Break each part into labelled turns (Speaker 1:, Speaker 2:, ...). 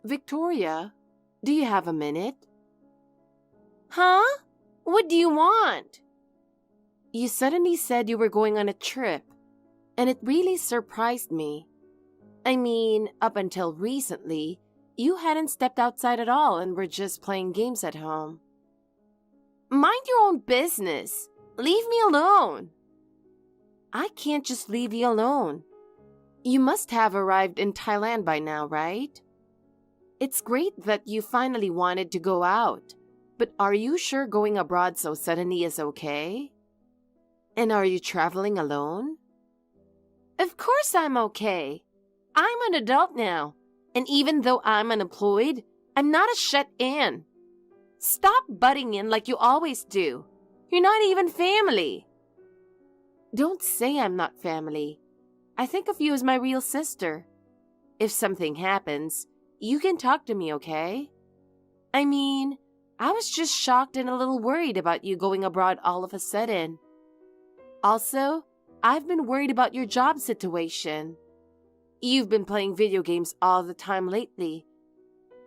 Speaker 1: Victoria, do you have a minute?
Speaker 2: Huh? What do you want?
Speaker 1: You suddenly said you were going on a trip, and it really surprised me. I mean, up until recently, you hadn't stepped outside at all and were just playing games at home.
Speaker 2: Mind your own business. Leave me alone.
Speaker 1: I can't just leave you alone. You must have arrived in Thailand by now, right? It's great that you finally wanted to go out, but are you sure going abroad so suddenly is okay? And are you traveling alone?
Speaker 2: Of course I'm okay. I'm an adult now, and even though I'm unemployed, I'm not a shut-in. Stop butting in like you always do. You're not even family.
Speaker 1: Don't say I'm not family. I think of you as my real sister. If something happens, you can talk to me, okay? I mean, I was just shocked and a little worried about you going abroad all of a sudden. Also, I've been worried about your job situation. You've been playing video games all the time lately,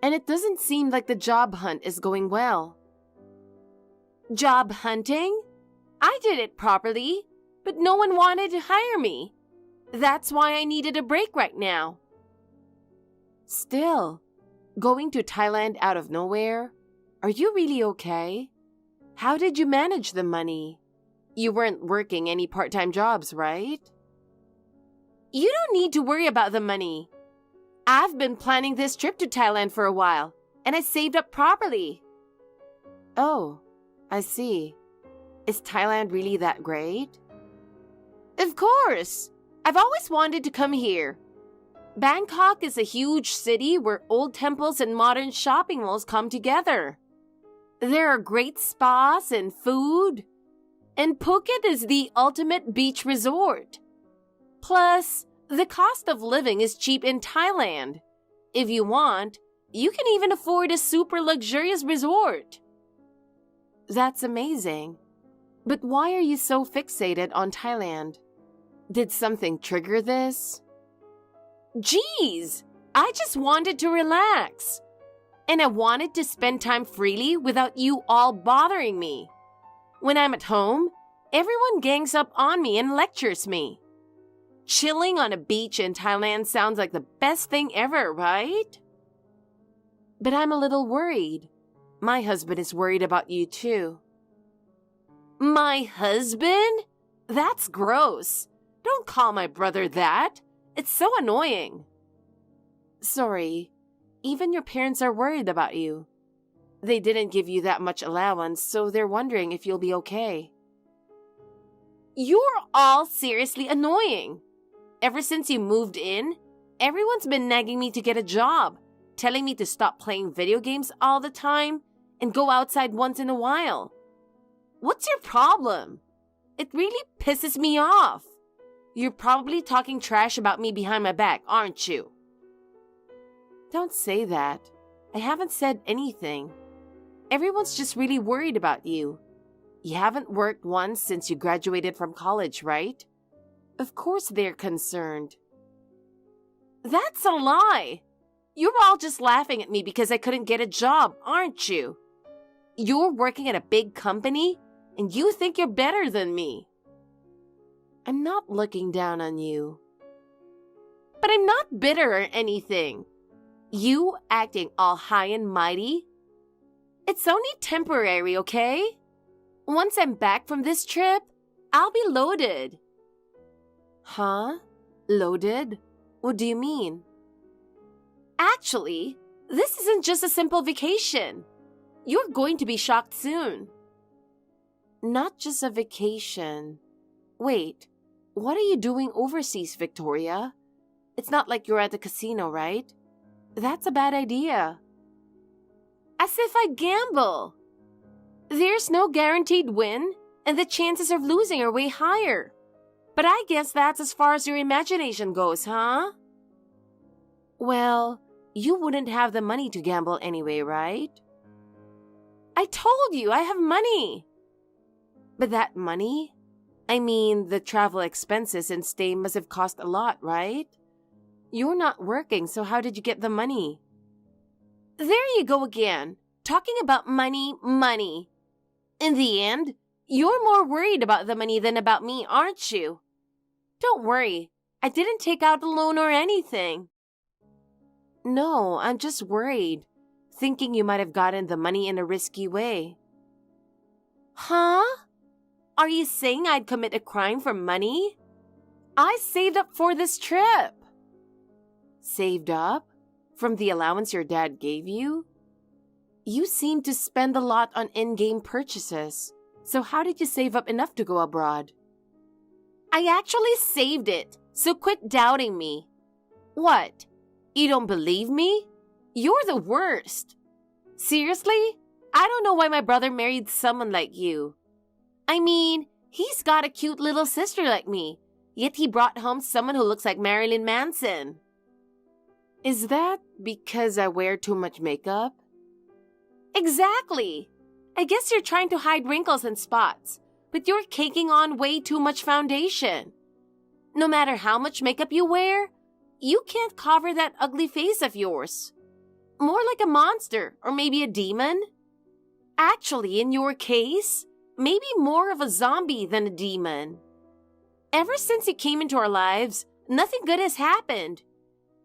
Speaker 1: and it doesn't seem like the job hunt is going well.
Speaker 2: Job hunting? I did it properly, but no one wanted to hire me. That's why I needed a break right now.
Speaker 1: Still, going to Thailand out of nowhere? Are you really okay? How did you manage the money? You weren't working any part-time jobs, right?
Speaker 2: You don't need to worry about the money. I've been planning this trip to Thailand for a while, and I saved up properly.
Speaker 1: Oh, I see. Is Thailand really that great?
Speaker 2: Of course. I've always wanted to come here. Bangkok is a huge city where old temples and modern shopping malls come together. There are great spas and food. And Phuket is the ultimate beach resort. Plus, the cost of living is cheap in Thailand. If you want, you can even afford a super luxurious resort.
Speaker 1: That's amazing. But why are you so fixated on Thailand? Did something trigger this?
Speaker 2: Geez, I just wanted to relax. And I wanted to spend time freely without you all bothering me. When I'm at home, everyone gangs up on me and lectures me. Chilling on a beach in Thailand sounds like the best thing ever, right?
Speaker 1: But I'm a little worried. My husband is worried about you too.
Speaker 2: My husband? That's gross. Don't call my brother that. It's so annoying.
Speaker 1: Sorry, even your parents are worried about you. They didn't give you that much allowance, so they're wondering if you'll be okay.
Speaker 2: You're all seriously annoying. Ever since you moved in, everyone's been nagging me to get a job, telling me to stop playing video games all the time and go outside once in a while. What's your problem? It really pisses me off. You're probably talking trash about me behind my back, aren't you?
Speaker 1: Don't say that. I haven't said anything. Everyone's just really worried about you. You haven't worked once since you graduated from college, right? Of course they're concerned.
Speaker 2: That's a lie. You're all just laughing at me because I couldn't get a job, aren't you? You're working at a big company, and you think you're better than me.
Speaker 1: I'm not looking down on you.
Speaker 2: But I'm not bitter or anything. You acting all high and mighty? It's only temporary, okay? Once I'm back from this trip, I'll be loaded.
Speaker 1: Huh? Loaded? What do you mean?
Speaker 2: Actually, this isn't just a simple vacation. You're going to be shocked soon.
Speaker 1: Not just a vacation. Wait, what are you doing overseas, Victoria? It's not like you're at the casino, right? That's a bad idea.
Speaker 2: As if I gamble. There's no guaranteed win, and the chances of losing are way higher. But I guess that's as far as your imagination goes, huh?
Speaker 1: Well, you wouldn't have the money to gamble anyway, right?
Speaker 2: I told you I have money.
Speaker 1: But that money? I mean, the travel expenses and stay must have cost a lot, right? You're not working, so how did you get the money?
Speaker 2: There you go again, talking about money, money. In the end, you're more worried about the money than about me, aren't you? Don't worry, I didn't take out a loan or anything.
Speaker 1: No, I'm just worried, thinking you might have gotten the money in a risky way.
Speaker 2: Huh? Are you saying I'd commit a crime for money? I saved up for this trip.
Speaker 1: Saved up? From the allowance your dad gave you? You seem to spend a lot on in-game purchases. So how did you save up enough to go abroad?
Speaker 2: I actually saved it, so quit doubting me. What? You don't believe me? You're the worst. Seriously? I don't know why my brother married someone like you. I mean, he's got a cute little sister like me, yet he brought home someone who looks like Marilyn Manson.
Speaker 1: Is that because I wear too much makeup?
Speaker 2: Exactly. I guess you're trying to hide wrinkles and spots, but you're caking on way too much foundation. No matter how much makeup you wear, you can't cover that ugly face of yours. More like a monster or maybe a demon. Actually, in your case, maybe more of a zombie than a demon. Ever since you came into our lives, nothing good has happened.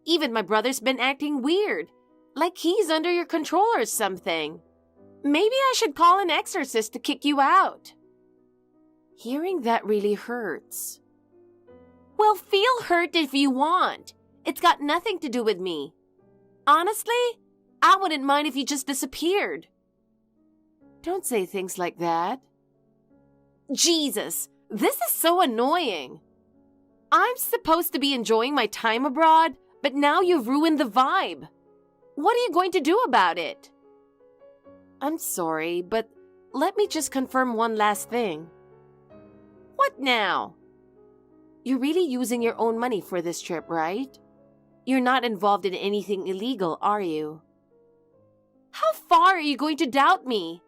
Speaker 2: Even my brother's been acting weird, like he's under your control or something. Maybe I should call an exorcist to kick you out.
Speaker 1: Hearing that really hurts.
Speaker 2: Well, feel hurt if you want. It's got nothing to do with me. Honestly, I wouldn't mind if you just disappeared.
Speaker 1: Don't say things like that.
Speaker 2: Jesus, this is so annoying. I'm supposed to be enjoying my time abroad, but now you've ruined the vibe. What are you going to do about it?
Speaker 1: I'm sorry, but let me just confirm one last thing.
Speaker 2: What now?
Speaker 1: You're really using your own money for this trip, right? You're not involved in anything illegal, are you?
Speaker 2: How far are you going to doubt me?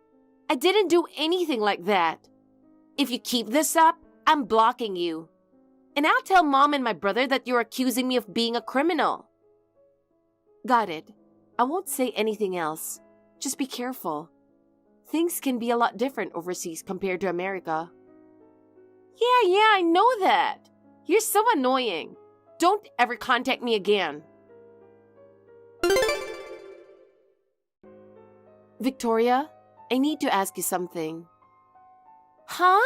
Speaker 2: I didn't do anything like that. If you keep this up, I'm blocking you. And I'll tell Mom and my brother that you're accusing me of being a criminal.
Speaker 1: Got it. I won't say anything else. Just be careful. Things can be a lot different overseas compared to America.
Speaker 2: Yeah, I know that. You're so annoying. Don't ever contact me again.
Speaker 1: Victoria, I need to ask you something.
Speaker 2: Huh?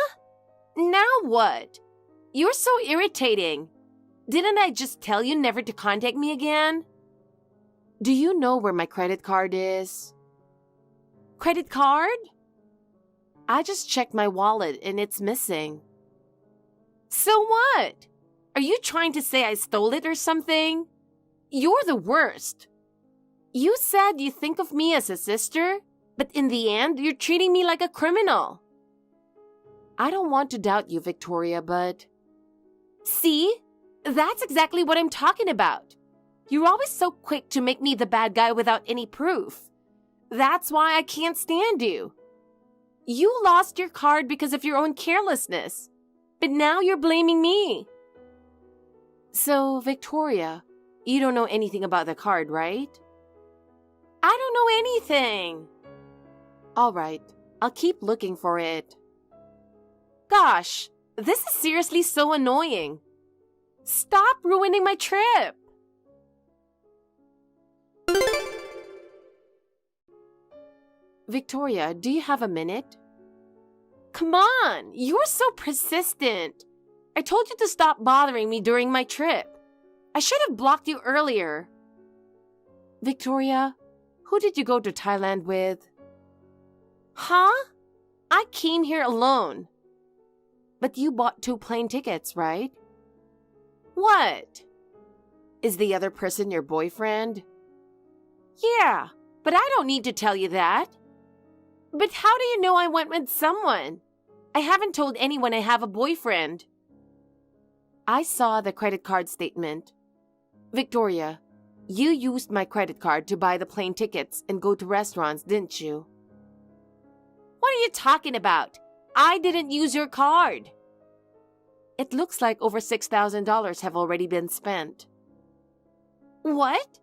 Speaker 2: Now what? You're so irritating. Didn't I just tell you never to contact me again?
Speaker 1: Do you know where my credit card is?
Speaker 2: Credit card?
Speaker 1: I just checked my wallet and it's missing.
Speaker 2: So what? Are you trying to say I stole it or something? You're the worst. You said you think of me as a sister, but in the end, you're treating me like a criminal.
Speaker 1: I don't want to doubt you, Victoria, but...
Speaker 2: See? That's exactly what I'm talking about. You're always so quick to make me the bad guy without any proof. That's why I can't stand you. You lost your card because of your own carelessness, but now you're blaming me.
Speaker 1: So, Victoria, you don't know anything about the card, right?
Speaker 2: I don't know anything.
Speaker 1: All right, I'll keep looking for it.
Speaker 2: Gosh, this is seriously so annoying. Stop ruining my trip.
Speaker 1: Victoria, do you have a minute?
Speaker 2: Come on, you're so persistent. I told you to stop bothering me during my trip. I should have blocked you earlier.
Speaker 1: Victoria, who did you go to Thailand with?
Speaker 2: Huh? I came here alone.
Speaker 1: But you bought 2 plane tickets, right?
Speaker 2: What?
Speaker 1: Is the other person your boyfriend?
Speaker 2: Yeah, but I don't need to tell you that. But how do you know I went with someone? I haven't told anyone I have a boyfriend.
Speaker 1: I saw the credit card statement. Victoria, you used my credit card to buy the plane tickets and go to restaurants, didn't you?
Speaker 2: What are you talking about? I didn't use your card.
Speaker 1: It looks like over $6,000 have already been spent.
Speaker 2: What?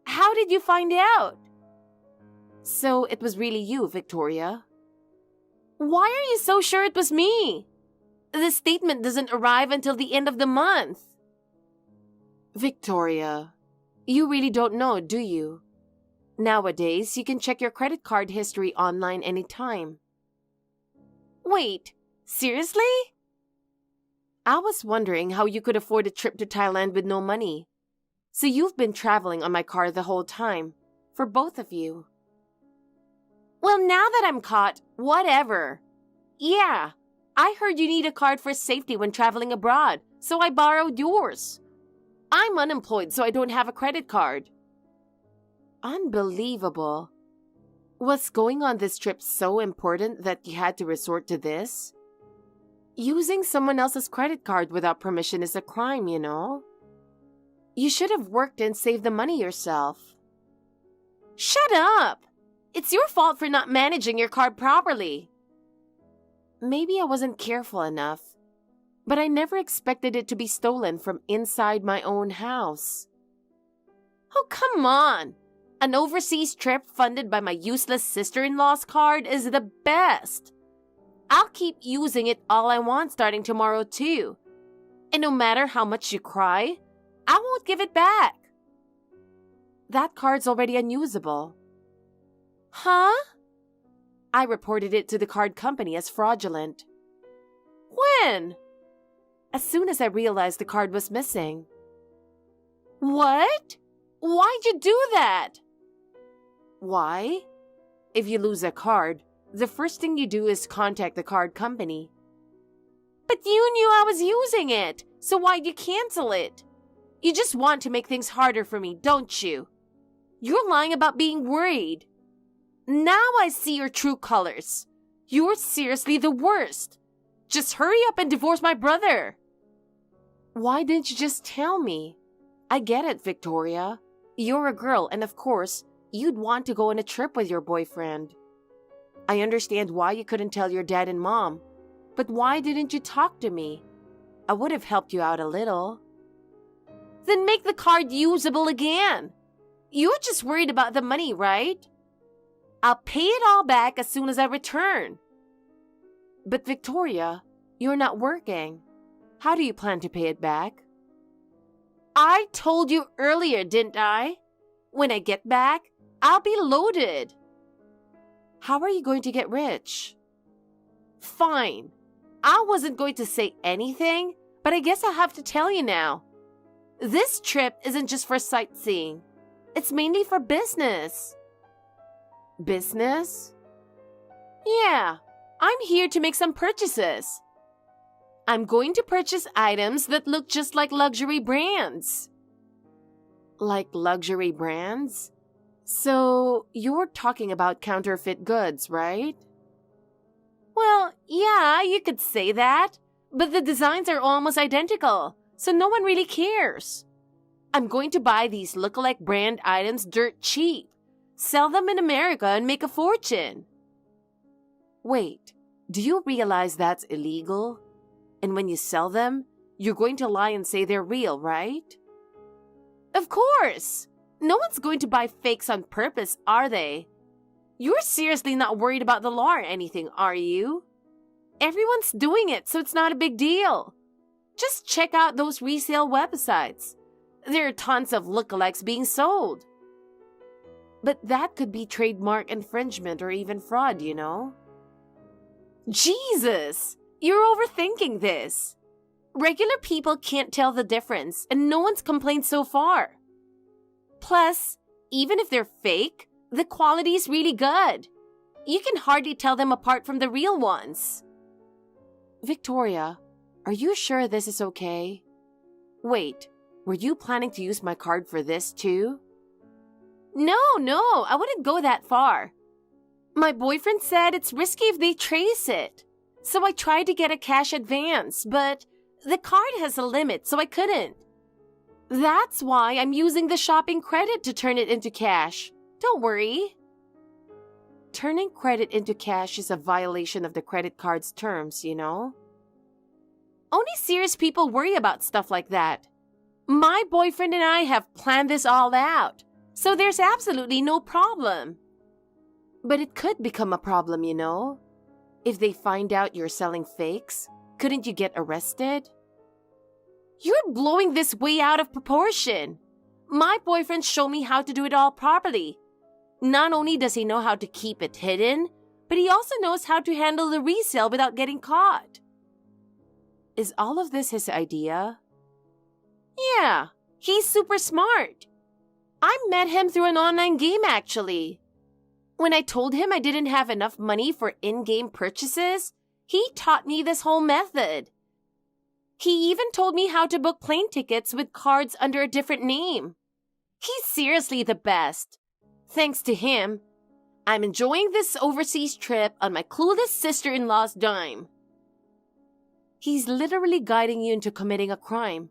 Speaker 2: How did you find out?
Speaker 1: So it was really you, Victoria?
Speaker 2: Why are you so sure it was me? The statement doesn't arrive until the end of the month.
Speaker 1: Victoria, you really don't know, do you? Nowadays, you can check your credit card history online anytime.
Speaker 2: Wait, seriously?
Speaker 1: I was wondering how you could afford a trip to Thailand with no money. So you've been traveling on my card the whole time, for both of you.
Speaker 2: Well, now that I'm caught, whatever. Yeah, I heard you need a card for safety when traveling abroad, so I borrowed yours. I'm unemployed, so I don't have a credit card.
Speaker 1: Unbelievable. Was going on this trip so important that you had to resort to this? Using someone else's credit card without permission is a crime, you know? You should have worked and saved the money yourself.
Speaker 2: Shut up! It's your fault for not managing your card properly.
Speaker 1: Maybe I wasn't careful enough, but I never expected it to be stolen from inside my own house.
Speaker 2: Oh, come on! An overseas trip funded by my useless sister-in-law's card is the best. I'll keep using it all I want starting tomorrow too. And no matter how much you cry, I won't give it back.
Speaker 1: That card's already unusable.
Speaker 2: Huh?
Speaker 1: I reported it to the card company as fraudulent.
Speaker 2: When?
Speaker 1: As soon as I realized the card was missing.
Speaker 2: What? Why'd you do that?
Speaker 1: Why? If you lose a card, the first thing you do is contact the card company.
Speaker 2: But you knew I was using it, so why'd you cancel it? You just want to make things harder for me, don't you? You're lying about being worried. Now I see your true colors. You're seriously the worst. Just hurry up and divorce my brother.
Speaker 1: Why didn't you just tell me? I get it, Victoria. You're a girl, and of course, you'd want to go on a trip with your boyfriend. I understand why you couldn't tell your dad and mom, but why didn't you talk to me? I would have helped you out a little.
Speaker 2: Then make the card usable again. You're just worried about the money, right? I'll pay it all back as soon as I return.
Speaker 1: But Victoria, you're not working. How do you plan to pay it back?
Speaker 2: I told you earlier, didn't I? When I get back, I'll be loaded.
Speaker 1: How are you going to get rich?
Speaker 2: Fine. I wasn't going to say anything, but I guess I'll have to tell you now. This trip isn't just for sightseeing. It's mainly for business.
Speaker 1: Business?
Speaker 2: Yeah, I'm here to make some purchases. I'm going to purchase items that look just like luxury brands.
Speaker 1: Like luxury brands? So, you're talking about counterfeit goods, right?
Speaker 2: Well, yeah, you could say that. But the designs are almost identical, so no one really cares. I'm going to buy these look-alike brand items dirt cheap, sell them in America, and make a fortune.
Speaker 1: Wait, do you realize that's illegal? And when you sell them, you're going to lie and say they're real, right?
Speaker 2: Of course! No one's going to buy fakes on purpose, are they? You're seriously not worried about the law or anything, are you? Everyone's doing it, so it's not a big deal. Just check out those resale websites. There are tons of lookalikes being sold.
Speaker 1: But that could be trademark infringement or even fraud, you know?
Speaker 2: Jesus! You're overthinking this. Regular people can't tell the difference, and no one's complained so far. Plus, even if they're fake, the quality is really good. You can hardly tell them apart from the real ones.
Speaker 1: Victoria, are you sure this is okay? Wait, were you planning to use my card for this too?
Speaker 2: No, I wouldn't go that far. My boyfriend said it's risky if they trace it. So I tried to get a cash advance, but the card has a limit, so I couldn't. That's why I'm using the shopping credit to turn it into cash. Don't worry.
Speaker 1: Turning credit into cash is a violation of the credit card's terms, you know?
Speaker 2: Only serious people worry about stuff like that. My boyfriend and I have planned this all out, so there's absolutely no problem.
Speaker 1: But it could become a problem, you know? If they find out you're selling fakes, couldn't you get arrested?
Speaker 2: You're blowing this way out of proportion. My boyfriend showed me how to do it all properly. Not only does he know how to keep it hidden, but he also knows how to handle the resale without getting caught.
Speaker 1: Is all of this his idea?
Speaker 2: Yeah, he's super smart. I met him through an online game actually. When I told him I didn't have enough money for in-game purchases, he taught me this whole method. He even told me how to book plane tickets with cards under a different name. He's seriously the best. Thanks to him, I'm enjoying this overseas trip on my clueless sister-in-law's dime.
Speaker 1: He's literally guiding you into committing a crime.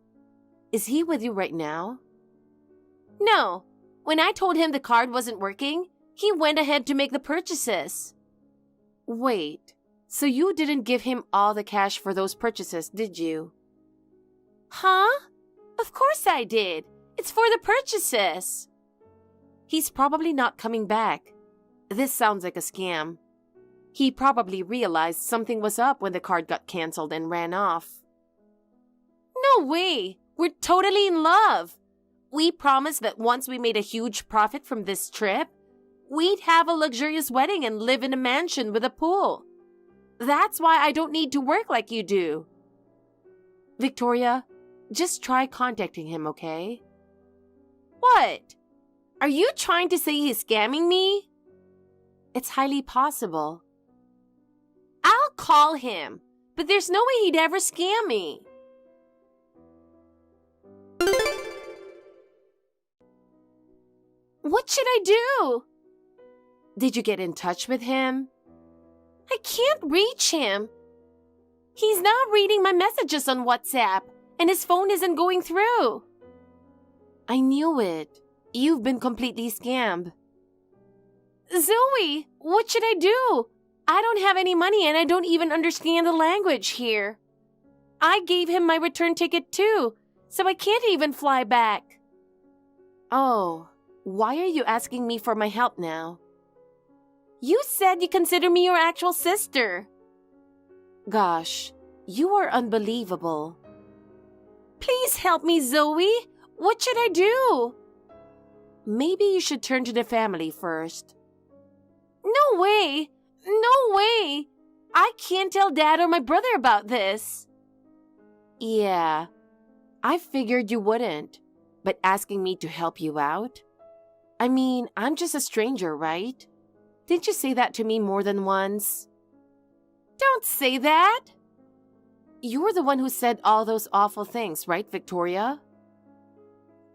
Speaker 1: Is he with you right now?
Speaker 2: No. When I told him the card wasn't working, he went ahead to make the purchases.
Speaker 1: Wait, so you didn't give him all the cash for those purchases, did you?
Speaker 2: Huh? Of course I did. It's for the purchases.
Speaker 1: He's probably not coming back. This sounds like a scam. He probably realized something was up when the card got canceled and ran off.
Speaker 2: No way! We're totally in love. We promised that once we made a huge profit from this trip, we'd have a luxurious wedding and live in a mansion with a pool. That's why I don't need to work like you do.
Speaker 1: Victoria, just try contacting him, okay?
Speaker 2: What? Are you trying to say he's scamming me?
Speaker 1: It's highly possible.
Speaker 2: I'll call him, but there's no way he'd ever scam me. What should I do?
Speaker 1: Did you get in touch with him?
Speaker 2: I can't reach him. He's not reading my messages on WhatsApp, and his phone isn't going through.
Speaker 1: I knew it. You've been completely scammed.
Speaker 2: Zoe, what should I do? I don't have any money and I don't even understand the language here. I gave him my return ticket too, so I can't even fly back.
Speaker 1: Oh, why are you asking me for my help now?
Speaker 2: You said you consider me your actual sister.
Speaker 1: Gosh, you are unbelievable.
Speaker 2: Please help me, Zoe. What should I do?
Speaker 1: Maybe you should turn to the family first.
Speaker 2: No way! No way! I can't tell Dad or my brother about this.
Speaker 1: Yeah, I figured you wouldn't. But asking me to help you out? I mean, I'm just a stranger, right? Didn't you say that to me more than once?
Speaker 2: Don't say that!
Speaker 1: You're the one who said all those awful things, right, Victoria?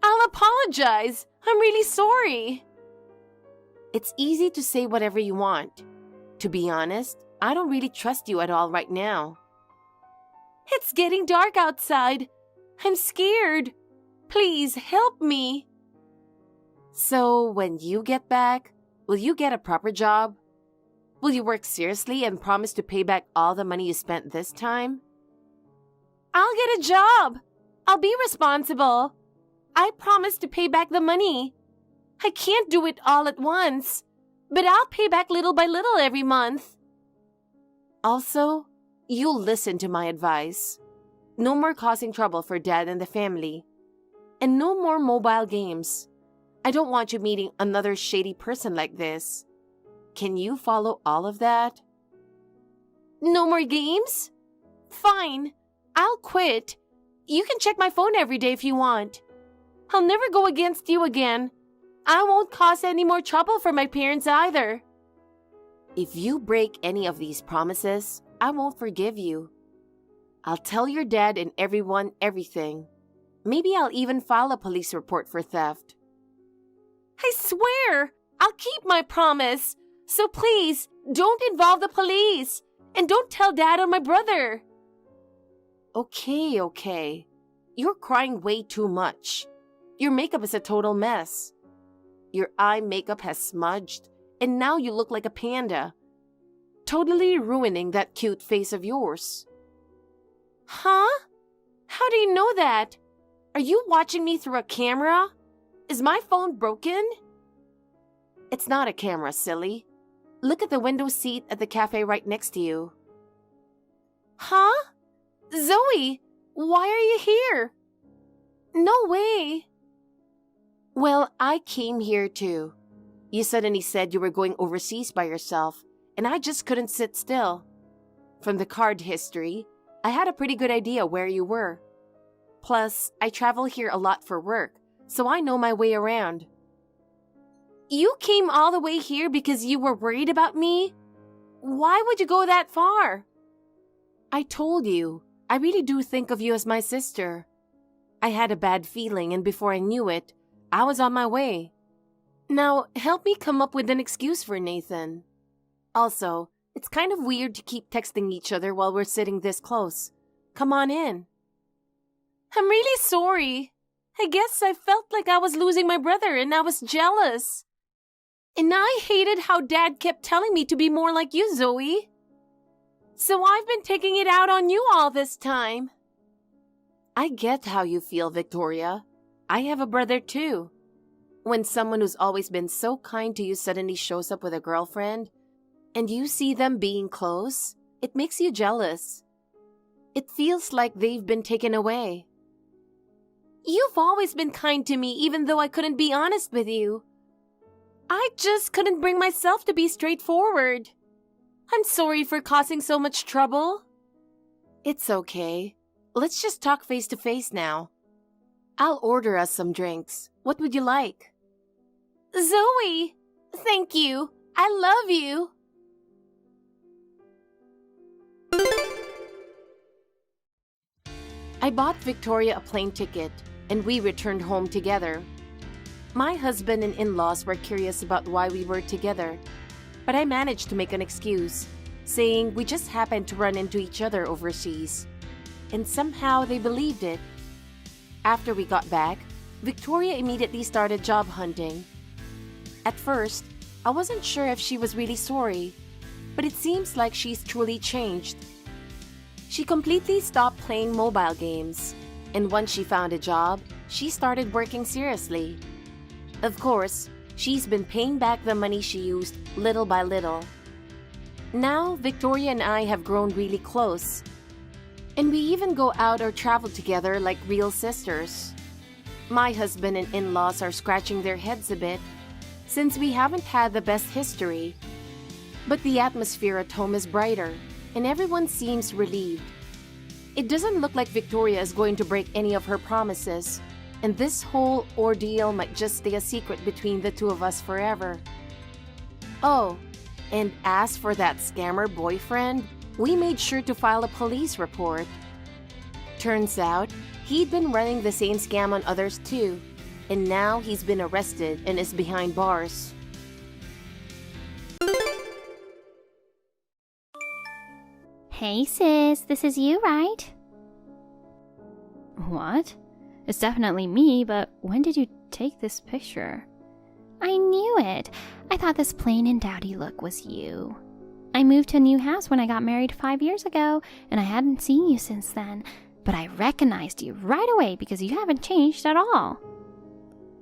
Speaker 2: I'll apologize. I'm really sorry.
Speaker 1: It's easy to say whatever you want. To be honest, I don't really trust you at all right now.
Speaker 2: It's getting dark outside. I'm scared. Please help me.
Speaker 1: So, when you get back, will you get a proper job? Will you work seriously and promise to pay back all the money you spent this time?
Speaker 2: I'll get a job. I'll be responsible. I promise to pay back the money. I can't do it all at once, but I'll pay back little by little every month.
Speaker 1: Also, you'll listen to my advice. No more causing trouble for Dad and the family. And no more mobile games. I don't want you meeting another shady person like this. Can you follow all of that?
Speaker 2: No more games? Fine. I'll quit. You can check my phone every day if you want. I'll never go against you again. I won't cause any more trouble for my parents either.
Speaker 1: If you break any of these promises, I won't forgive you. I'll tell your dad and everyone everything. Maybe I'll even file a police report for theft.
Speaker 2: I swear, I'll keep my promise. So please, don't involve the police. And don't tell Dad or my brother.
Speaker 1: Okay. You're crying way too much. Your makeup is a total mess. Your eye makeup has smudged, and now you look like a panda. Totally ruining that cute face of yours.
Speaker 2: Huh? How do you know that? Are you watching me through a camera? Is my phone broken?
Speaker 1: It's not a camera, silly. Look at the window seat at the cafe right next to you.
Speaker 2: Huh? Zoe, why are you here? No way.
Speaker 1: Well, I came here too. You suddenly said you were going overseas by yourself, and I just couldn't sit still. From the card history, I had a pretty good idea where you were. Plus, I travel here a lot for work, so I know my way around.
Speaker 2: You came all the way here because you were worried about me? Why would you go that far?
Speaker 1: I told you, I really do think of you as my sister. I had a bad feeling, and before I knew it, I was on my way. Now, help me come up with an excuse for Nathan. Also, it's kind of weird to keep texting each other while we're sitting this close. Come on in.
Speaker 2: I'm really sorry. I guess I felt like I was losing my brother and I was jealous. And I hated how Dad kept telling me to be more like you, Zoe. So I've been taking it out on you all this time.
Speaker 1: I get how you feel, Victoria. I have a brother too. When someone who's always been so kind to you suddenly shows up with a girlfriend, and you see them being close, it makes you jealous. It feels like they've been taken away.
Speaker 2: You've always been kind to me even though I couldn't be honest with you. I just couldn't bring myself to be straightforward. I'm sorry for causing so much trouble.
Speaker 1: It's okay. Let's just talk face to face now. I'll order us some drinks. What would you like?
Speaker 2: Zoe, thank you. I love you.
Speaker 1: I bought Victoria a plane ticket, and we returned home together. My husband and in-laws were curious about why we were together, but I managed to make an excuse, saying we just happened to run into each other overseas. And somehow they believed it. After we got back, Victoria immediately started job hunting. At first, I wasn't sure if she was really sorry, but it seems like she's truly changed. She completely stopped playing mobile games, and once she found a job, she started working seriously. Of course, she's been paying back the money she used little by little. Now, Victoria and I have grown really close, and we even go out or travel together like real sisters. My husband and in-laws are scratching their heads a bit, since we haven't had the best history. But the atmosphere at home is brighter, and everyone seems relieved. It doesn't look like Victoria is going to break any of her promises, and this whole ordeal might just stay a secret between the two of us forever. Oh, and as for that scammer boyfriend, we made sure to file a police report. Turns out, he'd been running the same scam on others too, and now he's been arrested and is behind bars.
Speaker 3: Hey sis, this is you, right? What? It's definitely me, but when did you take this picture? I knew it. I thought this plain and dowdy look was you. I moved to a new house when I got married 5 years ago, and I hadn't seen you since then, but I recognized you right away because you haven't changed at all.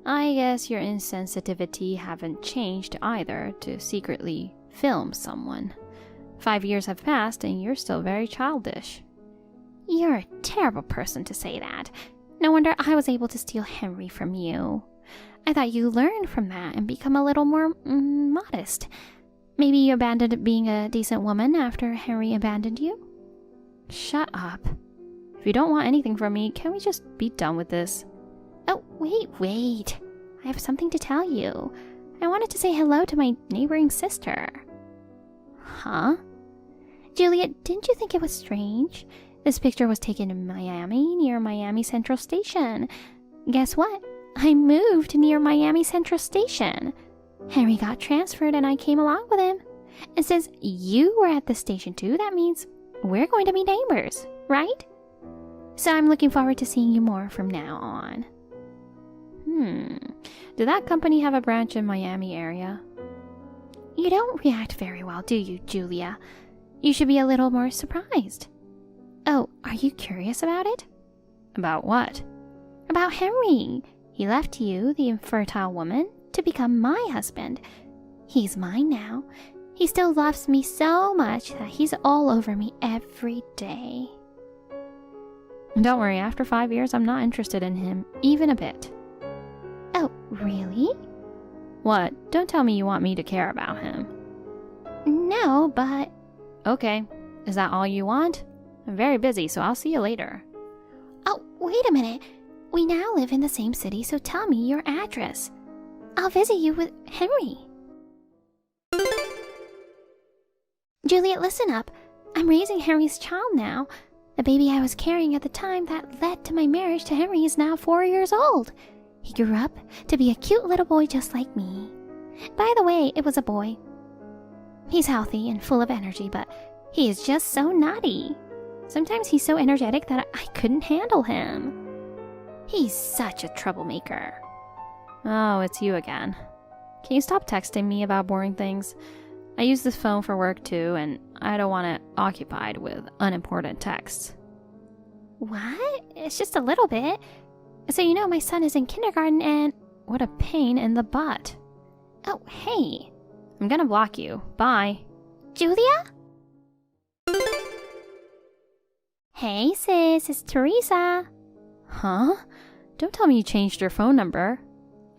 Speaker 3: I guess your insensitivity haven't changed either to secretly film someone. 5 years have passed and you're still very childish. You're a terrible person to say that. No wonder I was able to steal Henry from you. I thought you learned from that and become a little more modest. Maybe you abandoned being a decent woman after Henry abandoned you? Shut up. If you don't want anything from me, can we just be done with this? Oh, wait. I have something to tell you. I wanted to say hello to my neighboring sister. Huh? Juliet, didn't you think it was strange? This picture was taken in Miami, near Miami Central Station. Guess what? I moved near Miami Central Station. Henry got transferred and I came along with him. And since you were at the station too, that means we're going to be neighbors, right? So I'm looking forward to seeing you more from now on. Did that company have a branch in Miami area? You don't react very well, do you, Julia? You should be a little more surprised. Oh, are you curious about it? About what? About Henry. He left you, the infertile woman, to become my husband. He's mine now, He still loves me so much that he's all over me every day. Don't worry, after 5 years, I'm not interested in him, even a bit. Oh, really? What? Don't tell me you want me to care about him. No, but... Okay, is that all you want? I'm very busy, so I'll see you later. Oh, wait a minute. We now live in the same city, so tell me your address. I'll visit you with Henry. Juliet, listen up. I'm raising Henry's child now. The baby I was carrying at the time that led to my marriage to Henry is now 4 years old. He grew up to be a cute little boy just like me. By the way, it was a boy. He's healthy and full of energy, but he is just so naughty. Sometimes he's so energetic that I couldn't handle him. He's such a troublemaker. Oh, it's you again. Can you stop texting me about boring things? I use this phone for work too, and I don't want it occupied with unimportant texts. What? It's just a little bit. So you know my son is in kindergarten and... What a pain in the butt. Oh, hey. I'm gonna block you. Bye. Julia? Hey sis, it's Teresa. Huh? Don't tell me you changed your phone number.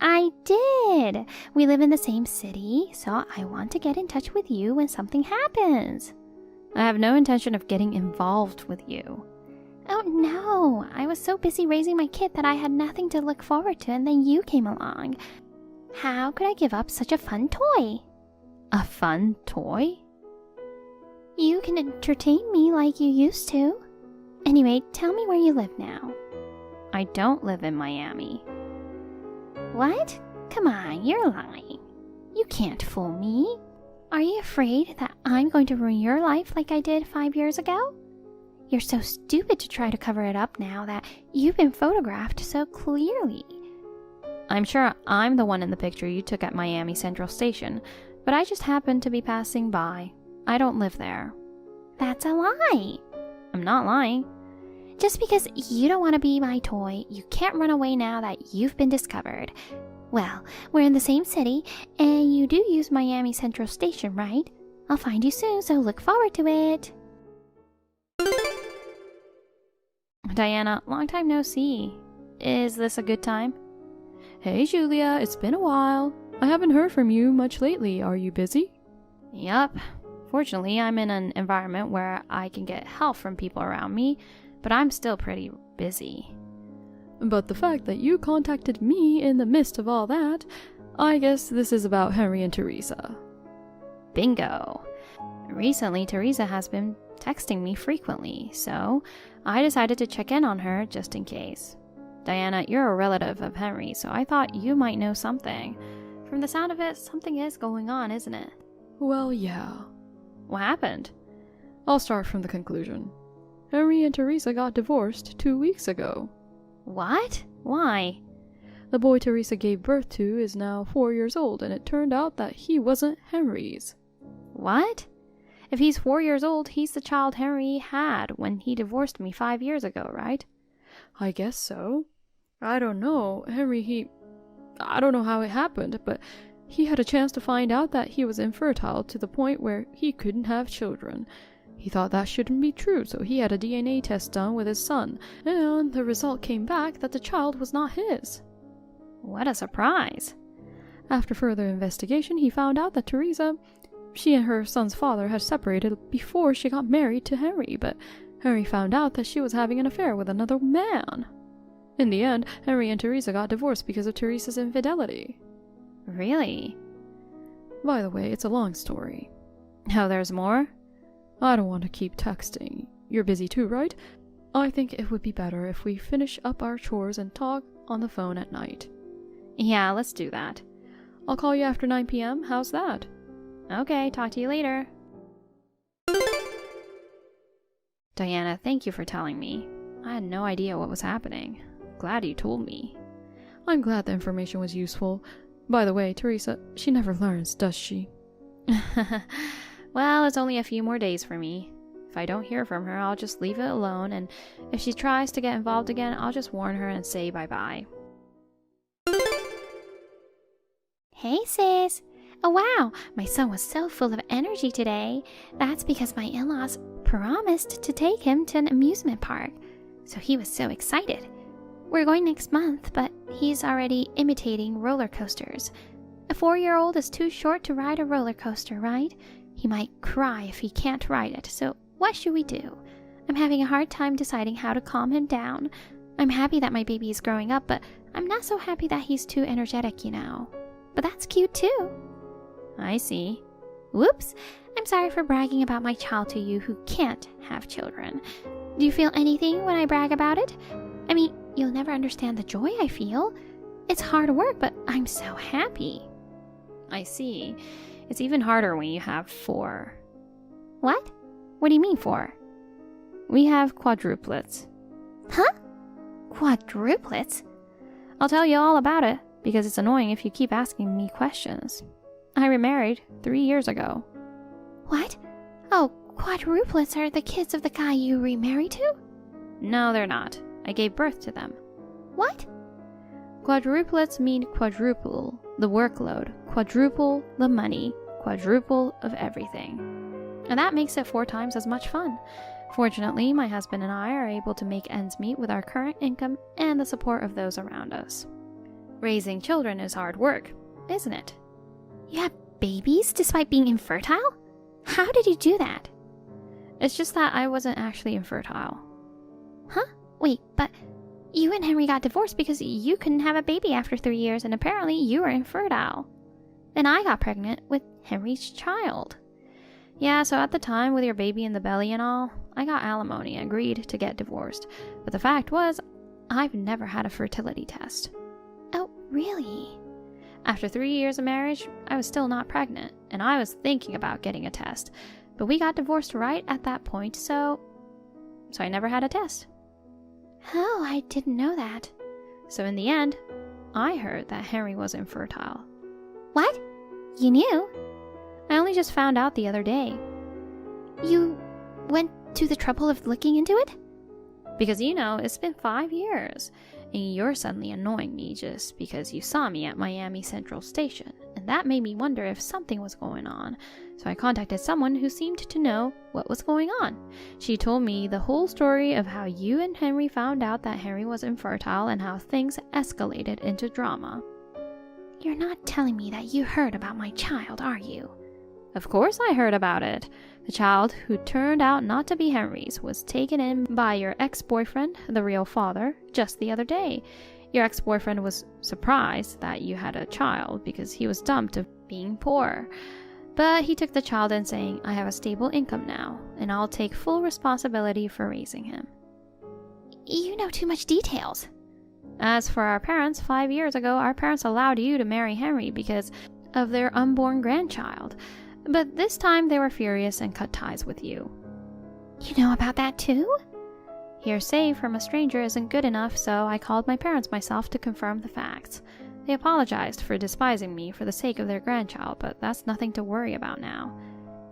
Speaker 3: I did. We live in the same city, so I want to get in touch with you when something happens. I have no intention of getting involved with you. Oh no, I was so busy raising my kid that I had nothing to look forward to, and then you came along. How could I give up such a fun toy? A fun toy? You can entertain me like you used to. Anyway, tell me where you live now. I don't live in Miami. What? Come on, you're lying. You can't fool me. Are you afraid that I'm going to ruin your life like I did 5 years ago? You're so stupid to try to cover it up now that you've been photographed so clearly. I'm sure I'm the one in the picture you took at Miami Central Station, but I just happened to be passing by. I don't live there. That's a lie. I'm not lying. Just because you don't want to be my toy, you can't run away now that you've been discovered. Well, we're in the same city, and you do use Miami Central Station, right? I'll find you soon, so look forward to it. Diana, long time no see. Is this a good time?
Speaker 4: Hey Julia, it's been a while. I haven't heard from you much lately. Are you busy?
Speaker 3: Yup. Fortunately, I'm in an environment where I can get help from people around me, but I'm still pretty busy.
Speaker 4: But the fact that you contacted me in the midst of all that, I guess this is about Henry and Teresa.
Speaker 3: Bingo. Recently, Teresa has been texting me frequently, so I decided to check in on her just in case. Diana, you're a relative of Henry, so I thought you might know something. From the sound of it, something is going on, isn't it?
Speaker 4: Well, yeah.
Speaker 3: What happened?
Speaker 4: I'll start from the conclusion. Henry and Teresa got divorced 2 weeks ago.
Speaker 3: What? Why?
Speaker 4: The boy Teresa gave birth to is now 4 years old, and it turned out that he wasn't Henry's.
Speaker 3: What? If he's 4 years old, he's the child Henry had when he divorced me 5 years ago, right?
Speaker 4: I guess so. I don't know. I don't know how it happened, but he had a chance to find out that he was infertile to the point where he couldn't have children. He thought that shouldn't be true, so he had a DNA test done with his son, and the result came back that the child was not his.
Speaker 3: What a surprise.
Speaker 4: After further investigation, he found out that Teresa, she and her son's father had separated before she got married to Henry, but Henry found out that she was having an affair with another man. In the end, Henry and Teresa got divorced because of Teresa's infidelity.
Speaker 3: Really?
Speaker 4: By the way, it's a long story.
Speaker 3: Oh, there's more?
Speaker 4: I don't want to keep texting. You're busy too, right? I think it would be better if we finish up our chores and talk on the phone at night.
Speaker 3: Yeah, let's do that.
Speaker 4: I'll call you after 9 p.m. How's that?
Speaker 3: Okay, talk to you later. Diana, thank you for telling me. I had no idea what was happening. Glad you told me.
Speaker 4: I'm glad the information was useful. By the way, Teresa, she never learns, does she?
Speaker 3: Well, it's only a few more days for me. If I don't hear from her, I'll just leave it alone, and if she tries to get involved again, I'll just warn her and say bye-bye. Hey sis, Oh wow, my son was so full of energy today. That's because my in-laws promised to take him to an amusement park. So he was so excited. We're going next month, but he's already imitating roller coasters. A 4-year-old is too short to ride a roller coaster, right? He might cry if he can't ride it, so what should we do? I'm having a hard time deciding how to calm him down. I'm happy that my baby is growing up, but I'm not so happy that he's too energetic, you know. But that's cute too. I see. Whoops, I'm sorry for bragging about my child to you who can't have children. Do you feel anything when I brag about it? I mean, you'll never understand the joy I feel. It's hard work, but I'm so happy. I see. It's even harder when you have 4. What? What do you mean 4? We have quadruplets. Huh? Quadruplets? I'll tell you all about it, because it's annoying if you keep asking me questions. I remarried 3 years ago. What? Oh, quadruplets are the kids of the guy you remarried to? No, they're not. I gave birth to them. What? Quadruplets mean quadruple the workload, quadruple the money, quadruple of everything. And that makes it 4 times as much fun. Fortunately, my husband and I are able to make ends meet with our current income and the support of those around us. Raising children is hard work, isn't it? You have babies despite being infertile? How did you do that? It's just that I wasn't actually infertile. Huh? Wait, but you and Henry got divorced because you couldn't have a baby after 3 years, and apparently you were infertile. Then I got pregnant with Henry's child. Yeah, so at the time, with your baby in the belly and all, I got alimony and agreed to get divorced. But the fact was, I've never had a fertility test. Oh, really? After 3 years of marriage, I was still not pregnant, and I was thinking about getting a test. But we got divorced right at that point, so I never had a test. Oh, I didn't know that. So in the end, I heard that Henry was infertile. What? You knew? I only just found out the other day. You went to the trouble of looking into it? Because, you know, it's been 5 years, and you're suddenly annoying me just because you saw me at Miami Central Station, and that made me wonder if something was going on. So I contacted someone who seemed to know what was going on. She told me the whole story of how you and Henry found out that Henry was infertile and how things escalated into drama. You're not telling me that you heard about my child, are you? Of course I heard about it. The child, who turned out not to be Henry's, was taken in by your ex-boyfriend, the real father, just the other day. Your ex-boyfriend was surprised that you had a child because he was dumped of being poor. But he took the child in saying, I have a stable income now, and I'll take full responsibility for raising him. You know too much details. As for our parents, 5 years ago, our parents allowed you to marry Henry because of their unborn grandchild. But this time they were furious and cut ties with you. You know about that too? Hearsay from a stranger isn't good enough, so I called my parents myself to confirm the facts. They apologized for despising me for the sake of their grandchild, but that's nothing to worry about now.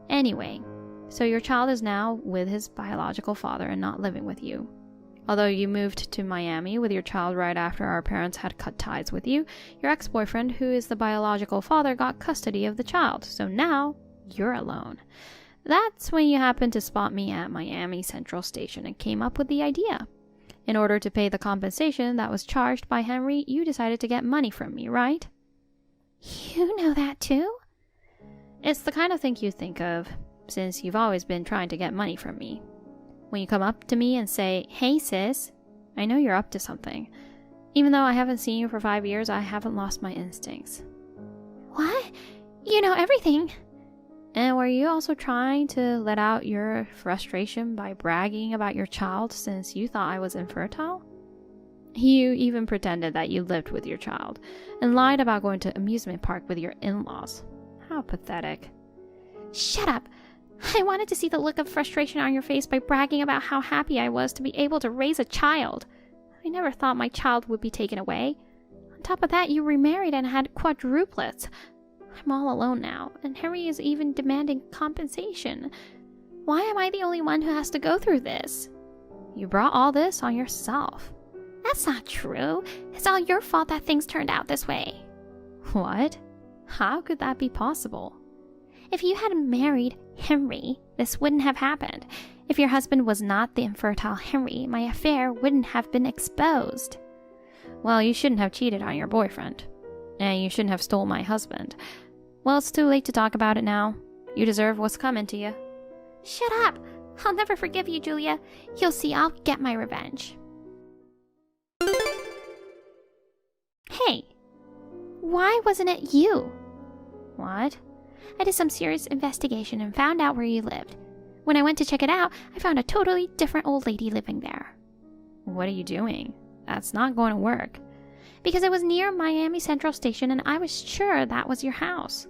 Speaker 3: Anyway, so your child is now with his biological father and not living with you. Although you moved to Miami with your child right after our parents had cut ties with you, your ex-boyfriend, who is the biological father, got custody of the child, so now you're alone. That's when you happened to spot me at Miami Central Station and came up with the idea. In order to pay the compensation that was charged by Henry, you decided to get money from me, right? You know that too? It's the kind of thing you think of, since you've always been trying to get money from me. When you come up to me and say, hey sis, I know you're up to something. Even though I haven't seen you for 5 years, I haven't lost my instincts. What? You know everything. And were you also trying to let out your frustration by bragging about your child since you thought I was infertile? You even pretended that you lived with your child and lied about going to amusement park with your in-laws. How pathetic. Shut up. I wanted to see the look of frustration on your face by bragging about how happy I was to be able to raise a child. I never thought my child would be taken away. On top of that, you remarried and had quadruplets. I'm all alone now, and Henry is even demanding compensation. Why am I the only one who has to go through this? You brought all this on yourself. That's not true. It's all your fault that things turned out this way. What? How could that be possible? If you had married Henry, this wouldn't have happened. If your husband was not the infertile Henry, my affair wouldn't have been exposed. Well, you shouldn't have cheated on your boyfriend. And you shouldn't have stole my husband. Well, it's too late to talk about it now. You deserve what's coming to you. Shut up! I'll never forgive you, Julia. You'll see, I'll get my revenge. Hey, why wasn't it you? What? I did some serious investigation and found out where you lived. When I went to check it out, I found a totally different old lady living there. What are you doing? That's not going to work. Because it was near Miami Central Station and I was sure that was your house.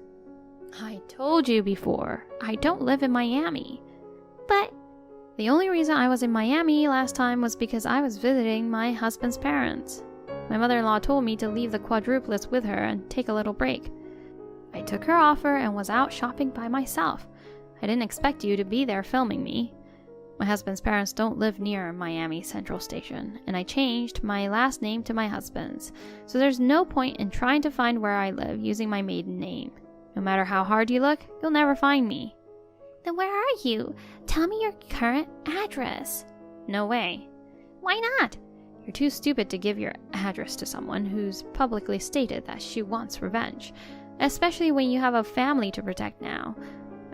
Speaker 3: I told you before, I don't live in Miami. But the only reason I was in Miami last time was because I was visiting my husband's parents. My mother-in-law told me to leave the quadruplets with her and take a little break. I took her offer and was out shopping by myself. I didn't expect you to be there filming me. My husband's parents don't live near Miami Central Station, and I changed my last name to my husband's, so there's no point in trying to find where I live using my maiden name. No matter how hard you look, you'll never find me. Then where are you? Tell me your current address. No way. Why not? You're too stupid to give your address to someone who's publicly stated that she wants revenge, especially when you have a family to protect now.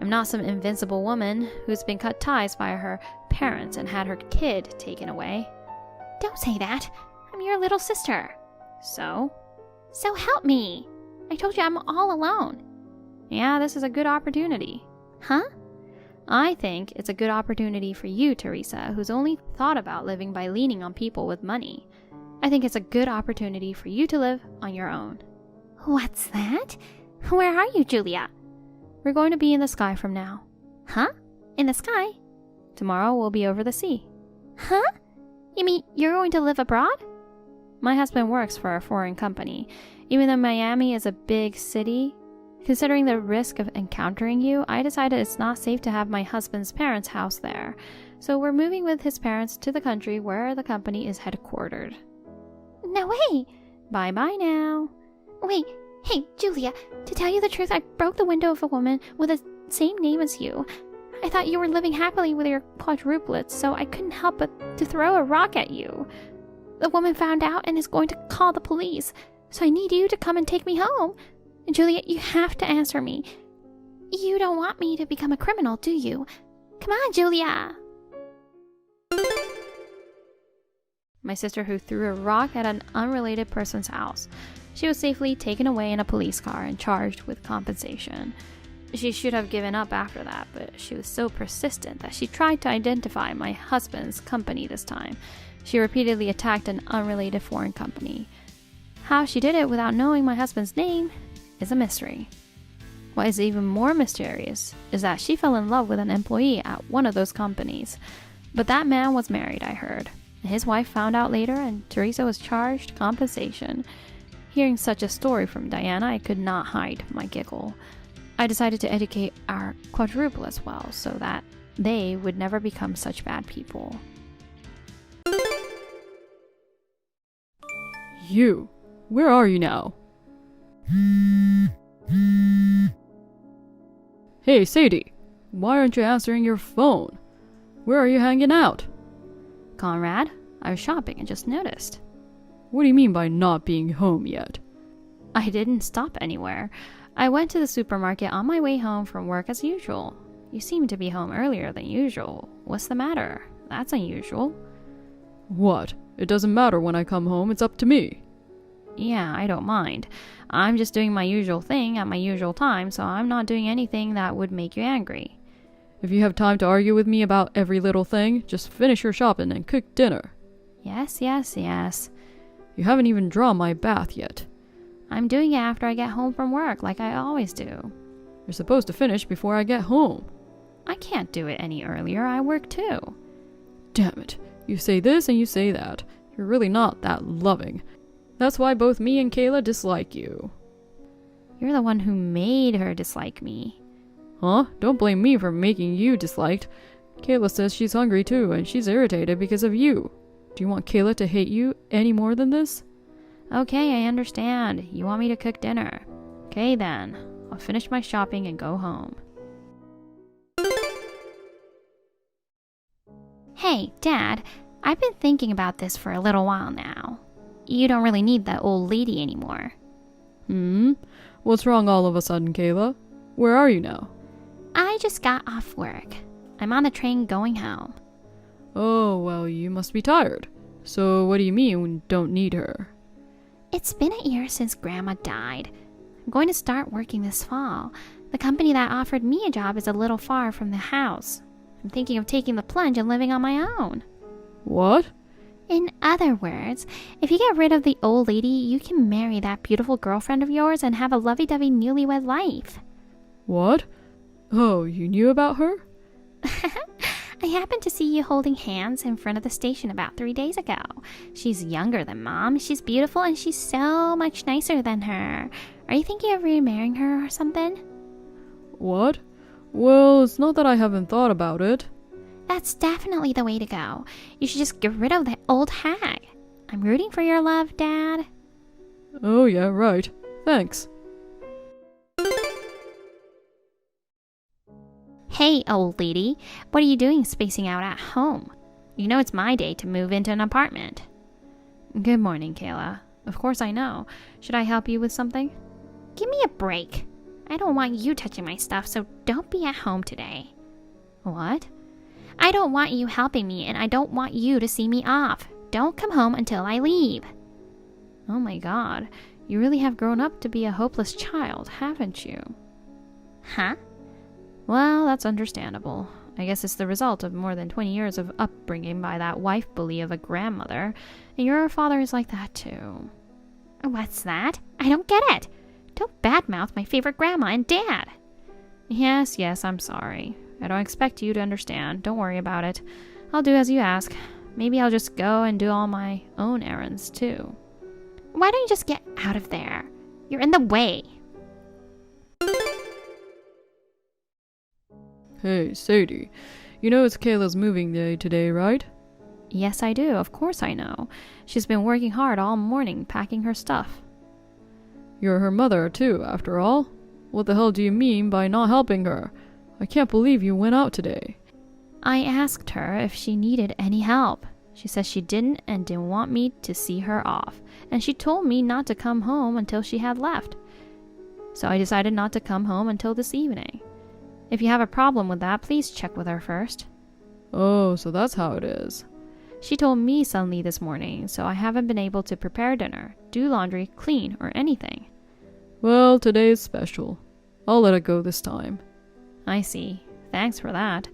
Speaker 3: I'm not some invincible woman who's been cut ties by her parents and had her kid taken away. Don't say that. I'm your little sister. So? So help me. I told you I'm all alone. Yeah, this is a good opportunity. Huh? I think it's a good opportunity for you, Teresa, who's only thought about living by leaning on people with money. I think it's a good opportunity for you to live on your own. What's that? Where are you, Julia? We're going to be in the sky from now. Huh? In the sky? Tomorrow we'll be over the sea. Huh? You mean you're going to live abroad? My husband works for a foreign company. Even though Miami is a big city, considering the risk of encountering you, I decided it's not safe to have my husband's parents' house there. So we're moving with his parents to the country where the company is headquartered. No way! Bye-bye now. Wait, hey, Julia, to tell you the truth, I broke the window of a woman with the same name as you. I thought you were living happily with your quadruplets, so I couldn't help but to throw a rock at you. The woman found out and is going to call the police, so I need you to come and take me home. Julia, you have to answer me. You don't want me to become a criminal, do you? Come on, Julia! My sister who threw a rock at an unrelated person's house. She was safely taken away in a police car and charged with compensation. She should have given up after that, but she was so persistent that she tried to identify my husband's company this time. She repeatedly attacked an unrelated foreign company. How she did it without knowing my husband's name is a mystery. What is even more mysterious is that she fell in love with an employee at one of those companies. But that man was married, I heard. His wife found out later and Teresa was charged compensation. Hearing such a story from Diana, I could not hide my giggle. I decided to educate our quadruple as well so that they would never become such bad people.
Speaker 4: You, where are you now? Hey, Sadie, why aren't you answering your phone? Where are you hanging out?
Speaker 3: Conrad, I was shopping and just noticed.
Speaker 4: What do you mean by not being home yet?
Speaker 3: I didn't stop anywhere. I went to the supermarket on my way home from work as usual. You seem to be home earlier than usual. What's the matter? That's unusual.
Speaker 4: What? It doesn't matter when I come home, it's up to me.
Speaker 3: Yeah, I don't mind. I'm just doing my usual thing at my usual time, so I'm not doing anything that would make you angry.
Speaker 4: If you have time to argue with me about every little thing, just finish your shopping and cook dinner.
Speaker 3: Yes, yes, yes.
Speaker 4: You haven't even drawn my bath yet.
Speaker 3: I'm doing it after I get home from work, like I always do.
Speaker 4: You're supposed to finish before I get home.
Speaker 3: I can't do it any earlier. I work too.
Speaker 4: Damn it. You say this and you say that. You're really not that loving. That's why both me and Kayla dislike you.
Speaker 3: You're the one who made her dislike me.
Speaker 4: Huh? Don't blame me for making you disliked. Kayla says she's hungry too, and she's irritated because of you. Do you want Kayla to hate you any more than this?
Speaker 3: Okay, I understand. You want me to cook dinner. Okay then, I'll finish my shopping and go home. Hey, Dad, I've been thinking about this for a little while now. You don't really need that old lady anymore.
Speaker 4: What's wrong all of a sudden, Kayla? Where are you now?
Speaker 3: I just got off work. I'm on the train going home.
Speaker 4: Oh, well, you must be tired. So what do you mean we don't need her?
Speaker 3: It's been a year since Grandma died. I'm going to start working this fall. The company that offered me a job is a little far from the house. I'm thinking of taking the plunge and living on my own.
Speaker 4: What?
Speaker 3: In other words, if you get rid of the old lady, you can marry that beautiful girlfriend of yours and have a lovey-dovey newlywed life.
Speaker 4: What? Oh, you knew about her?
Speaker 3: I happened to see you holding hands in front of the station about 3 days ago. She's younger than Mom, she's beautiful, and she's so much nicer than her. Are you thinking of remarrying her or something?
Speaker 4: What? Well, it's not that I haven't thought about it.
Speaker 3: That's definitely the way to go. You should just get rid of that old hag. I'm rooting for your love, Dad.
Speaker 4: Oh yeah, right. Thanks.
Speaker 3: Hey, old lady, what are you doing spacing out at home? You know it's my day to move into an apartment.
Speaker 4: Good morning, Kayla. Of course I know. Should I help you with something?
Speaker 3: Give me a break. I don't want you touching my stuff, so don't be at home today.
Speaker 4: What?
Speaker 3: I don't want you helping me, and I don't want you to see me off. Don't come home until I leave.
Speaker 4: Oh my god, you really have grown up to be a hopeless child, haven't you?
Speaker 3: Huh?
Speaker 4: Well, that's understandable. I guess it's the result of more than 20 years of upbringing by that wife bully of a grandmother, and your father is like that too.
Speaker 3: What's that? I don't get it. Don't badmouth my favorite grandma and dad.
Speaker 4: Yes, I'm sorry. I don't expect you to understand. Don't worry about it. I'll do as you ask. Maybe I'll just go and do all my own errands too.
Speaker 3: Why don't you just get out of there? You're in the way.
Speaker 4: Hey, Sadie. You know it's Kayla's moving day today, right?
Speaker 3: Yes, I do. Of course I know. She's been working hard all morning packing her stuff.
Speaker 4: You're her mother too, after all. What the hell do you mean by not helping her? I can't believe you went out today.
Speaker 3: I asked her if she needed any help. She said she didn't and didn't want me to see her off. And she told me not to come home until she had left. So I decided not to come home until this evening. If you have a problem with that, please check with her first.
Speaker 4: Oh, so that's how it is.
Speaker 3: She told me suddenly this morning, so I haven't been able to prepare dinner, do laundry, clean, or anything.
Speaker 4: Well, today is special. I'll let it go this time.
Speaker 3: I see. Thanks for that.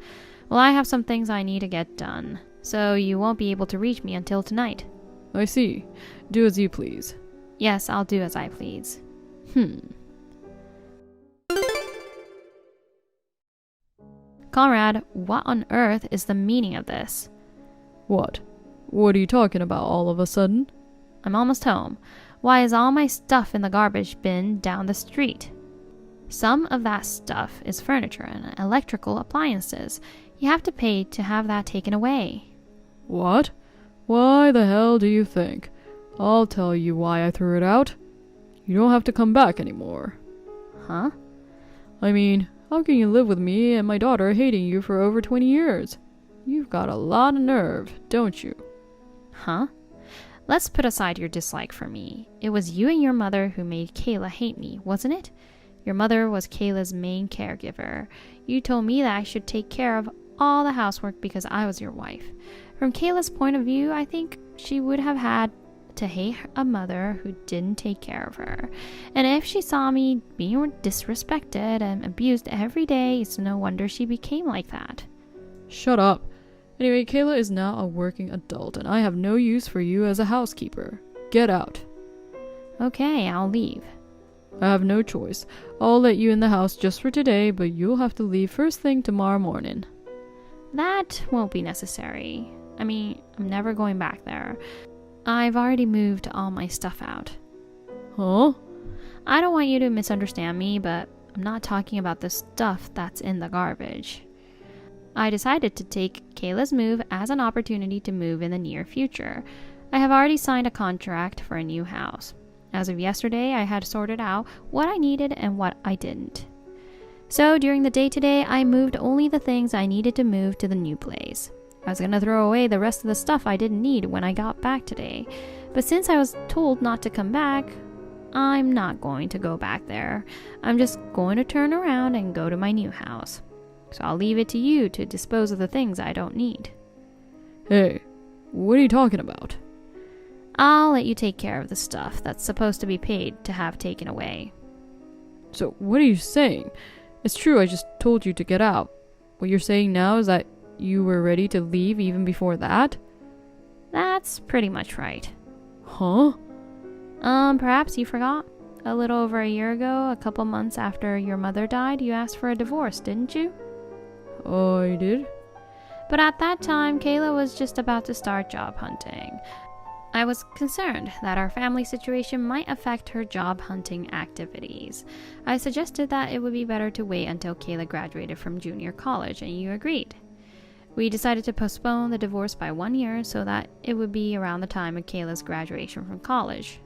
Speaker 3: Well, I have some things I need to get done, so you won't be able to reach me until tonight.
Speaker 4: I see. Do as you please.
Speaker 3: Yes, I'll do as I please. Conrad, what on earth is the meaning of this?
Speaker 4: What? What are you talking about all of a sudden?
Speaker 3: I'm almost home. Why is all my stuff in the garbage bin down the street? Some of that stuff is furniture and electrical appliances. You have to pay to have that taken away.
Speaker 4: What? Why the hell do you think? I'll tell you why I threw it out. You don't have to come back anymore.
Speaker 3: Huh?
Speaker 4: I mean, how can you live with me and my daughter hating you for over 20 years? You've got a lot of nerve, don't you?
Speaker 3: Huh? Let's put aside your dislike for me. It was you and your mother who made Kayla hate me, wasn't it? Your mother was Kayla's main caregiver. You told me that I should take care of all the housework because I was your wife. From Kayla's point of view, I think she would have had to hate a mother who didn't take care of her. And if she saw me being disrespected and abused every day, it's no wonder she became like that.
Speaker 4: Shut up. Anyway, Kayla is now a working adult, and I have no use for you as a housekeeper. Get out.
Speaker 3: Okay, I'll leave.
Speaker 4: I have no choice. I'll let you in the house just for today, but you'll have to leave first thing tomorrow morning.
Speaker 3: That won't be necessary. I mean, I'm never going back there. I've already moved all my stuff out.
Speaker 4: Huh?
Speaker 3: I don't want you to misunderstand me, but I'm not talking about the stuff that's in the garbage. I decided to take Kayla's move as an opportunity to move in the near future. I have already signed a contract for a new house. As of yesterday, I had sorted out what I needed and what I didn't. So during the day today, I moved only the things I needed to move to the new place. I was gonna throw away the rest of the stuff I didn't need when I got back today. But since I was told not to come back, I'm not going to go back there. I'm just going to turn around and go to my new house. So I'll leave it to you to dispose of the things I don't need.
Speaker 4: Hey, what are you talking about?
Speaker 3: I'll let you take care of the stuff that's supposed to be paid to have taken away.
Speaker 4: So, what are you saying? It's true, I just told you to get out. What you're saying now is that you were ready to leave even before that?
Speaker 3: That's pretty much right.
Speaker 4: Huh?
Speaker 3: Perhaps you forgot? A little over a year ago, a couple months after your mother died, you asked for a divorce, didn't you?
Speaker 4: I did?
Speaker 3: But at that time, Kayla was just about to start job hunting. I was concerned that our family situation might affect her job hunting activities. I suggested that it would be better to wait until Kayla graduated from junior college, and you agreed. We decided to postpone the divorce by 1 year so that it would be around the time of Kayla's graduation from college.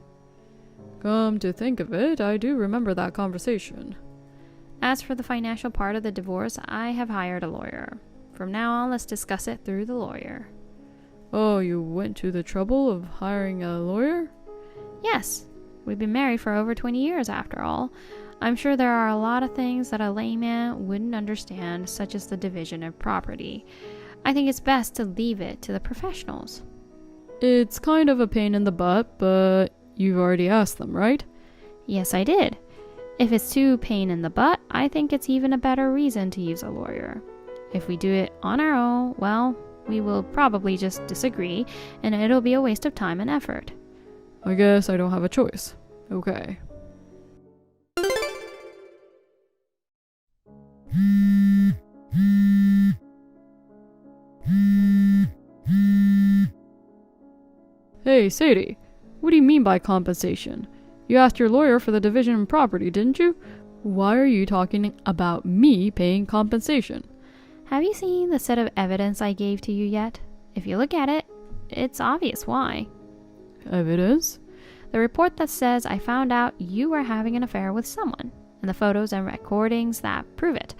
Speaker 4: Come to think of it, I do remember that conversation.
Speaker 3: As for the financial part of the divorce, I have hired a lawyer. From now on, let's discuss it through the lawyer.
Speaker 4: Oh, you went to the trouble of hiring a lawyer?
Speaker 3: Yes, we've been married for over 20 years after all. I'm sure there are a lot of things that a layman wouldn't understand, such as the division of property. I think it's best to leave it to the professionals.
Speaker 4: It's kind of a pain in the butt, but you've already asked them, right?
Speaker 3: Yes, I did. If it's too pain in the butt, I think it's even a better reason to use a lawyer. If we do it on our own, well, we will probably just disagree, and it'll be a waste of time and effort.
Speaker 4: I guess I don't have a choice. Okay. Hey, Sadie, what do you mean by compensation? You asked your lawyer for the division of property, didn't you? Why are you talking about me paying compensation?
Speaker 3: Have you seen the set of evidence I gave to you yet? If you look at it, it's obvious why.
Speaker 4: Evidence?
Speaker 3: The report that says I found out you were having an affair with someone, and the photos and recordings that prove it.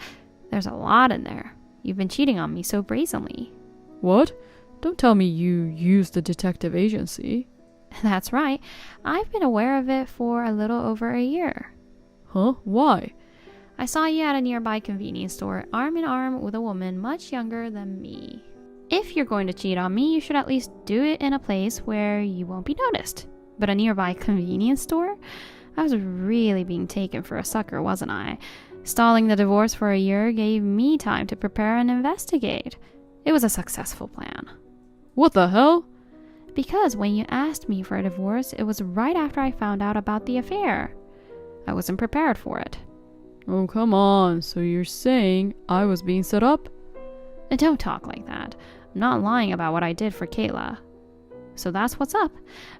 Speaker 3: There's a lot in there. You've been cheating on me so brazenly.
Speaker 4: What? Don't tell me you used the detective agency.
Speaker 3: That's right. I've been aware of it for a little over a year.
Speaker 4: Huh? Why?
Speaker 3: I saw you at a nearby convenience store, arm in arm with a woman much younger than me. If you're going to cheat on me, you should at least do it in a place where you won't be noticed. But a nearby convenience store? I was really being taken for a sucker, wasn't I? Stalling the divorce for a year gave me time to prepare and investigate. It was a successful plan.
Speaker 4: What the hell?
Speaker 3: Because when you asked me for a divorce, it was right after I found out about the affair. I wasn't prepared for it.
Speaker 4: Oh, come on. So you're saying I was being set up?
Speaker 3: And don't talk like that. I'm not lying about what I did for Kayla. So that's what's up.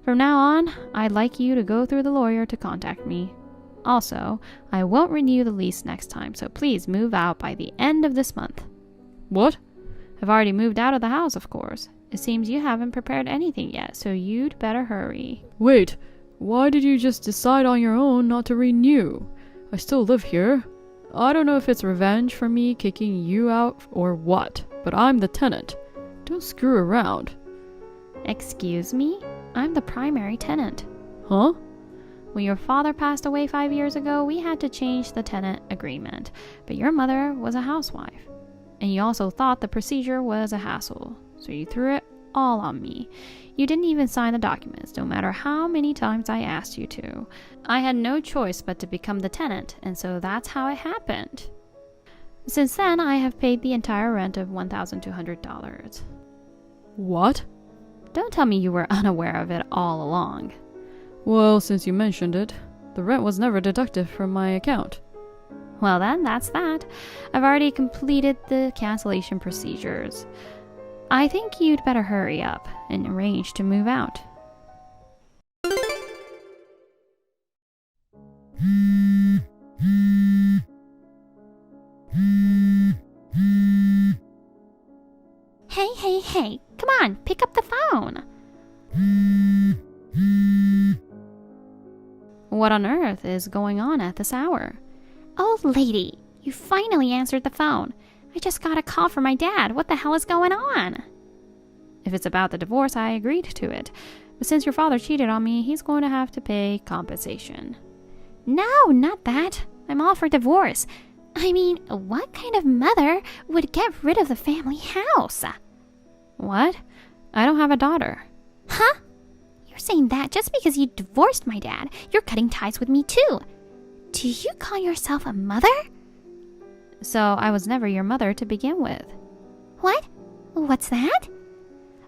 Speaker 3: From now on, I'd like you to go through the lawyer to contact me. Also, I won't renew the lease next time, so please move out by the end of this month.
Speaker 4: What?
Speaker 3: I've already moved out of the house, of course. It seems you haven't prepared anything yet, so you'd better hurry.
Speaker 4: Wait, why did you just decide on your own not to renew? I still live here. I don't know if it's revenge for me kicking you out or what, but I'm the tenant. Don't screw around.
Speaker 3: Excuse me? I'm the primary tenant.
Speaker 4: Huh?
Speaker 3: When your father passed away 5 years ago, we had to change the tenant agreement, but your mother was a housewife. And you also thought the procedure was a hassle, so you threw it all on me. You didn't even sign the documents, no matter how many times I asked you to. I had no choice but to become the tenant, and so that's how it happened. Since then, I have paid the entire rent of $1,200.
Speaker 4: What?
Speaker 3: Don't tell me you were unaware of it all along.
Speaker 4: Well, since you mentioned it, the rent was never deducted from my account.
Speaker 3: Well then, that's that. I've already completed the cancellation procedures. I think you'd better hurry up and arrange to move out. Hey, come on, pick up the phone. What on earth is going on at this hour? Old lady, you finally answered the phone. I just got a call from my dad. What the hell is going on? If it's about the divorce, I agreed to it. But since your father cheated on me, he's going to have to pay compensation. No, not that. I'm all for divorce. I mean, what kind of mother would get rid of the family house? What? I don't have a daughter. Huh? You're saying that just because you divorced my dad, you're cutting ties with me too. Do you call yourself a mother? So I was never your mother to begin with. What? What's that?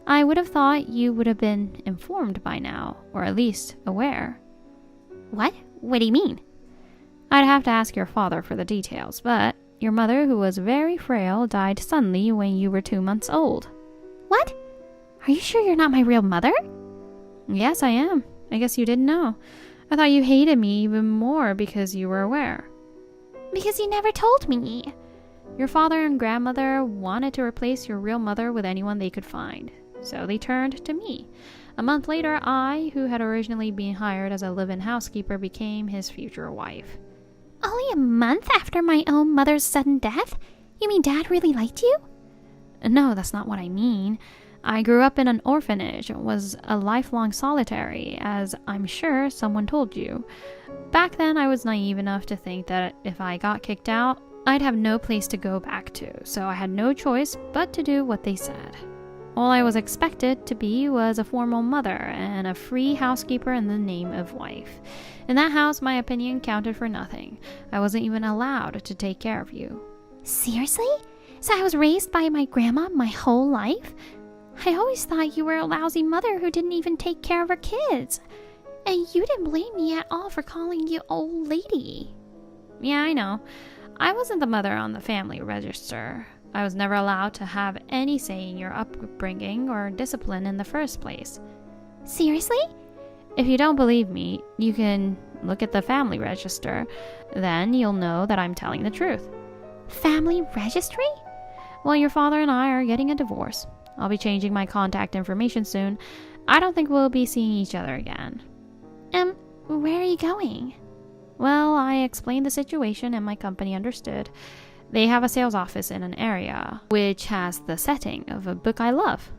Speaker 3: I would have thought you would have been informed by now, or at least aware. What? What do you mean? I'd have to ask your father for the details, but your mother, who was very frail, died suddenly when you were 2 months old. What? Are you sure you're not my real mother? Yes, I am. I guess you didn't know. I thought you hated me even more because you were aware. Because you never told me. Your father and grandmother wanted to replace your real mother with anyone they could find, so they turned to me. A month later, I, who had originally been hired as a live-in housekeeper, became his future wife. Only a month after my own mother's sudden death? You mean Dad really liked you? No, that's not what I mean. I grew up in an orphanage, was a lifelong solitary, as I'm sure someone told you. Back then, I was naive enough to think that if I got kicked out, I'd have no place to go back to, so I had no choice but to do what they said. All I was expected to be was a formal mother and a free housekeeper in the name of wife. In that house, my opinion counted for nothing. I wasn't even allowed to take care of you. Seriously? So I was raised by my grandma my whole life? I always thought you were a lousy mother who didn't even take care of her kids. And you didn't blame me at all for calling you old lady. Yeah, I know. I wasn't the mother on the family register. I was never allowed to have any say in your upbringing or discipline in the first place. Seriously? If you don't believe me, you can look at the family register. Then you'll know that I'm telling the truth. Family registry? Well, your father and I are getting a divorce. I'll be changing my contact information soon. I don't think we'll be seeing each other again. Where are you going? Well, I explained the situation and my company understood. They have a sales office in an area which has the setting of a book I love.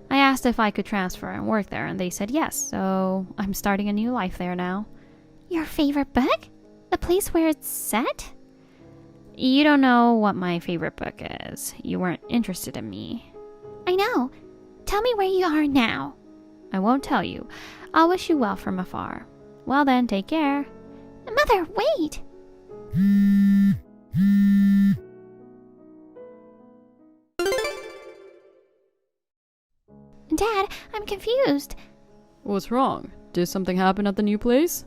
Speaker 3: I asked if I could transfer and work there, and they said yes, so I'm starting a new life there now. Your favorite book? The place where it's set? You don't know what my favorite book is. You weren't interested in me. I know. Tell me where you are now. I won't tell you. I'll wish you well from afar. Well then, take care. Mother, wait! Dad, I'm confused.
Speaker 4: What's wrong? Did something happen at the new place?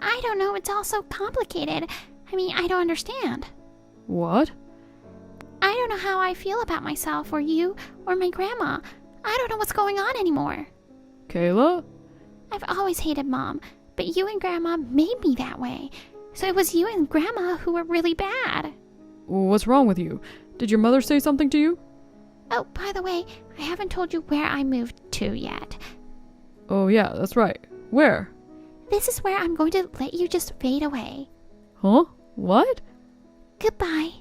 Speaker 3: I don't know, it's all so complicated. I don't understand.
Speaker 4: What?
Speaker 3: I don't know how I feel about myself or you or my grandma. I don't know what's going on anymore.
Speaker 4: Kayla?
Speaker 3: I've always hated Mom, but you and Grandma made me that way. So it was you and Grandma who were really bad.
Speaker 4: What's wrong with you? Did your mother say something to you?
Speaker 3: Oh, by the way, I haven't told you where I moved to yet.
Speaker 4: Oh yeah, that's right. Where?
Speaker 3: This is where I'm going to let you just fade away.
Speaker 4: Huh? What?
Speaker 3: Goodbye.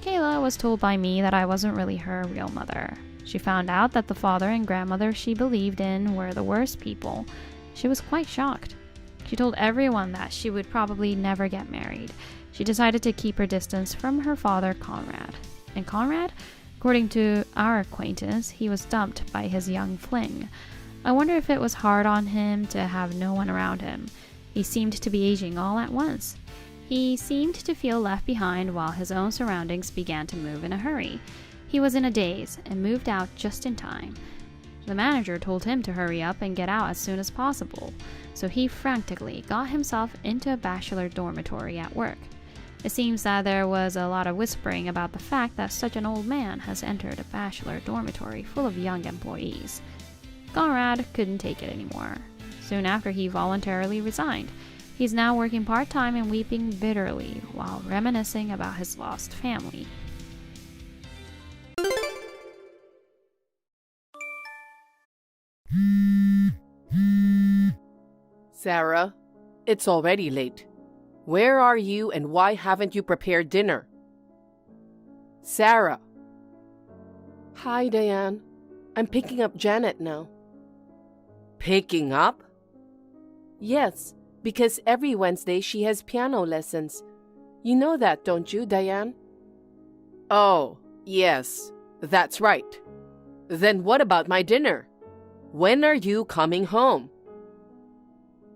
Speaker 3: Kayla was told by me that I wasn't really her real mother. She found out that the father and grandmother she believed in were the worst people. She was quite shocked. She told everyone that she would probably never get married. She decided to keep her distance from her father, Conrad. And Conrad? According to our acquaintance, he was dumped by his young fling. I wonder if it was hard on him to have no one around him. He seemed to be aging all at once. He seemed to feel left behind while his own surroundings began to move in a hurry. He was in a daze and moved out just in time. The manager told him to hurry up and get out as soon as possible, so he frantically got himself into a bachelor dormitory at work. It seems that there was a lot of whispering about the fact that such an old man has entered a bachelor dormitory full of young employees. Conrad couldn't take it anymore. Soon after, he voluntarily resigned. He's now working part-time and weeping bitterly while reminiscing about his lost family.
Speaker 2: Sarah, it's already late. Where are you and why haven't you prepared dinner? Sarah. Hi, Diane. I'm picking up Janet now. Picking up? Yes, because every Wednesday she has piano lessons. You know that, don't you, Diane? Oh, yes, that's right. Then what about my dinner? When are you coming home?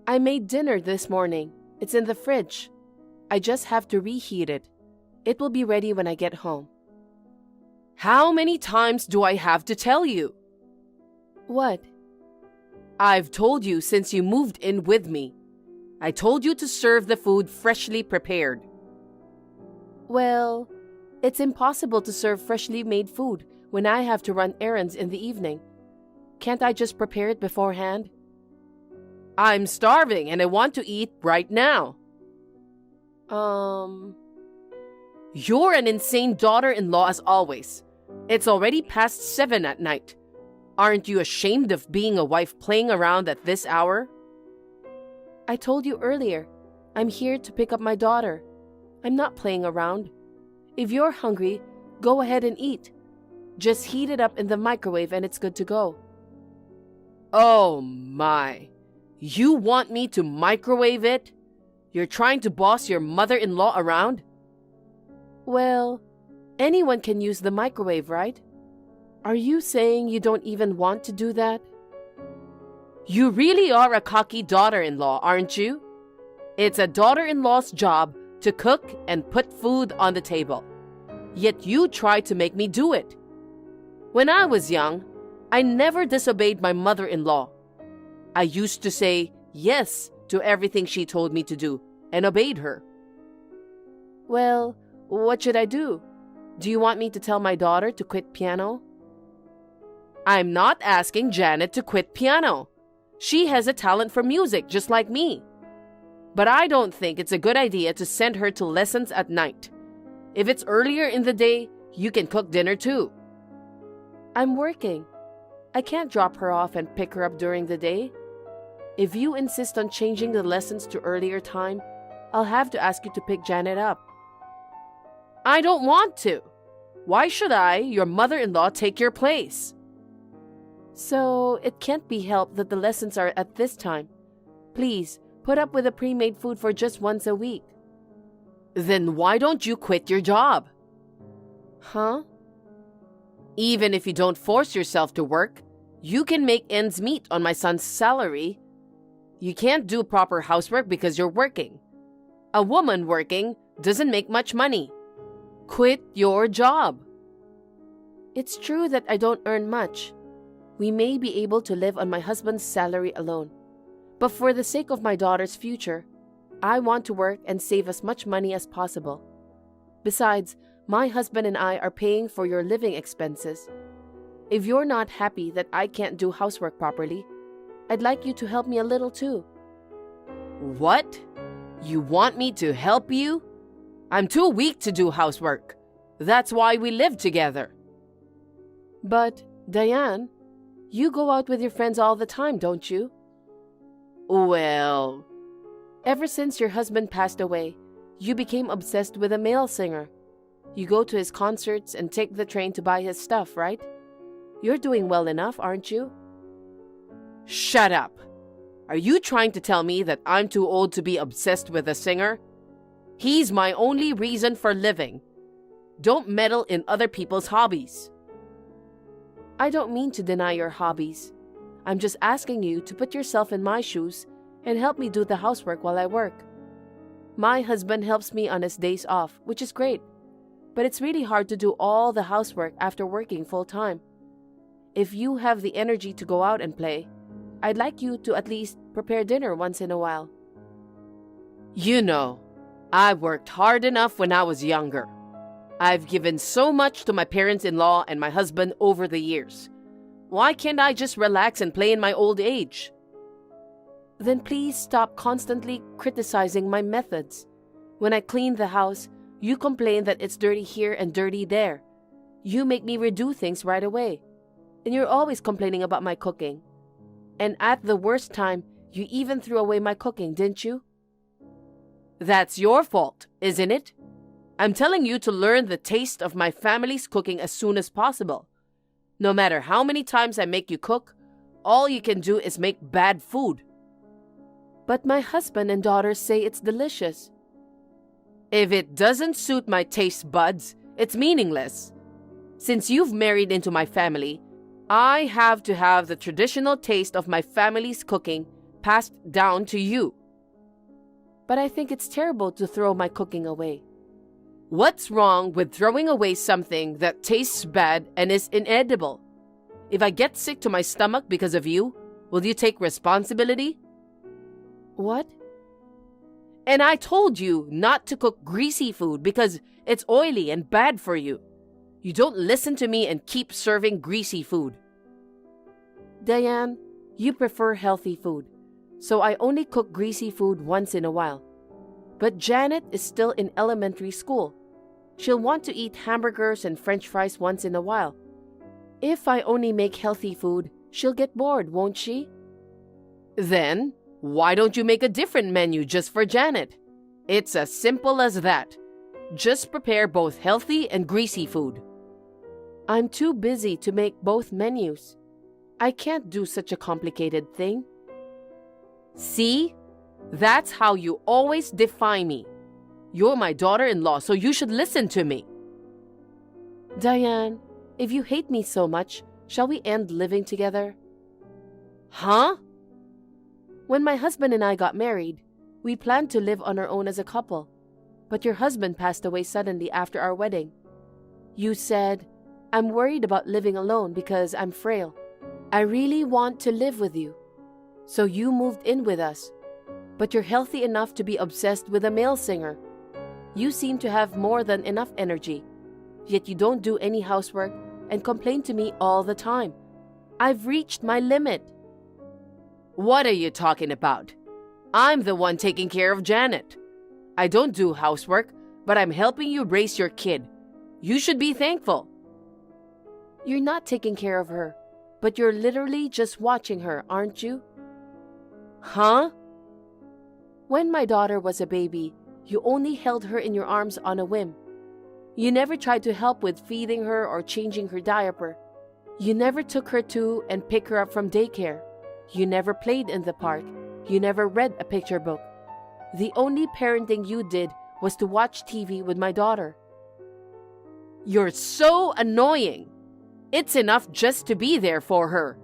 Speaker 2: I made dinner this morning. It's in the fridge. I just have to reheat it. It will be ready when I get home. How many times do I have to tell you? What? I've told you since you moved in with me. I told you to serve the food freshly prepared. Well, it's impossible to serve freshly made food when I have to run errands in the evening. Can't I just prepare it beforehand? I'm starving and I want to eat right now. You're an insane daughter-in-law as always. It's already past 7 at night. Aren't you ashamed of being a wife playing around at this hour? I told you earlier, I'm here to pick up my daughter. I'm not playing around. If you're hungry, go ahead and eat. Just heat it up in the microwave and it's good to go. Oh my. You want me to microwave it? You're trying to boss your mother-in-law around? Well, anyone can use the microwave, right? Are you saying you don't even want to do that? You really are a cocky daughter-in-law, aren't you? It's a daughter-in-law's job to cook and put food on the table. Yet you try to make me do it. When I was young, I never disobeyed my mother-in-law. I used to say yes to everything she told me to do and obeyed her. Well, what should I do? Do you want me to tell my daughter to quit piano? I'm not asking Janet to quit piano. She has a talent for music just like me. But I don't think it's a good idea to send her to lessons at night. If it's earlier in the day, you can cook dinner too. I'm working. I can't drop her off and pick her up during the day. If you insist on changing the lessons to earlier time, I'll have to ask you to pick Janet up. I don't want to. Why should I, your mother-in-law, take your place? So, it can't be helped that the lessons are at this time. Please, put up with the pre-made food for just once a week. Then why don't you quit your job? Huh? Even if you don't force yourself to work, you can make ends meet on my son's salary. You can't do proper housework because you're working. A woman working doesn't make much money. Quit your job. It's true that I don't earn much. We may be able to live on my husband's salary alone. But for the sake of my daughter's future, I want to work and save as much money as possible. Besides, my husband and I are paying for your living expenses. If you're not happy that I can't do housework properly, I'd like you to help me a little too. What? You want me to help you? I'm too weak to do housework. That's why we live together. But, Diane, you go out with your friends all the time, don't you? Well, ever since your husband passed away, you became obsessed with a male singer. You go to his concerts and take the train to buy his stuff, right? You're doing well enough, aren't you? Shut up! Are you trying to tell me that I'm too old to be obsessed with a singer? He's my only reason for living. Don't meddle in other people's hobbies. I don't mean to deny your hobbies. I'm just asking you to put yourself in my shoes and help me do the housework while I work. My husband helps me on his days off, which is great. But it's really hard to do all the housework after working full-time. If you have the energy to go out and play, I'd like you to at least prepare dinner once in a while. You know, I worked hard enough when I was younger. I've given so much to my parents-in-law and my husband over the years. Why can't I just relax and play in my old age? Then please stop constantly criticizing my methods. When I clean the house, you complain that it's dirty here and dirty there. You make me redo things right away. And you're always complaining about my cooking. And at the worst time,
Speaker 1: You even threw away my cooking, didn't you? That's your fault, isn't it? I'm telling you to learn the taste of my family's cooking as soon as possible. No matter how many times I make you cook, all you can do is make bad food.
Speaker 2: But my husband and daughters say it's delicious.
Speaker 1: If it doesn't suit my taste buds, it's meaningless. Since you've married into my family, I have to have the traditional taste of my family's cooking passed down to you.
Speaker 2: But I think it's terrible to throw my cooking away.
Speaker 1: What's wrong with throwing away something that tastes bad and is inedible? If I get sick to my stomach because of you, will you take responsibility?
Speaker 2: What?
Speaker 1: And I told you not to cook greasy food because it's oily and bad for you. You don't listen to me and keep serving greasy food.
Speaker 2: Diane, you prefer healthy food, so I only cook greasy food once in a while. But Janet is still in elementary school. She'll want to eat hamburgers and French fries once in a while. If I only make healthy food, she'll get bored, won't she?
Speaker 1: Then, why don't you make a different menu just for Janet? It's as simple as that. Just prepare both healthy and greasy food.
Speaker 2: I'm too busy to make both menus. I can't do such a complicated thing.
Speaker 1: See? That's how you always defy me. You're my daughter-in-law, so you should listen to me.
Speaker 2: Diane, if you hate me so much, shall we end living together?
Speaker 1: Huh?
Speaker 2: When my husband and I got married, we planned to live on our own as a couple. But your husband passed away suddenly after our wedding. You said, I'm worried about living alone because I'm frail. I really want to live with you. So you moved in with us. But you're healthy enough to be obsessed with a male singer. You seem to have more than enough energy. Yet you don't do any housework and complain to me all the time. I've reached my limit.
Speaker 1: What are you talking about? I'm the one taking care of Janet. I don't do housework, but I'm helping you raise your kid. You should be thankful.
Speaker 2: You're not taking care of her, but you're literally just watching her, aren't you?
Speaker 1: Huh?
Speaker 2: When my daughter was a baby, you only held her in your arms on a whim. You never tried to help with feeding her or changing her diaper. You never took her to and picked her up from daycare. You never played in the park. You never read a picture book. The only parenting you did was to watch TV with my daughter.
Speaker 1: You're so annoying. It's enough just to be there for her.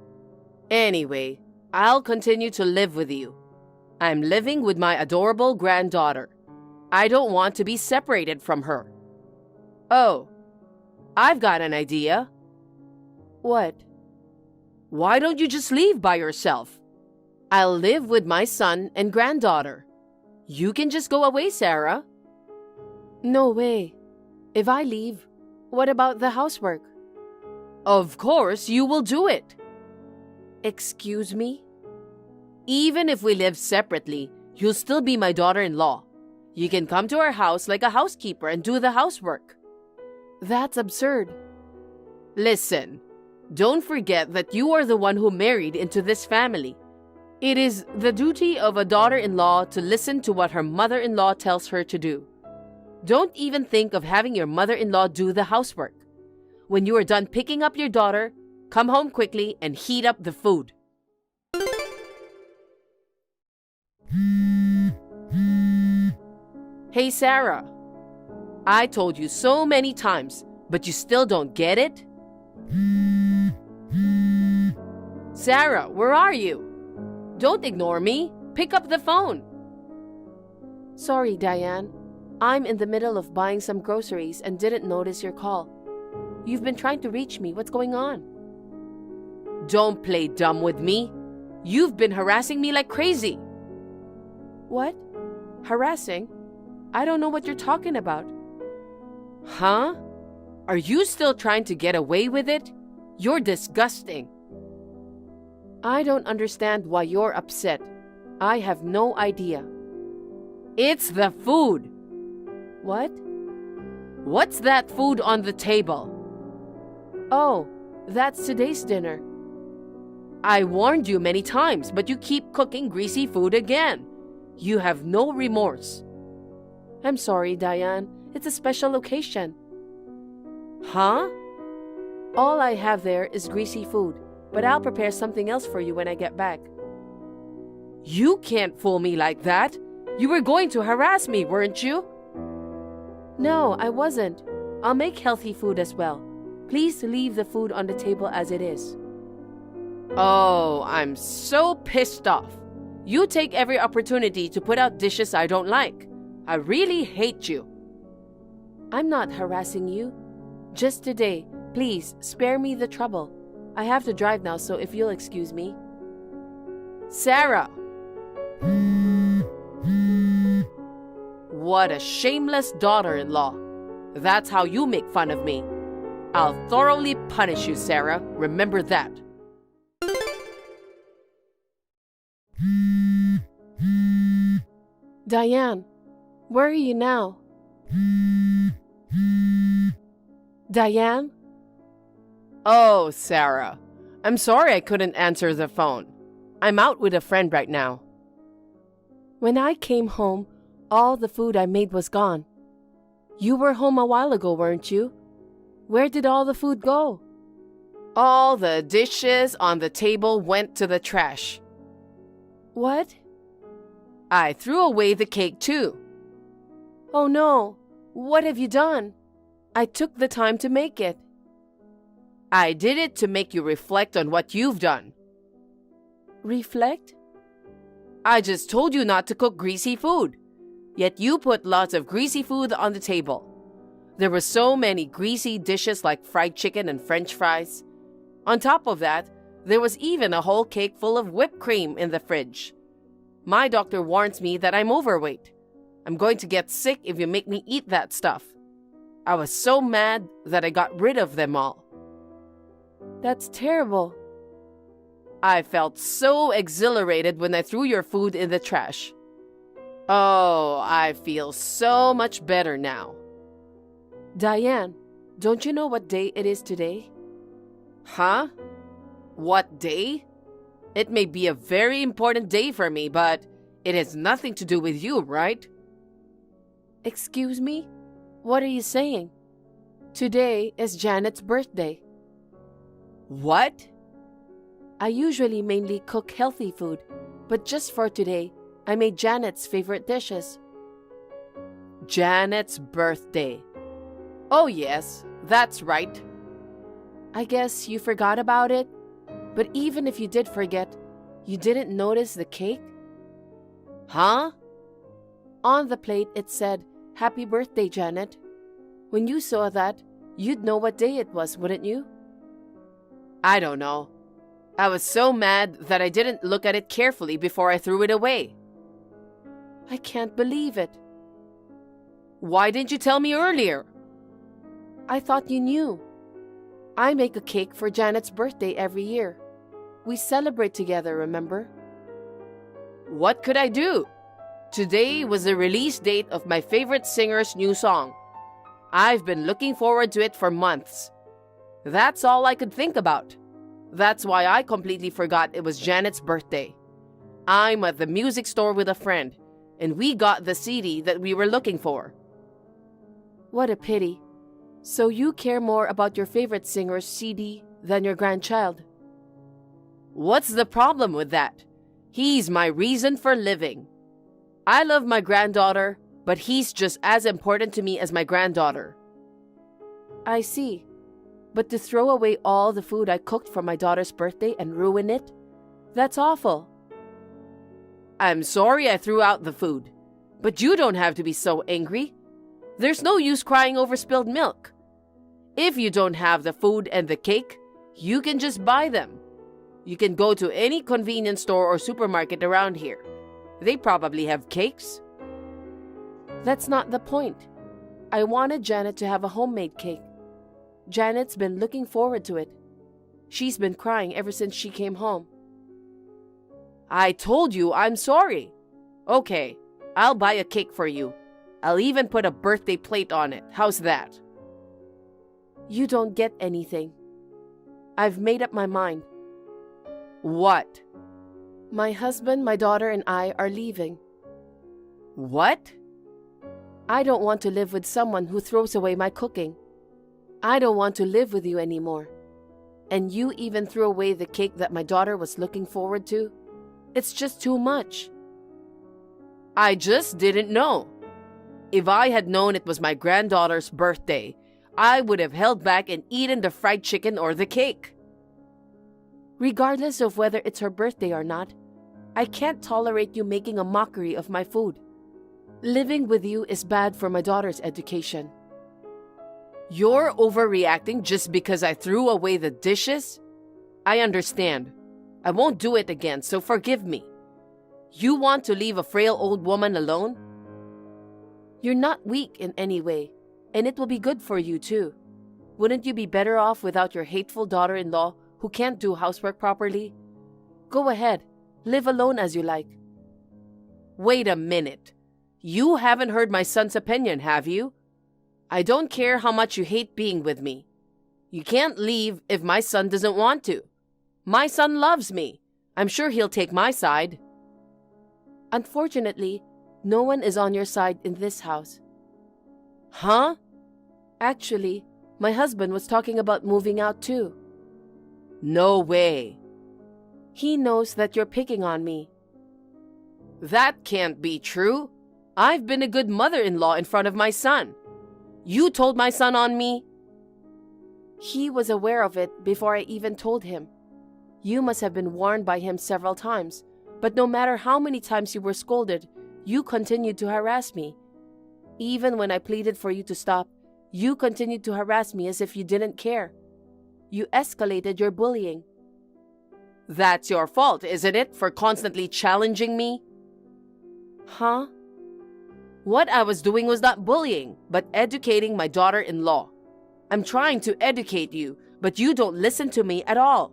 Speaker 1: Anyway, I'll continue to live with you. I'm living with my adorable granddaughter. I don't want to be separated from her. Oh, I've got an idea.
Speaker 2: What?
Speaker 1: Why don't you just leave by yourself? I'll live with my son and granddaughter. You can just go away, Sarah.
Speaker 2: No way. If I leave, what about the housework?
Speaker 1: Of course, you will do it.
Speaker 2: Excuse me?
Speaker 1: Even if we live separately, you'll still be my daughter-in-law. You can come to our house like a housekeeper and do the housework.
Speaker 2: That's absurd.
Speaker 1: Listen, don't forget that you are the one who married into this family. It is the duty of a daughter-in-law to listen to what her mother-in-law tells her to do. Don't even think of having your mother-in-law do the housework. When you are done picking up your daughter, come home quickly and heat up the food. Hey, Sarah. I told you so many times, but you still don't get it? Sarah, where are you? Don't ignore me. Pick up the phone.
Speaker 2: Sorry, Diane. I'm in the middle of buying some groceries and didn't notice your call. You've been trying to reach me. What's going on?
Speaker 1: Don't play dumb with me. You've been harassing me like crazy.
Speaker 2: What? Harassing? I don't know what you're talking about.
Speaker 1: Huh? Are you still trying to get away with it? You're disgusting.
Speaker 2: I don't understand why you're upset. I have no idea.
Speaker 1: It's the food.
Speaker 2: What?
Speaker 1: What's that food on the table?
Speaker 2: Oh, that's today's dinner. I warned you many times, but you keep cooking greasy food again. You have no remorse.
Speaker 1: I'm sorry, Diane. It's a special occasion.
Speaker 2: Huh?
Speaker 1: All I have there is greasy food, but I'll prepare something else for you when I get back.
Speaker 2: You can't fool me like that. You were going to harass me, weren't you?
Speaker 1: No, I wasn't. I'll make healthy food as well. Please leave the food on the table as it is.
Speaker 2: Oh, I'm so pissed off. You take every opportunity to put out dishes I don't like. I really hate you.
Speaker 1: I'm not harassing you. Just today, please spare me the trouble. I have to drive now, so if you'll excuse me.
Speaker 2: Sarah! What a shameless daughter-in-law. That's how you make fun of me. I'll thoroughly punish you, Sarah. Remember that.
Speaker 1: Diane, where are you now? Diane?
Speaker 2: Oh, Sarah. I'm sorry I couldn't answer the phone. I'm out with a friend right now.
Speaker 1: When I came home, all the food I made was gone. You were home a while ago, weren't you? Where did all the food go?
Speaker 2: All the dishes on the table went to the trash.
Speaker 1: What?
Speaker 2: I threw away the cake too.
Speaker 1: Oh no! What have you done? I took the time to make it.
Speaker 2: I did it to make you reflect on what you've done.
Speaker 1: Reflect?
Speaker 2: I just told you not to cook greasy food. Yet you put lots of greasy food on the table. There were so many greasy dishes like fried chicken and French fries. On top of that, there was even a whole cake full of whipped cream in the fridge. My doctor warns me that I'm overweight. I'm going to get sick if you make me eat that stuff. I was so mad that I got rid of them all.
Speaker 1: That's terrible.
Speaker 2: I felt so exhilarated when I threw your food in the trash. Oh, I feel so much better now.
Speaker 1: Diane, don't you know what day it is today?
Speaker 2: Huh? What day? It may be a very important day for me, but it has nothing to do with you, right?
Speaker 1: Excuse me? What are you saying? Today is Janet's birthday.
Speaker 2: What?
Speaker 1: I usually mainly cook healthy food, but just for today, I made Janet's favorite dishes.
Speaker 2: Janet's birthday. Oh yes, that's right.
Speaker 1: I guess you forgot about it, but even if you did forget, you didn't notice the cake?
Speaker 2: Huh?
Speaker 1: On the plate it said, "Happy birthday, Janet." When you saw that, you'd know what day it was, wouldn't you?
Speaker 2: I don't know. I was so mad that I didn't look at it carefully before I threw it away.
Speaker 1: I can't believe it.
Speaker 2: Why didn't you tell me earlier?
Speaker 1: I thought you knew. I make a cake for Janet's birthday every year. We celebrate together, remember?
Speaker 2: What could I do? Today was the release date of my favorite singer's new song. I've been looking forward to it for months. That's all I could think about. That's why I completely forgot it was Janet's birthday. I'm at the music store with a friend, and we got the CD that we were looking for.
Speaker 1: What a pity. So you care more about your favorite singer's CD than your grandchild?
Speaker 2: What's the problem with that? He's my reason for living. I love my granddaughter, but he's just as important to me as my granddaughter.
Speaker 1: I see. But to throw away all the food I cooked for my daughter's birthday and ruin it? That's awful.
Speaker 2: I'm sorry I threw out the food, but you don't have to be so angry. There's no use crying over spilled milk. If you don't have the food and the cake, you can just buy them. You can go to any convenience store or supermarket around here. They probably have cakes.
Speaker 1: That's not the point. I wanted Janet to have a homemade cake. Janet's been looking forward to it. She's been crying ever since she came home.
Speaker 2: I told you I'm sorry. Okay, I'll buy a cake for you. I'll even put a birthday plate on it. How's that?
Speaker 1: You don't get anything. I've made up my mind. What?
Speaker 2: My husband, my daughter, and I are leaving.
Speaker 1: What?
Speaker 2: I don't want to live with someone who throws away my cooking. I don't want to live with you anymore. And you even threw away the cake that my daughter was looking forward to? It's just too much.
Speaker 1: I just didn't know. If I had known it was my granddaughter's birthday, I would have held back and eaten the fried chicken or the cake.
Speaker 2: Regardless of whether it's her birthday or not, I can't tolerate you making a mockery of my food. Living with you is bad for my daughter's education.
Speaker 1: You're overreacting just because I threw away the dishes? I understand. I won't do it again, so forgive me. You want to leave a frail old woman alone?
Speaker 2: You're not weak in any way, and it will be good for you too. Wouldn't you be better off without your hateful daughter-in-law who can't do housework properly? Go ahead, live alone as you like.
Speaker 1: Wait a minute. You haven't heard my son's opinion, have you? I don't care how much you hate being with me. You can't leave if my son doesn't want to. My son loves me. I'm sure he'll take my side.
Speaker 2: Unfortunately, no one is on your side in this house.
Speaker 1: Huh?
Speaker 2: Actually, my husband was talking about moving out too.
Speaker 1: No way.
Speaker 2: He knows that you're picking on me.
Speaker 1: That can't be true. I've been a good mother-in-law in front of my son. You told my son on me?
Speaker 2: He was aware of it before I even told him. You must have been warned by him several times, but no matter how many times you were scolded, you continued to harass me. Even when I pleaded for you to stop, you continued to harass me as if you didn't care. You escalated your bullying.
Speaker 1: That's your fault, isn't it, for constantly challenging me?
Speaker 2: Huh?
Speaker 1: What I was doing was not bullying, but educating my daughter-in-law. I'm trying to educate you, but you don't listen to me at all.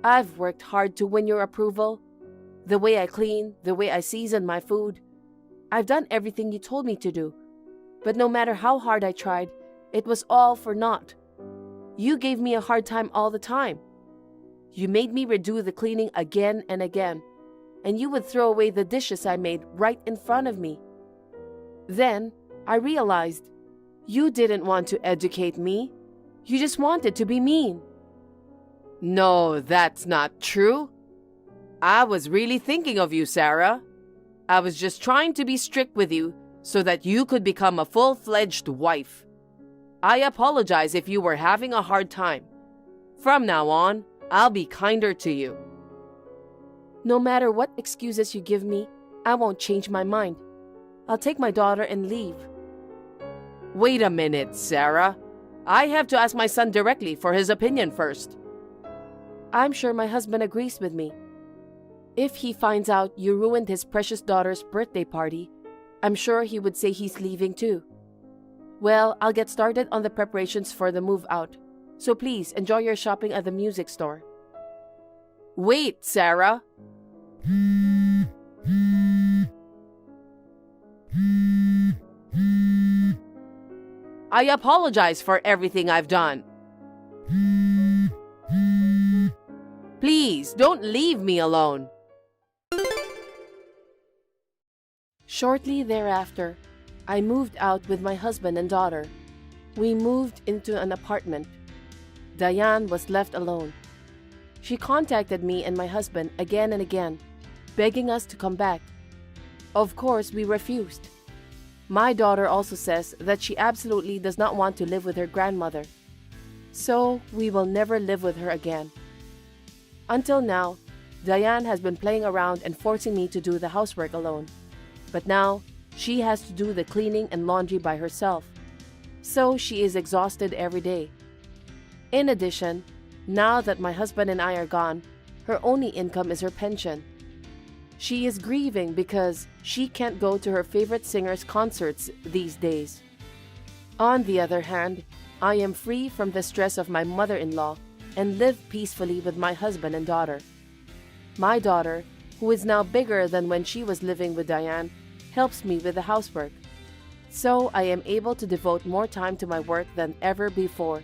Speaker 2: I've worked hard to win your approval. The way I clean, the way I season my food. I've done everything you told me to do. But no matter how hard I tried, it was all for naught. You gave me a hard time all the time. You made me redo the cleaning again and again, and you would throw away the dishes I made right in front of me. Then I realized you didn't want to educate me. You just wanted to be mean.
Speaker 1: No, that's not true. I was really thinking of you, Sarah. I was just trying to be strict with you so that you could become a full-fledged wife. I apologize if you were having a hard time. From now on, I'll be kinder to you.
Speaker 2: No matter what excuses you give me, I won't change my mind. I'll take my daughter and leave.
Speaker 1: Wait a minute, Sarah. I have to ask my son directly for his opinion first.
Speaker 2: I'm sure my husband agrees with me. If he finds out you ruined his precious daughter's birthday party, I'm sure he would say he's leaving too. Well, I'll get started on the preparations for the move out. So please enjoy your shopping at the music store.
Speaker 1: Wait, Sarah. I apologize for everything I've done. Please, don't leave me alone.
Speaker 2: Shortly thereafter, I moved out with my husband and daughter. We moved into an apartment. Diane was left alone. She contacted me and my husband again and again, begging us to come back. Of course, we refused. My daughter also says that she absolutely does not want to live with her grandmother. So, we will never live with her again. Until now, Diane has been playing around and forcing me to do the housework alone. But now, she has to do the cleaning and laundry by herself. So, she is exhausted every day. In addition, now that my husband and I are gone, her only income is her pension. She is grieving because she can't go to her favorite singer's concerts these days. On the other hand, I am free from the stress of my mother-in-law and live peacefully with my husband and daughter. My daughter, who is now bigger than when she was living with Diane, helps me with the housework. So I am able to devote more time to my work than ever before.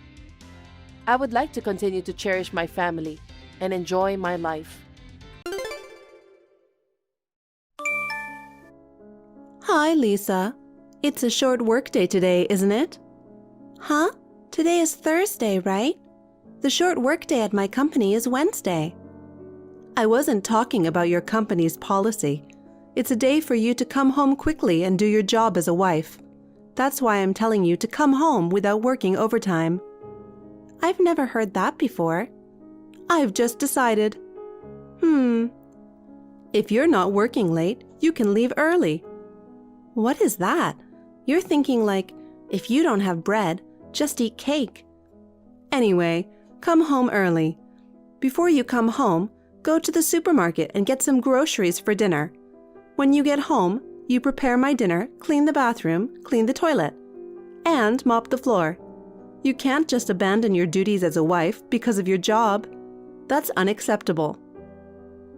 Speaker 2: I would like to continue to cherish my family,
Speaker 1: and enjoy my life.
Speaker 2: Hi, Lisa. It's a short workday today, isn't it? Huh? Today is Thursday, right? The short workday at my company is Wednesday. I wasn't talking about your company's policy. It's a day for you to come home quickly and do your job as a wife. That's why I'm telling you to come home without working overtime. I've never heard that before. I've just decided. If you're not working late, you can leave early. What is that? You're thinking like, if you don't have bread, just eat cake. Anyway, come home early. Before you come home, go to the supermarket and get some groceries for dinner. When you get home, you prepare my dinner, clean the bathroom, clean the toilet, and mop the floor. You can't just abandon your duties as a wife because of your job. That's unacceptable.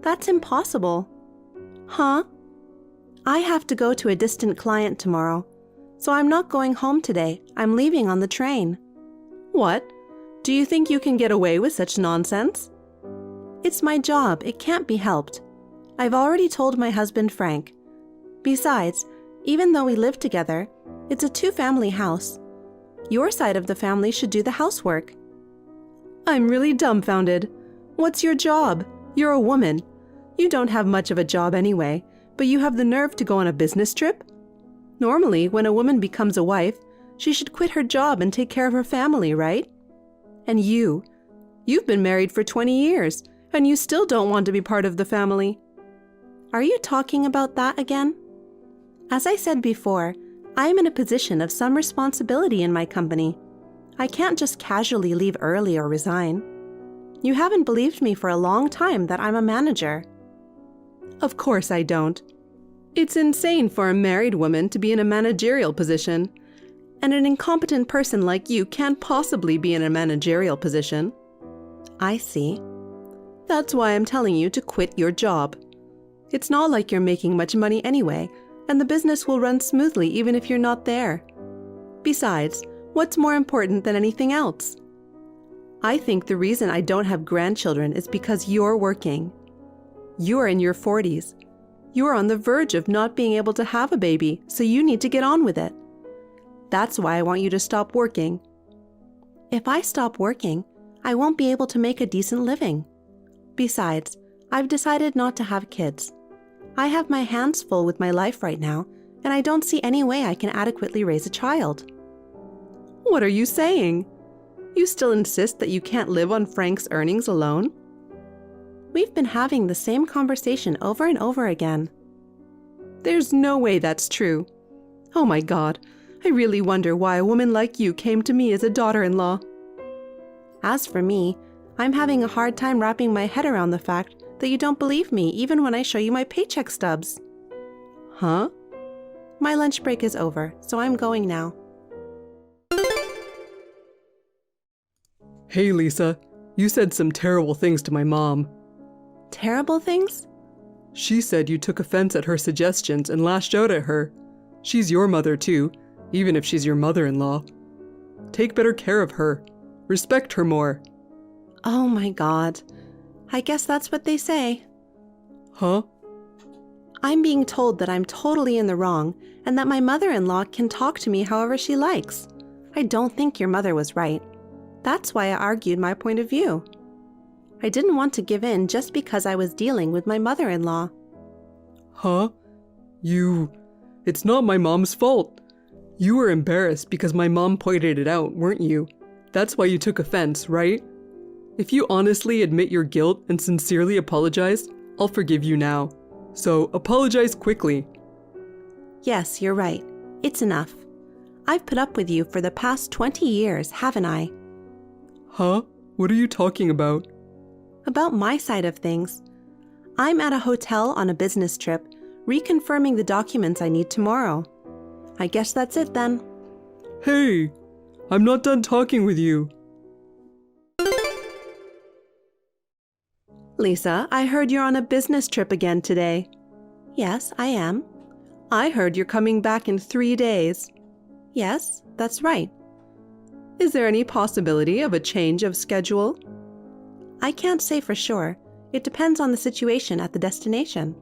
Speaker 2: That's impossible. Huh? I have to go to a distant client tomorrow, so I'm not going home today. I'm leaving on the train. What? Do you think you can get away with such nonsense? It's my job. It can't be helped. I've already told my husband Frank. Besides, even though we live together, it's a two-family house. Your side of the family should do the housework. I'm really dumbfounded. What's your job? You're a woman. You don't have much of a job anyway, but you have the nerve to go on a business trip? Normally, when a woman becomes a wife, she should quit her job and take care of her family, right? And you've been married for 20 years, and you still don't want to be part of the family. Are you talking about that again? As I said before, I am in a position of some responsibility in my company. I can't just casually leave early or resign. You haven't believed me for a long time that I'm a manager. Of course I don't. It's insane for a married woman to be in a managerial position, and an incompetent person like you can't possibly be in a managerial position. I see. That's why I'm telling you to quit your job. It's not like you're making much money anyway, and the business will run smoothly even if you're not there. Besides, what's more important than anything else? I think the reason I don't have grandchildren is because you're working. You're in your 40s. You're on the verge of not being able to have a baby, so you need to get on with it. That's why I want you to stop working. If I stop working, I won't be able to make a decent living. Besides, I've decided not to have kids. I have my hands full with my life right now, and I don't see any way I can adequately raise a child. What are you saying? You still insist that you can't live on Frank's earnings alone? We've been having the same conversation over and over again. There's no way that's true. Oh my God, I really wonder why a woman like you came to me as a daughter-in-law. As for me, I'm having a hard time wrapping my head around the fact that you don't believe me even when I show you my paycheck stubs. Huh? My lunch break is over, so I'm going now.
Speaker 5: Hey Lisa, you said some terrible things to my mom.
Speaker 2: Terrible things?
Speaker 5: She said you took offense at her suggestions and lashed out at her. She's your mother too, even if she's your mother-in-law. Take better care of her. Respect her more.
Speaker 2: Oh my God. I guess that's what they say.
Speaker 5: Huh?
Speaker 2: I'm being told that I'm totally in the wrong and that my mother-in-law can talk to me however she likes. I don't think your mother was right. That's why I argued my point of view. I didn't want to give in just because I was dealing with my mother-in-law.
Speaker 5: Huh? It's not my mom's fault. You were embarrassed because my mom pointed it out, weren't you? That's why you took offense, right? If you honestly admit your guilt and sincerely apologize, I'll forgive you now. So apologize quickly.
Speaker 2: Yes, you're right. It's enough. I've put up with you for the past 20 years, haven't I?
Speaker 5: Huh? What are you talking about?
Speaker 2: About my side of things. I'm at a hotel on a business trip, reconfirming the documents I need tomorrow. I guess that's it then.
Speaker 5: Hey! I'm not done talking with you.
Speaker 2: Lisa, I heard you're on a business trip again today. Yes, I am. I heard you're coming back in 3 days. Yes, that's right. Is there any possibility of a change of schedule?
Speaker 6: I can't say for sure. It depends on the situation at the destination.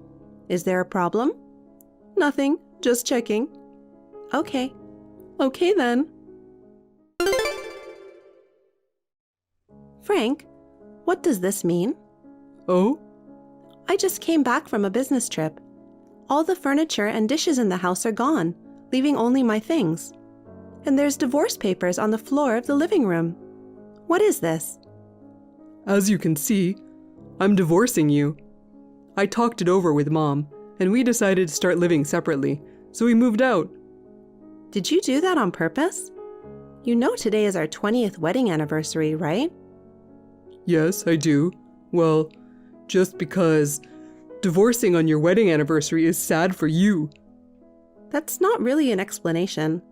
Speaker 6: Is there a problem?
Speaker 5: Nothing, just checking.
Speaker 6: Okay.
Speaker 5: Okay then.
Speaker 6: Frank, what does this mean?
Speaker 5: Oh?
Speaker 6: I just came back from a business trip. All the furniture and dishes in the house are gone, leaving only my things. And there's divorce papers on the floor of the living room. What is this?
Speaker 5: As you can see, I'm divorcing you. I talked it over with Mom, and we decided to start living separately, so we moved out.
Speaker 6: Did you do that on purpose? You know today is our 20th wedding anniversary, right?
Speaker 5: Yes, I do. Well, just because divorcing on your wedding anniversary is sad for you.
Speaker 6: That's not really an explanation.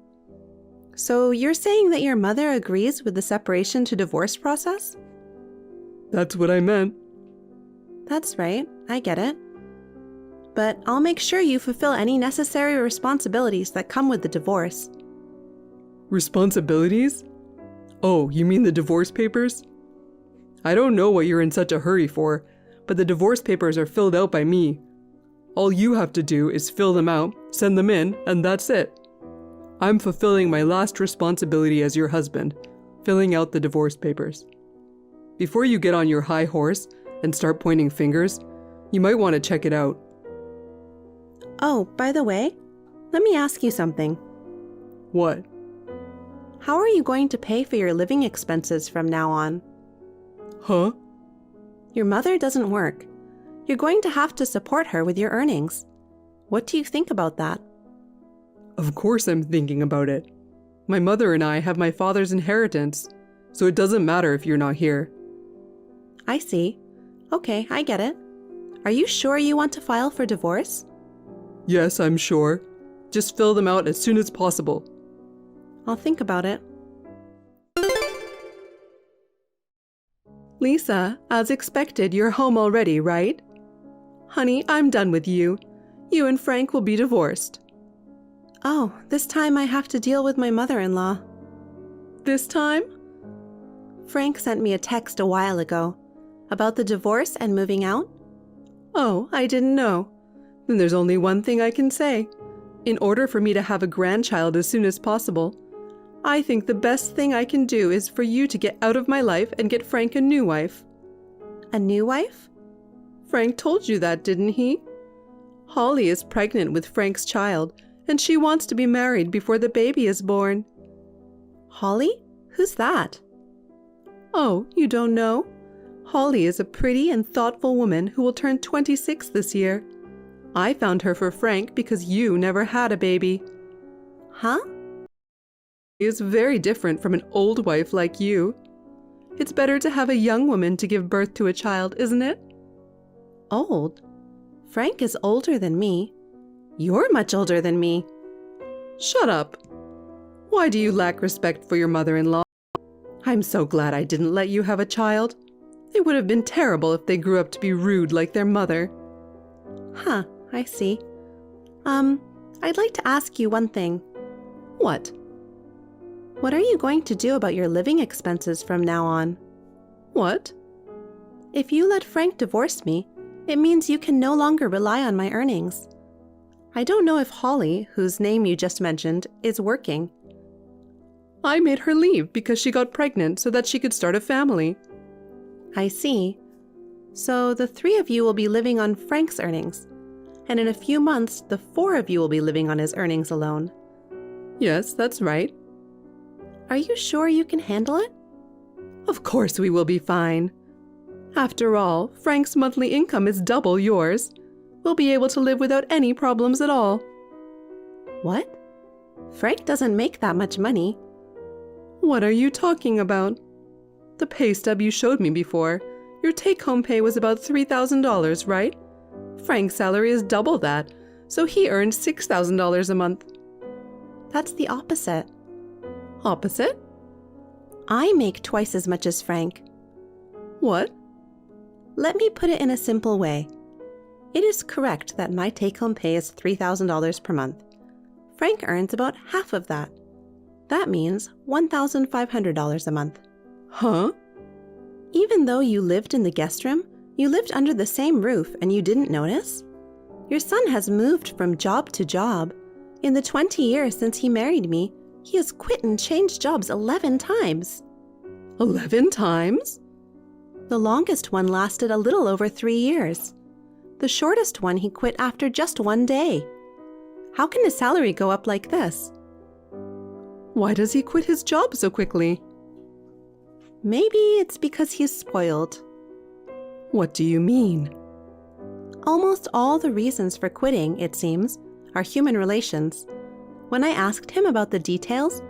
Speaker 6: So you're saying that your mother agrees with the separation to divorce process?
Speaker 5: That's what I meant.
Speaker 6: That's right, I get it. But I'll make sure you fulfill any necessary responsibilities that come with the divorce.
Speaker 5: Responsibilities? Oh, you mean the divorce papers? I don't know what you're in such a hurry for, but the divorce papers are filled out by me. All you have to do is fill them out, send them in, and that's it. I'm fulfilling my last responsibility as your husband, filling out the divorce papers. Before you get on your high horse and start pointing fingers, you might want to check it out.
Speaker 6: Oh, by the way, let me ask you something.
Speaker 5: What?
Speaker 6: How are you going to pay for your living expenses from now on?
Speaker 5: Huh?
Speaker 6: Your mother doesn't work. You're going to have to support her with your earnings. What do you think about that?
Speaker 5: Of course I'm thinking about it. My mother and I have my father's inheritance, so it doesn't matter if you're not here.
Speaker 6: I see. Okay, I get it. Are you sure you want to file for divorce?
Speaker 5: Yes, I'm sure. Just fill them out as soon as possible.
Speaker 6: I'll think about it.
Speaker 5: Lisa, as expected, you're home already, right? Honey, I'm done with you. You and Frank will be divorced.
Speaker 6: Oh, this time I have to deal with my mother-in-law.
Speaker 5: This time?
Speaker 6: Frank sent me a text a while ago about the divorce and moving out.
Speaker 5: Oh, I didn't know. Then there's only one thing I can say. In order for me to have a grandchild as soon as possible, I think the best thing I can do is for you to get out of my life and get Frank a new wife.
Speaker 6: A new wife?
Speaker 5: Frank told you that, didn't he? Holly is pregnant with Frank's child, and she wants to be married before the baby is born.
Speaker 6: Holly? Who's that?
Speaker 5: Oh, you don't know? Holly is a pretty and thoughtful woman who will turn 26 this year. I found her for Frank because you never had a baby.
Speaker 6: Huh?
Speaker 5: She is very different from an old wife like you. It's better to have a young woman to give birth to a child, isn't it?
Speaker 6: Old? Frank is older than me. You're much older than me.
Speaker 5: Shut up. Why do you lack respect for your mother-in-law? I'm so glad I didn't let you have a child. It would have been terrible if they grew up to be rude like their mother.
Speaker 6: Huh, I see. I'd like to ask you one thing.
Speaker 5: What?
Speaker 6: What are you going to do about your living expenses from now on?
Speaker 5: What?
Speaker 6: If you let Frank divorce me, it means you can no longer rely on my earnings. I don't know if Holly, whose name you just mentioned, is working.
Speaker 5: I made her leave because she got pregnant so that she could start a family.
Speaker 6: I see. So the 3 of you will be living on Frank's earnings, and in a few months, the 4 of you will be living on his earnings alone.
Speaker 5: Yes, that's right.
Speaker 6: Are you sure you can handle it?
Speaker 5: Of course we will be fine. After all, Frank's monthly income is double yours. We'll be able to live without any problems at all.
Speaker 6: What? Frank doesn't make that much money.
Speaker 5: What are you talking about? The pay stub you showed me before, your take-home pay was about $3,000, right? Frank's salary is double that, so he earned $6,000 a month.
Speaker 6: That's the opposite.
Speaker 5: Opposite?
Speaker 6: I make twice as much as Frank.
Speaker 5: What?
Speaker 6: Let me put it in a simple way. It is correct that my take-home pay is $3,000 per month. Frank earns about half of that. That means $1,500 a month.
Speaker 5: Huh?
Speaker 6: Even though you lived in the guest room, you lived under the same roof and you didn't notice? Your son has moved from job to job. In the 20 years since he married me, he has quit and changed jobs 11 times.
Speaker 5: 11 times?
Speaker 6: The longest one lasted a little over 3 years. The shortest one he quit after just 1 day. How can his salary go up like this?
Speaker 5: Why does he quit his job so quickly?
Speaker 6: Maybe it's because he's spoiled.
Speaker 5: What do you mean?
Speaker 6: Almost all the reasons for quitting, it seems, are human relations. When I asked him about the details,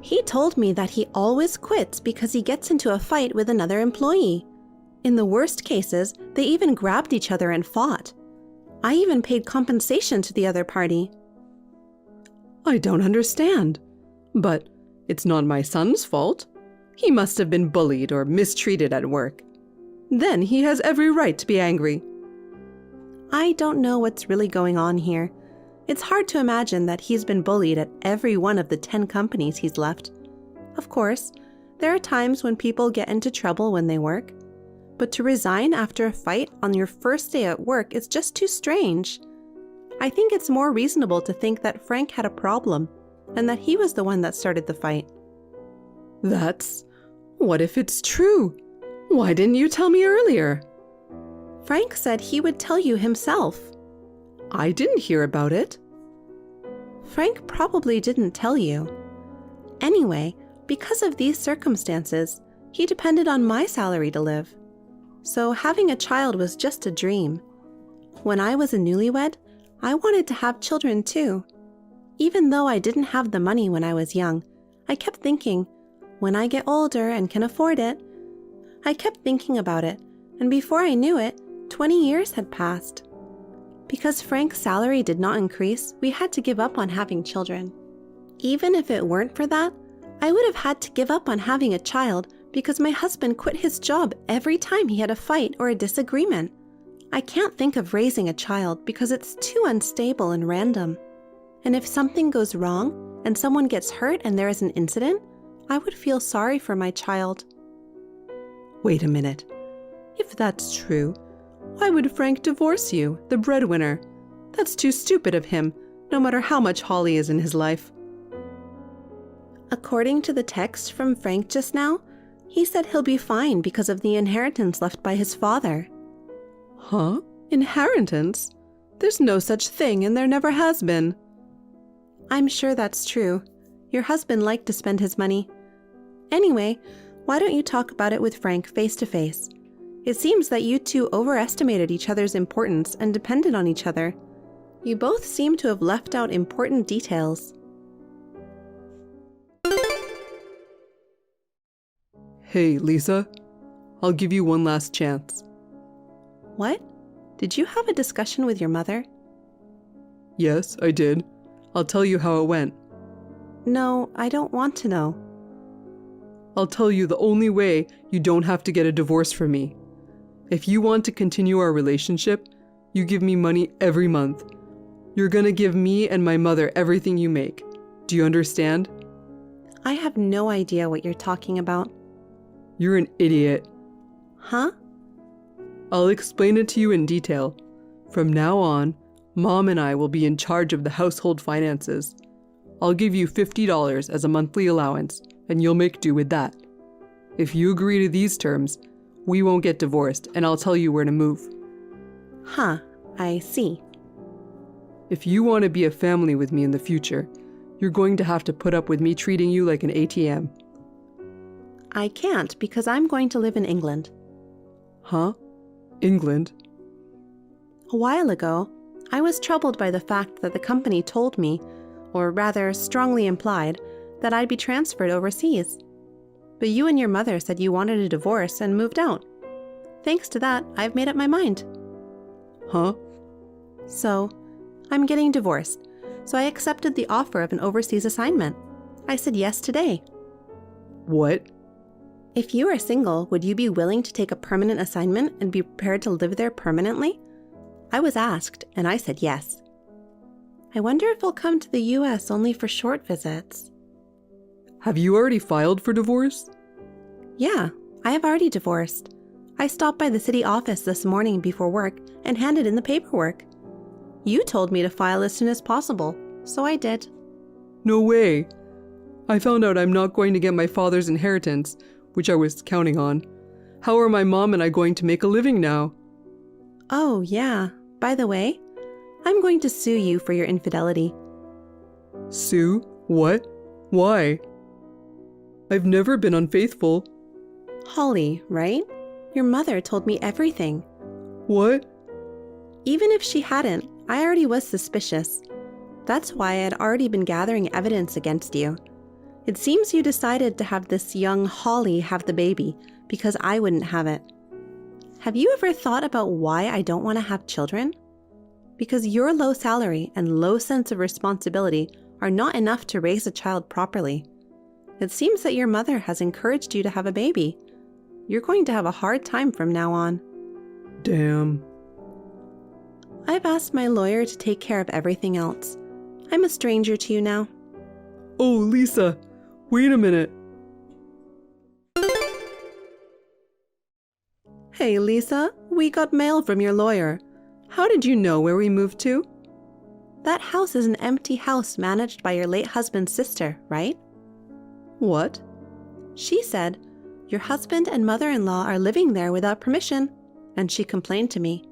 Speaker 6: he told me that he always quits because he gets into a fight with another employee. In the worst cases, they even grabbed each other and fought. I even paid compensation to the other party.
Speaker 5: I don't understand. But it's not my son's fault. He must have been bullied or mistreated at work. Then he has every right to be angry.
Speaker 6: I don't know what's really going on here. It's hard to imagine that he's been bullied at every one of the 10 companies he's left. Of course, there are times when people get into trouble when they work. But to resign after a fight on your first day at work is just too strange. I think it's more reasonable to think that Frank had a problem and that he was the one that started the fight.
Speaker 5: What if it's true? Why didn't you tell me earlier?
Speaker 6: Frank said he would tell you himself.
Speaker 5: I didn't hear about it.
Speaker 6: Frank probably didn't tell you. Anyway, because of these circumstances, he depended on my salary to live. So having a child was just a dream. When I was a newlywed, I wanted to have children too. Even though I didn't have the money when I was young, I kept thinking, when I get older and can afford it. I kept thinking about it, and before I knew it, 20 years had passed. Because Frank's salary did not increase, we had to give up on having children. Even if it weren't for that, I would have had to give up on having a child because my husband quit his job every time he had a fight or a disagreement. I can't think of raising a child because it's too unstable and random. And if something goes wrong and someone gets hurt and there is an incident, I would feel sorry for my child.
Speaker 5: Wait a minute. If that's true, why would Frank divorce you, the breadwinner? That's too stupid of him, no matter how much Holly is in his life.
Speaker 6: According to the text from Frank just now, he said he'll be fine because of the inheritance left by his father.
Speaker 5: Huh? Inheritance? There's no such thing and there never has been.
Speaker 6: I'm sure that's true. Your husband liked to spend his money. Anyway, why don't you talk about it with Frank face to face? It seems that you two overestimated each other's importance and depended on each other. You both seem to have left out important details.
Speaker 5: Hey, Lisa. I'll give you one last chance.
Speaker 6: What? Did you have a discussion with your mother?
Speaker 5: Yes, I did. I'll tell you how it went.
Speaker 6: No, I don't want to know.
Speaker 5: I'll tell you the only way you don't have to get a divorce from me. If you want to continue our relationship, you give me money every month. You're gonna give me and my mother everything you make. Do you understand?
Speaker 6: I have no idea what you're talking about.
Speaker 5: You're an idiot.
Speaker 6: Huh?
Speaker 5: I'll explain it to you in detail. From now on, Mom and I will be in charge of the household finances. I'll give you $50 as a monthly allowance, and you'll make do with that. If you agree to these terms, we won't get divorced, and I'll tell you where to move.
Speaker 6: Huh, I see.
Speaker 5: If you want to be a family with me in the future, you're going to have to put up with me treating you like an ATM.
Speaker 6: I can't because I'm going to live in England.
Speaker 5: Huh? England?
Speaker 6: A while ago, I was troubled by the fact that the company told me, or rather strongly implied, that I'd be transferred overseas. But you and your mother said you wanted a divorce and moved out. Thanks to that, I've made up my mind.
Speaker 5: Huh?
Speaker 6: So, I'm getting divorced, so I accepted the offer of an overseas assignment. I said yes today.
Speaker 5: What?
Speaker 6: If you are single, would you be willing to take a permanent assignment and be prepared to live there permanently? I was asked, and I said yes. I wonder if I'll come to the US only for short visits.
Speaker 5: Have you already filed for divorce?
Speaker 6: Yeah, I have already divorced. I stopped by the city office this morning before work and handed in the paperwork. You told me to file as soon as possible, so I did.
Speaker 5: No way. I found out I'm not going to get my father's inheritance, which I was counting on. How are my mom and I going to make a living now?
Speaker 6: Oh, yeah. By the way, I'm going to sue you for your infidelity.
Speaker 5: Sue? What? Why? I've never been unfaithful.
Speaker 6: Holly, right? Your mother told me everything.
Speaker 5: What?
Speaker 6: Even if she hadn't, I already was suspicious. That's why I had already been gathering evidence against you. It seems you decided to have this young Holly have the baby because I wouldn't have it. Have you ever thought about why I don't want to have children? Because your low salary and low sense of responsibility are not enough to raise a child properly. It seems that your mother has encouraged you to have a baby. You're going to have a hard time from now on.
Speaker 5: Damn.
Speaker 6: I've asked my lawyer to take care of everything else. I'm a stranger to you now.
Speaker 5: Oh, Lisa, wait a minute.
Speaker 6: Hey, Lisa, we got mail from your lawyer. How did you know where we moved to? That house is an empty house managed by your late husband's sister, right?
Speaker 5: What?
Speaker 6: She said, your husband and mother-in-law are living there without permission, and she complained to me.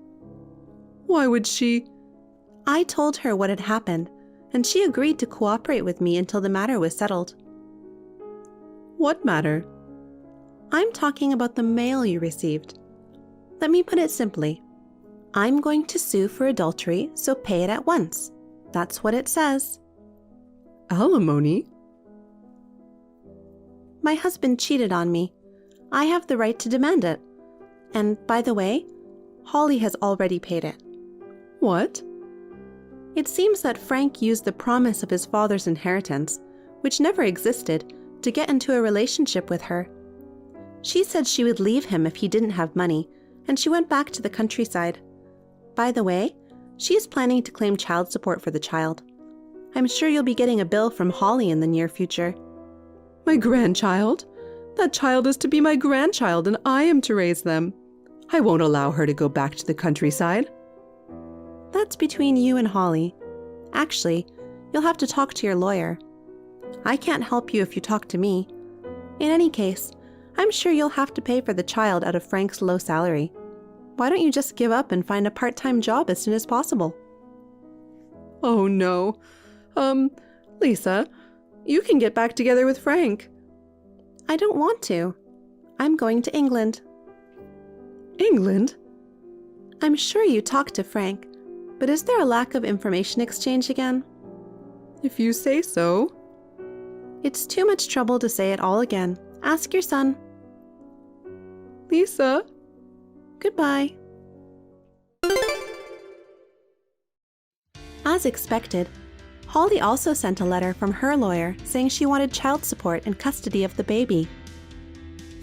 Speaker 5: Why would she?
Speaker 6: I told her what had happened, and she agreed to cooperate with me until the matter was settled.
Speaker 5: What matter?
Speaker 6: I'm talking about the mail you received. Let me put it simply. I'm going to sue for adultery, so pay it at once. That's what it says.
Speaker 5: Alimony?
Speaker 6: My husband cheated on me. I have the right to demand it. And by the way, Holly has already paid it.
Speaker 5: What?
Speaker 6: It seems that Frank used the promise of his father's inheritance, which never existed, to get into a relationship with her. She said she would leave him if he didn't have money, and she went back to the countryside. By the way, she is planning to claim child support for the child. I'm sure you'll be getting a bill from Holly in the near future.
Speaker 5: My grandchild? That child is to be my grandchild, and I am to raise them. I won't allow her to go back to the countryside.
Speaker 6: That's between you and Holly. Actually, you'll have to talk to your lawyer. I can't help you if you talk to me. In any case, I'm sure you'll have to pay for the child out of Frank's low salary. Why don't you just give up and find a part-time job as soon as possible?
Speaker 5: Oh no. Lisa, you can get back together with Frank.
Speaker 6: I don't want to. I'm going to England.
Speaker 5: England?
Speaker 6: I'm sure you talked to Frank, but is there a lack of information exchange again?
Speaker 5: If you say so.
Speaker 6: It's too much trouble to say it all again. Ask your son.
Speaker 5: Lisa?
Speaker 6: Goodbye. As expected, Holly also sent a letter from her lawyer saying she wanted child support and custody of the baby.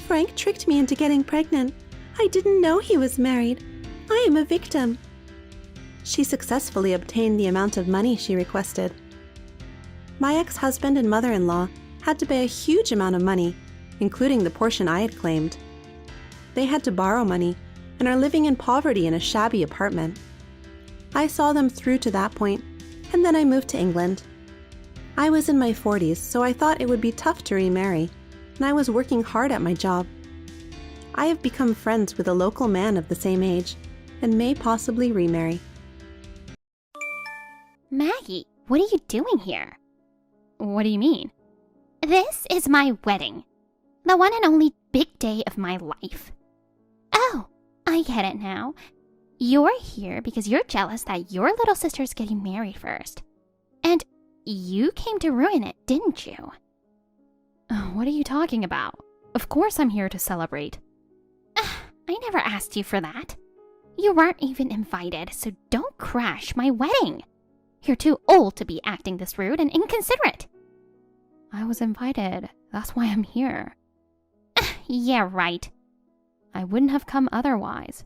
Speaker 6: Frank tricked me into getting pregnant. I didn't know he was married. I am a victim. She successfully obtained the amount of money she requested. My ex-husband and mother-in-law had to pay a huge amount of money, including the portion I had claimed. They had to borrow money and are living in poverty in a shabby apartment. I saw them through to that point, and then I moved to England. I was in my 40s, so I thought it would be tough to remarry, and I was working hard at my job. I have become friends with a local man of the same age, and may possibly remarry.
Speaker 3: Maggie, what are you doing here? What do you mean? This is my wedding. The one and only big day of my life. Oh, I get it now. You're here because you're jealous that your little sister's getting married first. And you came to ruin it, didn't you?
Speaker 4: What are you talking about? Of course I'm here to celebrate.
Speaker 3: I never asked you for that. You weren't even invited, so don't crash my wedding. You're too old to be acting this rude and inconsiderate.
Speaker 4: I was invited. That's why I'm here.
Speaker 3: Yeah, right.
Speaker 4: I wouldn't have come otherwise.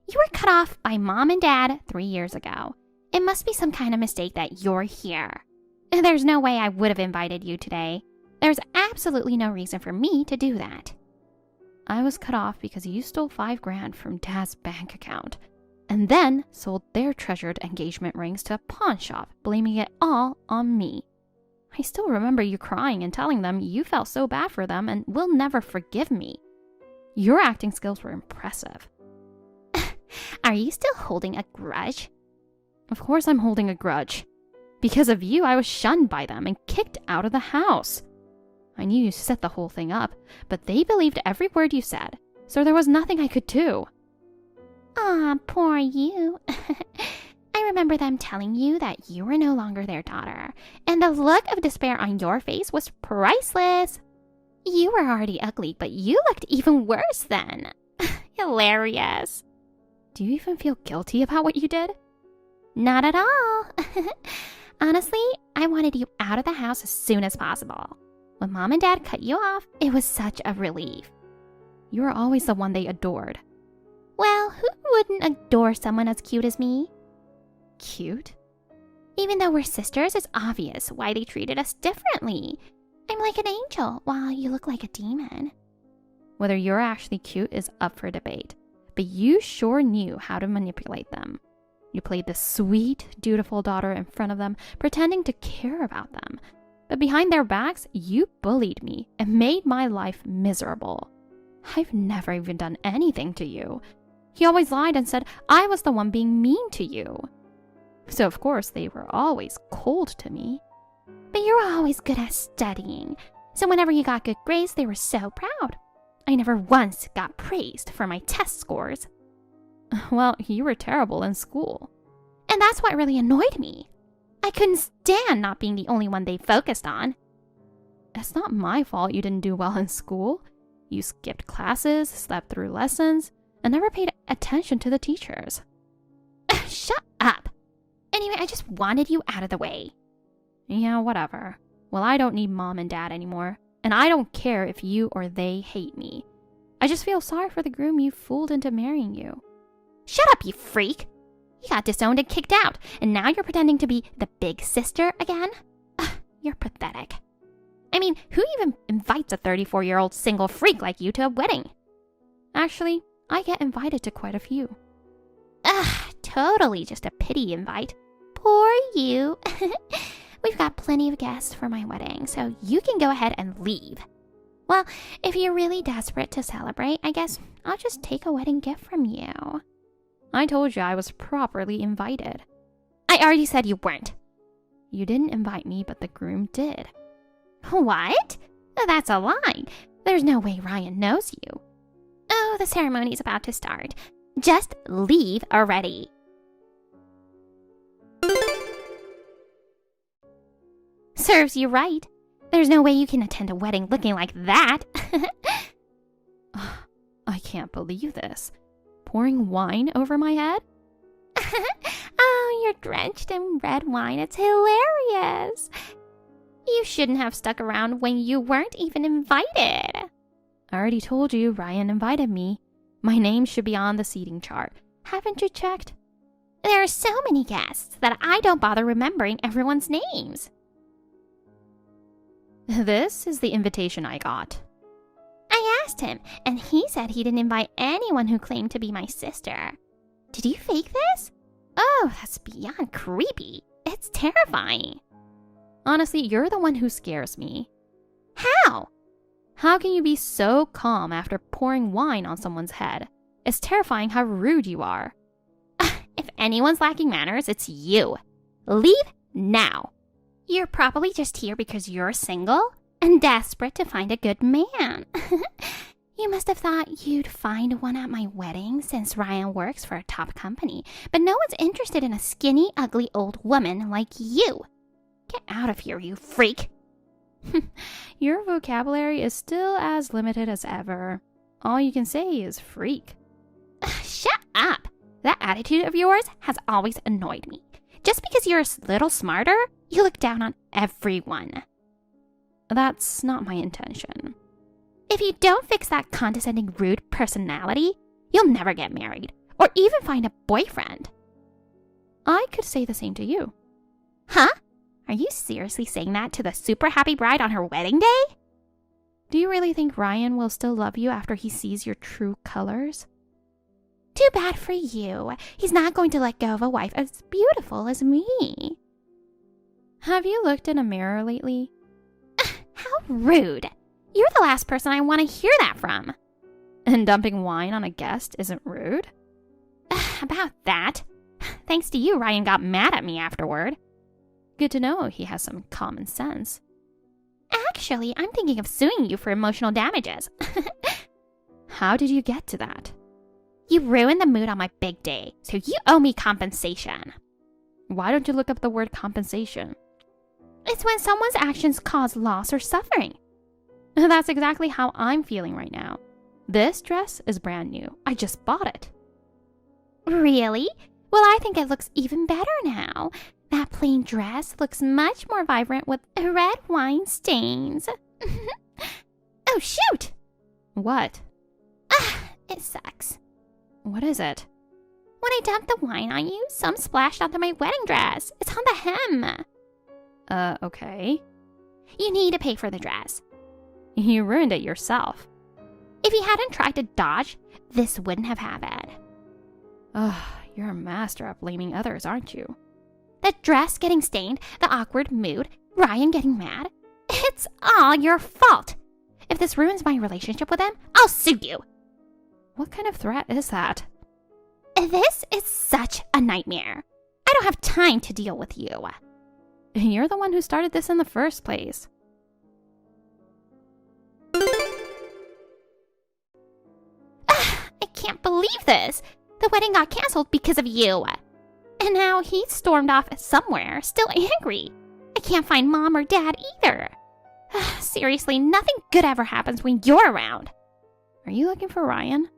Speaker 3: You were cut off by Mom and Dad 3 years ago. It must be some kind of mistake that you're here. There's no way I would have invited you today. There's absolutely no reason for me to do that. I was cut off because you stole $5,000 from Dad's bank account and then sold their treasured engagement rings to a pawn shop, blaming it all on me. I still remember you crying and telling them you felt so bad for them and will never forgive me. Your acting skills were impressive.
Speaker 2: Are you still holding a grudge?
Speaker 3: Of course I'm holding a grudge. Because of you, I was shunned by them and kicked out of the house. I knew you set the whole thing up, but they believed every word you said, so there was nothing I could do.
Speaker 2: Ah, poor you. I remember them telling you that you were no longer their daughter, and the look of despair on your face was priceless. You were already ugly, but you looked even worse then. Hilarious.
Speaker 3: Do you even feel guilty about what you did?
Speaker 2: Not at all. Honestly, I wanted you out of the house as soon as possible. When Mom and Dad cut you off, it was such a relief.
Speaker 3: You were always the one they adored.
Speaker 2: Well, who wouldn't adore someone as cute as me?
Speaker 3: Cute?
Speaker 2: Even though we're sisters, it's obvious why they treated us differently. I'm like an angel, while you look like a demon.
Speaker 3: Whether you're actually cute is up for debate, but you sure knew how to manipulate them. You played the sweet, dutiful daughter in front of them, pretending to care about them. But behind their backs, you bullied me and made my life miserable. I've never even done anything to you. You always lied and said I was the one being mean to you. So of course they were always cold to me.
Speaker 2: But you were always good at studying, so whenever you got good grades, they were so proud. I never once got praised for my test scores.
Speaker 3: Well, you were terrible in school.
Speaker 2: And that's what really annoyed me. I couldn't stand not being the only one they focused on.
Speaker 3: It's not my fault you didn't do well in school. You skipped classes, slept through lessons, and never paid attention to the teachers.
Speaker 2: Shut up. Anyway, I just wanted you out of the way.
Speaker 3: Yeah, whatever. Well, I don't need Mom and Dad anymore, and I don't care if you or they hate me. I just feel sorry for the groom you fooled into marrying you.
Speaker 2: Shut up, you freak! You got disowned and kicked out, and now you're pretending to be the big sister again? You're pathetic. I mean, who even invites a 34-year-old single freak like you to a wedding?
Speaker 3: Actually, I get invited to quite a few.
Speaker 2: Totally just a pity invite. Poor you. We've got plenty of guests for my wedding, so you can go ahead and leave. Well, if you're really desperate to celebrate, I guess I'll just take a wedding gift from you.
Speaker 3: I told you I was properly invited.
Speaker 2: I already said you weren't.
Speaker 3: You didn't invite me, but the groom did.
Speaker 2: What? That's a lie. There's no way Ryan knows you. Oh, the ceremony's about to start. Just leave already. Serves you right. There's no way you can attend a wedding looking like that.
Speaker 3: I can't believe this. Pouring wine over my head?
Speaker 2: Oh, you're drenched in red wine. It's hilarious. You shouldn't have stuck around when you weren't even invited.
Speaker 3: I already told you Ryan invited me. My name should be on the seating chart. Haven't you checked?
Speaker 2: There are so many guests that I don't bother remembering everyone's names.
Speaker 3: This is the invitation I got.
Speaker 2: I asked him, and he said he didn't invite anyone who claimed to be my sister. Did you fake this? Oh, that's beyond creepy. It's terrifying.
Speaker 3: Honestly, you're the one who scares me.
Speaker 2: How?
Speaker 3: How can you be so calm after pouring wine on someone's head? It's terrifying how rude you are.
Speaker 2: If anyone's lacking manners, it's you. Leave now. You're probably just here because you're single and desperate to find a good man. You must have thought you'd find one at my wedding since Ryan works for a top company, but no one's interested in a skinny, ugly old woman like you. Get out of here, you freak.
Speaker 3: Your vocabulary is still as limited as ever. All you can say is freak.
Speaker 2: Shut up. That attitude of yours has always annoyed me. Just because you're a little smarter, you look down on everyone.
Speaker 3: That's not my intention.
Speaker 2: If you don't fix that condescending, rude personality, you'll never get married or even find a boyfriend.
Speaker 3: I could say the same to you.
Speaker 2: Huh? Are you seriously saying that to the super happy bride on her wedding day?
Speaker 3: Do you really think Ryan will still love you after he sees your true colors? Too bad for you. He's not going to let go of a wife as beautiful as me. Have you looked in a mirror lately? How rude. You're the last person I want to hear that from. And dumping wine on a guest isn't rude? About that. Thanks to you, Ryan got mad at me afterward. Good to know he has some common sense. Actually, I'm thinking of suing you for emotional damages. How did you get to that? You ruined the mood on my big day, so you owe me compensation. Why don't you look up the word compensation? It's when someone's actions cause loss or suffering. That's exactly how I'm feeling right now. This dress is brand new. I just bought it. Really? Well, I think it looks even better now. That plain dress looks much more vibrant with red wine stains. Oh, shoot! What? It sucks. What is it? When I dumped the wine on you, some splashed onto my wedding dress. It's on the hem. Okay. You need to pay for the dress. You ruined it yourself. If you hadn't tried to dodge, this wouldn't have happened. You're a master at blaming others, aren't you? The dress getting stained, the awkward mood, Ryan getting mad. It's all your fault. If this ruins my relationship with him, I'll sue you. What kind of threat is that? This is such a nightmare. I don't have time to deal with you. You're the one who started this in the first place. I can't believe this. The wedding got canceled because of you. And now he stormed off somewhere, still angry. I can't find Mom or Dad either. Seriously, nothing good ever happens when you're around. Are you looking for Ryan?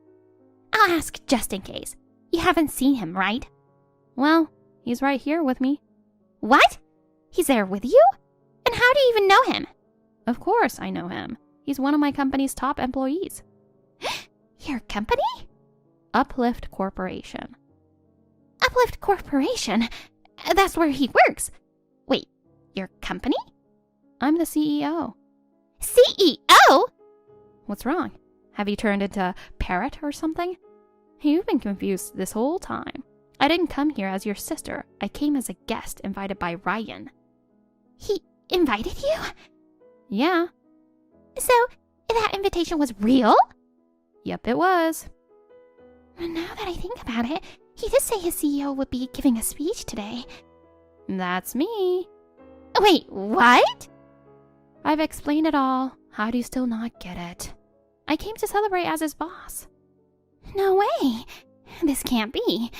Speaker 3: I'll ask just in case. You haven't seen him, right? Well, he's right here with me. What? He's there with you? And how do you even know him? Of course I know him. He's one of my company's top employees. Your company? Uplift Corporation. Uplift Corporation? That's where he works. Wait, your company? I'm the CEO. CEO? What's wrong? Have you turned into parrot or something? You've been confused this whole time. I didn't come here as your sister. I came as a guest invited by Ryan. He invited you? Yeah. So, that invitation was real? Yep, it was. Now that I think about it, he did say his CEO would be giving a speech today. That's me. Wait, what? I've explained it all. How do you still not get it? I came to celebrate as his boss. No way. This can't be.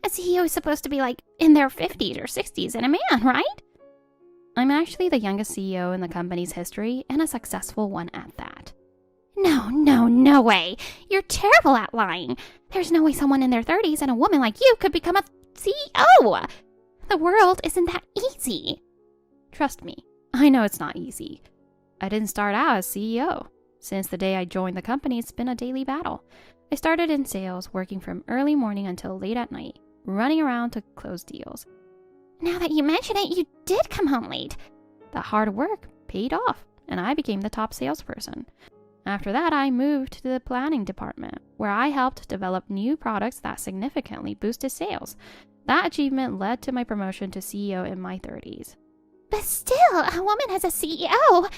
Speaker 3: A CEO is supposed to be like in their 50s or 60s and a man, right? I'm actually the youngest CEO in the company's history and a successful one at that. No way. You're terrible at lying. There's no way someone in their 30s and a woman like you could become a CEO. The world isn't that easy. Trust me, I know it's not easy. I didn't start out as CEO. Since the day I joined the company, it's been a daily battle. I started in sales, working from early morning until late at night, running around to close deals. Now that you mention it, you did come home late. The hard work paid off, and I became the top salesperson. After that, I moved to the planning department, where I helped develop new products that significantly boosted sales. That achievement led to my promotion to CEO in my 30s. But still, a woman as a CEO!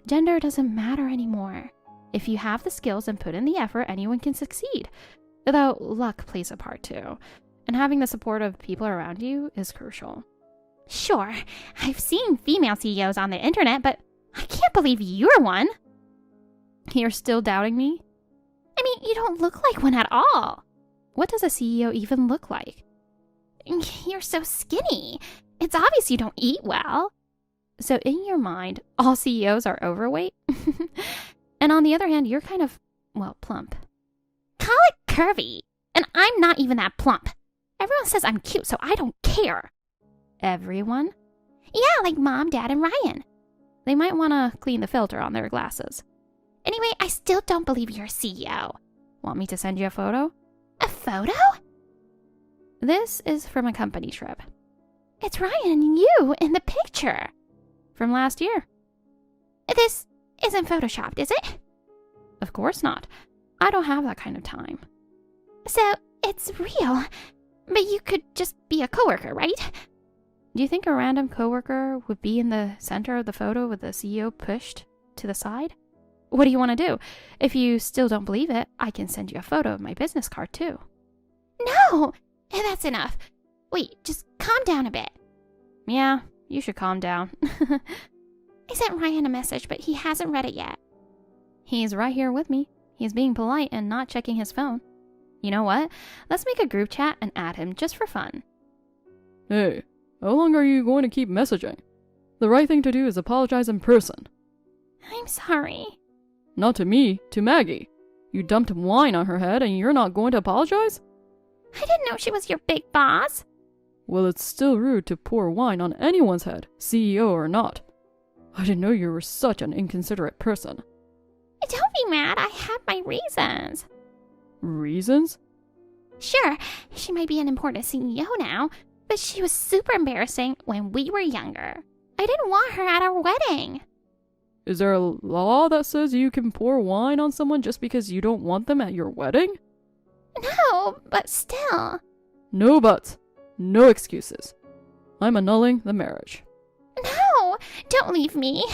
Speaker 3: Gender doesn't matter anymore. If you have the skills and put in the effort, anyone can succeed. Though luck plays a part too. And having the support of people around you is crucial. Sure, I've seen female CEOs on the internet, but I can't believe you're one. You're still doubting me? I mean, you don't look like one at all. What does a CEO even look like? You're so skinny. It's obvious you don't eat well. So in your mind, all CEOs are overweight? And on the other hand, you're kind of, well, plump. Call it curvy. And I'm not even that plump. Everyone says I'm cute, so I don't care. Everyone? Yeah, like Mom, Dad, and Ryan. They might want to clean the filter on their glasses. Anyway, I still don't believe you're a CEO. Want me to send you a photo? A photo? This is from a company trip. It's Ryan and you in the picture. From last year. This isn't photoshopped, is it? Of course not. I don't have that kind of time.
Speaker 2: So, it's real. But you could just be a coworker, right?
Speaker 3: Do you think a random coworker would be in the center of the photo with the CEO pushed to the side? What do you want to do? If you still don't believe it, I can send you a photo of my business card too.
Speaker 2: No! That's enough. Wait, just calm down a bit.
Speaker 3: Yeah, you should calm down.
Speaker 2: I sent Ryan a message, but he hasn't read it yet.
Speaker 3: He's right here with me. He's being polite and not checking his phone. You know what? Let's make a group chat and add him just for fun.
Speaker 4: Hey, how long are you going to keep messaging? The right thing to do is apologize in person.
Speaker 2: I'm sorry.
Speaker 4: Not to me, to Maggie. You dumped wine on her head and you're not going to apologize?
Speaker 2: I didn't know she was your big boss.
Speaker 4: Well, it's still rude to pour wine on anyone's head, CEO or not. I didn't know you were such an inconsiderate person.
Speaker 2: Don't be mad, I have my reasons.
Speaker 4: Reasons?
Speaker 2: Sure, she might be an important CEO now, but she was super embarrassing when we were younger. I didn't want her at our wedding.
Speaker 4: Is there a law that says you can pour wine on someone just because you don't want them at your wedding?
Speaker 2: No, but still.
Speaker 4: No buts. No excuses. I'm annulling the marriage.
Speaker 2: No, don't leave me.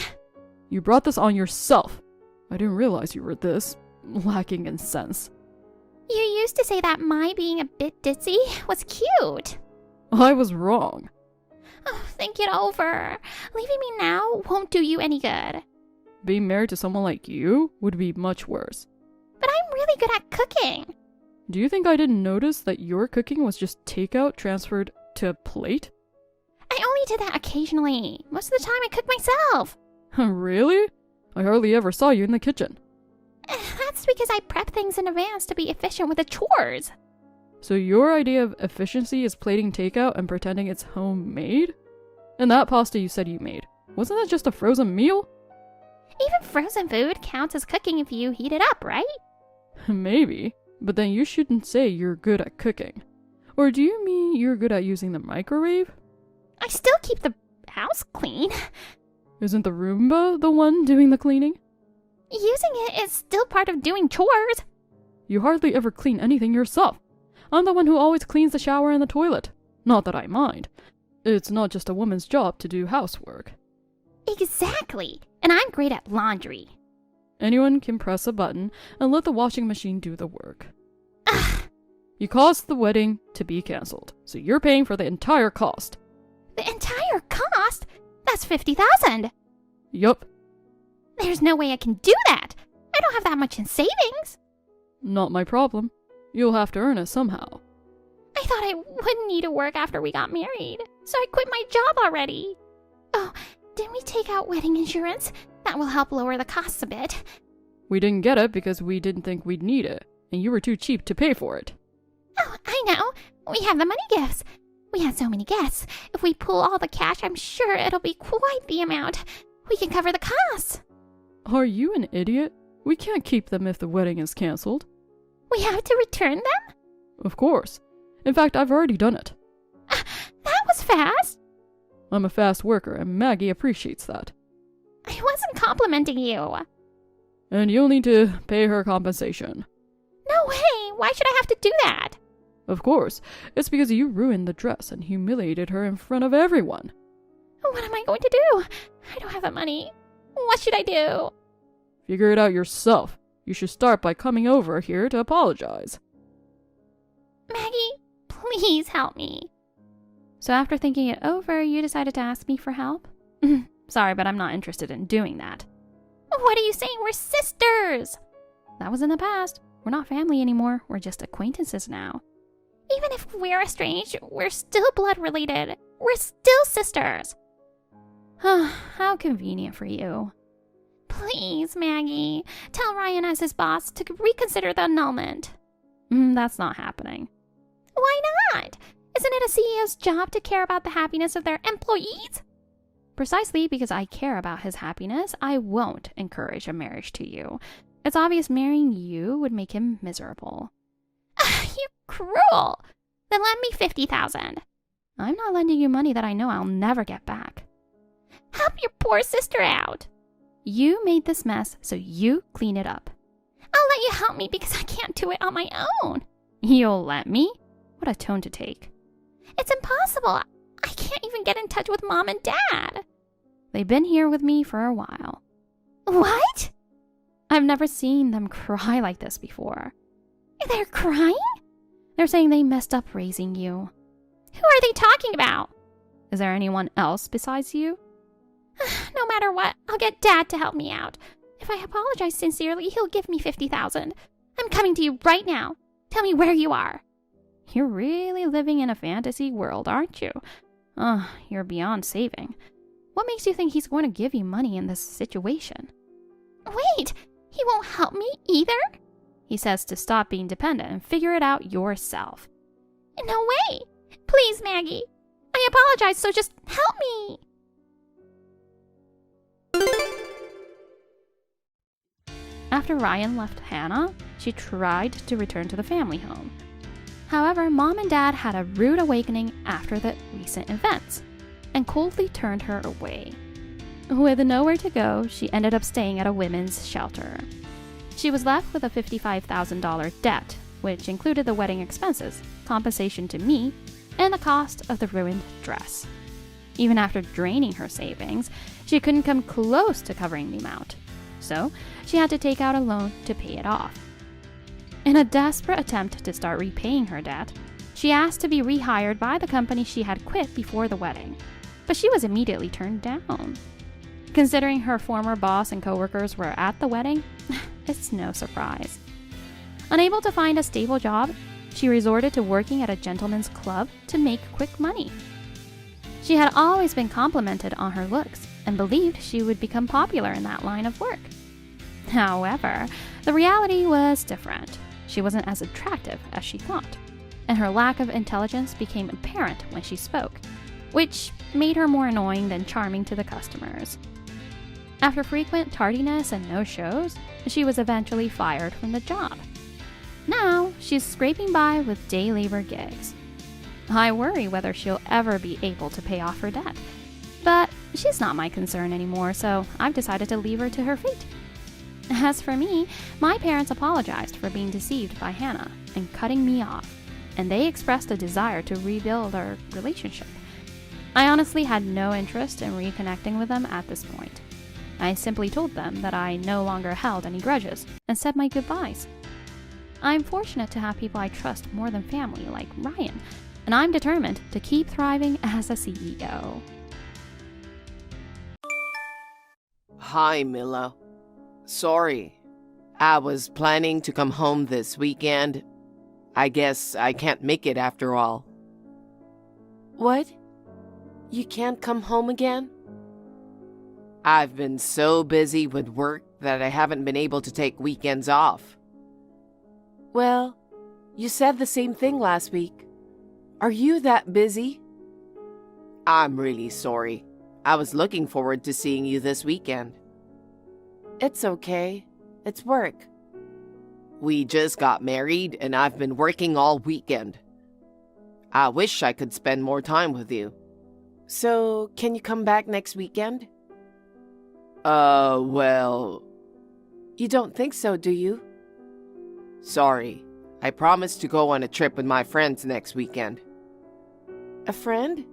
Speaker 4: You brought this on yourself. I didn't realize you were this lacking in sense.
Speaker 2: You used to say that my being a bit ditzy was cute.
Speaker 4: I was wrong.
Speaker 2: Oh, think it over. Leaving me now won't do you any good.
Speaker 4: Being married to someone like you would be much worse.
Speaker 2: But I'm really good at cooking.
Speaker 4: Do you think I didn't notice that your cooking was just takeout transferred to a plate?
Speaker 2: I only did that occasionally. Most of the time I cook myself.
Speaker 4: Really? I hardly ever saw you in the kitchen.
Speaker 2: That's because I prep things in advance to be efficient with the chores.
Speaker 4: So your idea of efficiency is plating takeout and pretending it's homemade? And that pasta you said you made, wasn't that just a frozen meal?
Speaker 2: Even frozen food counts as cooking if you heat it up, right?
Speaker 4: Maybe, but then you shouldn't say you're good at cooking. Or do you mean you're good at using the microwave?
Speaker 2: I still keep the house clean.
Speaker 4: Isn't the Roomba the one doing the cleaning?
Speaker 2: Using it is still part of doing chores.
Speaker 4: You hardly ever clean anything yourself. I'm the one who always cleans the shower and the toilet. Not that I mind. It's not just a woman's job to do housework.
Speaker 2: Exactly. And I'm great at laundry.
Speaker 4: Anyone can press a button and let the washing machine do the work.
Speaker 2: Ugh.
Speaker 4: You caused the wedding to be cancelled, so you're paying for the entire cost.
Speaker 2: The entire cost? That's $50,000.
Speaker 4: Yup.
Speaker 2: There's no way I can do that. I don't have that much in savings.
Speaker 4: Not my problem. You'll have to earn it somehow.
Speaker 2: I thought I wouldn't need to work after we got married, so I quit my job already. Oh, didn't we take out wedding insurance? That will help lower the costs a bit.
Speaker 4: We didn't get it because we didn't think we'd need it, and you were too cheap to pay for it.
Speaker 2: Oh, I know. We have the money gifts. We had so many guests. If we pool all the cash, I'm sure it'll be quite the amount. We can cover the costs.
Speaker 4: Are you an idiot? We can't keep them if the wedding is cancelled.
Speaker 2: We have to return them?
Speaker 4: Of course. In fact, I've already done it.
Speaker 2: That was fast.
Speaker 4: I'm a fast worker, and Maggie appreciates that.
Speaker 2: I wasn't complimenting you.
Speaker 4: And you'll need to pay her compensation.
Speaker 2: No way! Why should I have to do that?
Speaker 4: Of course. It's because you ruined the dress and humiliated her in front of everyone.
Speaker 2: What am I going to do? I don't have the money. What should I do?
Speaker 4: Figure it out yourself. You should start by coming over here to apologize.
Speaker 2: Maggie, please help me.
Speaker 3: So after thinking it over, you decided to ask me for help? Sorry, but I'm not interested in doing that.
Speaker 2: What are you saying? We're sisters!
Speaker 3: That was in the past. We're not family anymore. We're just acquaintances now.
Speaker 2: Even if we're estranged, we're still blood related. We're still sisters.
Speaker 3: How convenient for you.
Speaker 2: Please, Maggie, tell Ryan as his boss to reconsider the annulment.
Speaker 3: That's not happening.
Speaker 2: Why not? Isn't it a CEO's job to care about the happiness of their employees?
Speaker 3: Precisely because I care about his happiness, I won't encourage a marriage to you. It's obvious marrying you would make him miserable.
Speaker 2: You cruel! Then lend me $50,000.
Speaker 3: I'm not lending you money that I know I'll never get back.
Speaker 2: Help your poor sister out.
Speaker 3: You made this mess, so you clean it up. I'll let you help me because I can't do it on my own. You'll let me? What a tone to take. It's impossible. I can't even get in touch with Mom and Dad. They've been here with me for a while. What? I've never seen them cry like this before. They're crying? They're saying they messed up raising you. Who are they talking about? Is there anyone else besides you? No matter what, I'll get Dad to help me out. If I apologize sincerely, he'll give me $50,000. I'm coming to you right now. Tell me where you are. You're really living in a fantasy world, aren't you? You're beyond saving. What makes you think he's going to give you money in this situation? Wait, he won't help me either? He says to stop being dependent and figure it out yourself. No way! Please, Maggie. I apologize, so just help me. After Ryan left Hannah, she tried to return to the family home. However, Mom and Dad had a rude awakening after the recent events and coldly turned her away. With nowhere to go, she ended up staying at a women's shelter. She was left with a $55,000 debt, which included the wedding expenses, compensation to me, and the cost of the ruined dress. Even after draining her savings, she couldn't come close to covering the amount. So, she had to take out a loan to pay it off. In a desperate attempt to start repaying her debt, she asked to be rehired by the company she had quit before the wedding, but she was immediately turned down. Considering her former boss and coworkers were at the wedding, it's no surprise. Unable to find a stable job, she resorted to working at a gentleman's club to make quick money. She had always been complimented on her looks and believed she would become popular in that line of work. However, the reality was different. She wasn't as attractive as she thought, and her lack of intelligence became apparent when she spoke, which made her more annoying than charming to the customers. After frequent tardiness and no-shows, she was eventually fired from the job. Now, she's scraping by with day labor gigs. I worry whether she'll ever be able to pay off her debt, but she's not my concern anymore, so I've decided to leave her to her fate. As for me, my parents apologized for being deceived by Hannah and cutting me off, and they expressed a desire to rebuild our relationship. I honestly had no interest in reconnecting with them at this point. I simply told them that I no longer held any grudges and said my goodbyes. I'm fortunate to have people I trust more than family like Ryan, and I'm determined to keep thriving as a CEO.
Speaker 2: Hi, Mila. Sorry. I was planning to come home this weekend. I guess I can't make it after all.
Speaker 1: What? You can't come home again?
Speaker 2: I've been so busy with work that I haven't been able to take weekends off.
Speaker 1: Well, you said the same thing last week. Are you that busy?
Speaker 2: I'm really sorry. I was looking forward to seeing you this weekend.
Speaker 1: It's okay. It's work.
Speaker 2: We just got married and I've been working all weekend. I wish I could spend more time with you.
Speaker 1: So, can you come back next weekend?
Speaker 2: Well...
Speaker 1: You don't think so, do you?
Speaker 2: Sorry. I promised to go on a trip with my friends next weekend.
Speaker 1: A friend?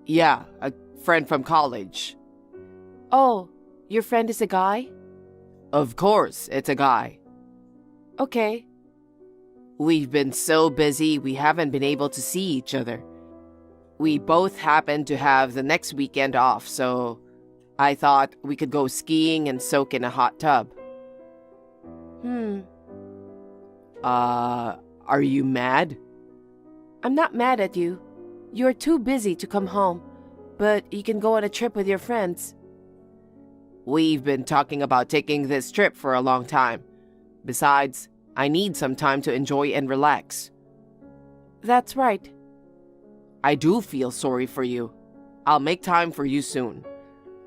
Speaker 2: Yeah, a friend from college.
Speaker 1: Oh, your friend is a guy?
Speaker 2: Of course, it's a guy.
Speaker 1: Okay.
Speaker 2: We've been so busy we haven't been able to see each other. We both happen to have the next weekend off, so I thought we could go skiing and soak in a hot tub. Are you mad?
Speaker 1: I'm not mad at you. You're too busy to come home, but you can go on a trip with your friends.
Speaker 2: We've been talking about taking this trip for a long time. Besides, I need some time to enjoy and relax.
Speaker 1: That's right.
Speaker 2: I do feel sorry for you. I'll make time for you soon.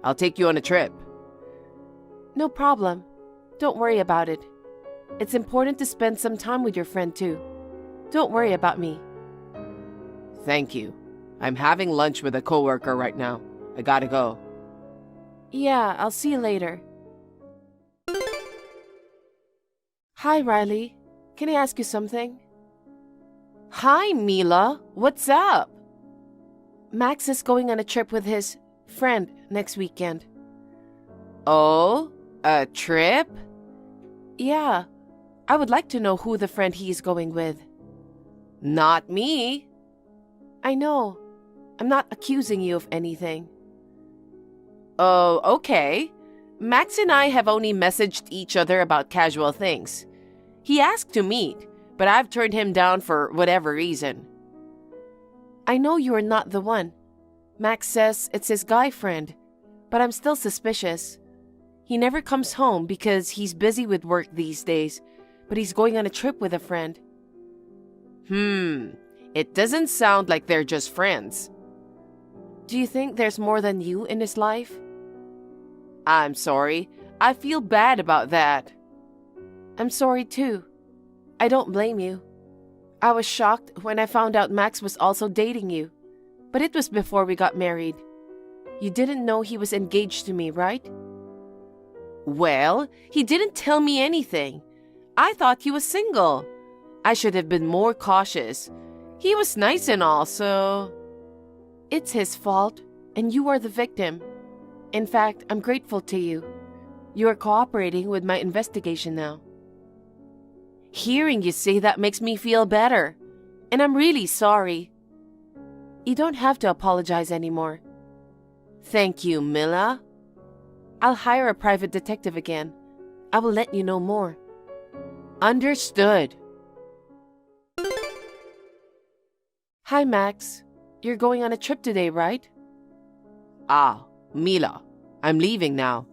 Speaker 2: I'll take you on a trip.
Speaker 1: No problem. Don't worry about it. It's important to spend some time with your friend too. Don't worry about me.
Speaker 2: Thank you. I'm having lunch with a coworker right now. I gotta go.
Speaker 1: Yeah, I'll see you later.
Speaker 2: Hi, Riley. Can I ask you something? Hi, Mila. What's up? Max is going on a trip with his friend next weekend. Oh, a trip? Yeah. I would like to know who the friend he's going with. Not me. I know. I'm not accusing you of anything. Oh, okay. Max and I have only messaged each other about casual things. He asked to meet, but I've turned him down for whatever reason. I know you are not the one. Max says it's his guy friend, but I'm still suspicious. He never comes home because he's busy with work these days, but he's going on a trip with a friend. It doesn't sound like they're just friends. Do you think there's more than you in his life? I'm sorry. I feel bad about that. I'm sorry too. I don't blame you. I was shocked when I found out Max was also dating you, but it was before we got married. You didn't know he was engaged to me, right? Well, he didn't tell me anything. I thought he was single. I should have been more cautious. He was nice and all, so... It's his fault, and you are the victim. In fact, I'm grateful to you. You are cooperating with my investigation now. Hearing you say that makes me feel better, and I'm really sorry. You don't have to apologize anymore. Thank you, Mila. I'll hire a private detective again. I will let you know more. Understood. Hi, Max. You're going on a trip today, right? Ah, Mila. I'm leaving now.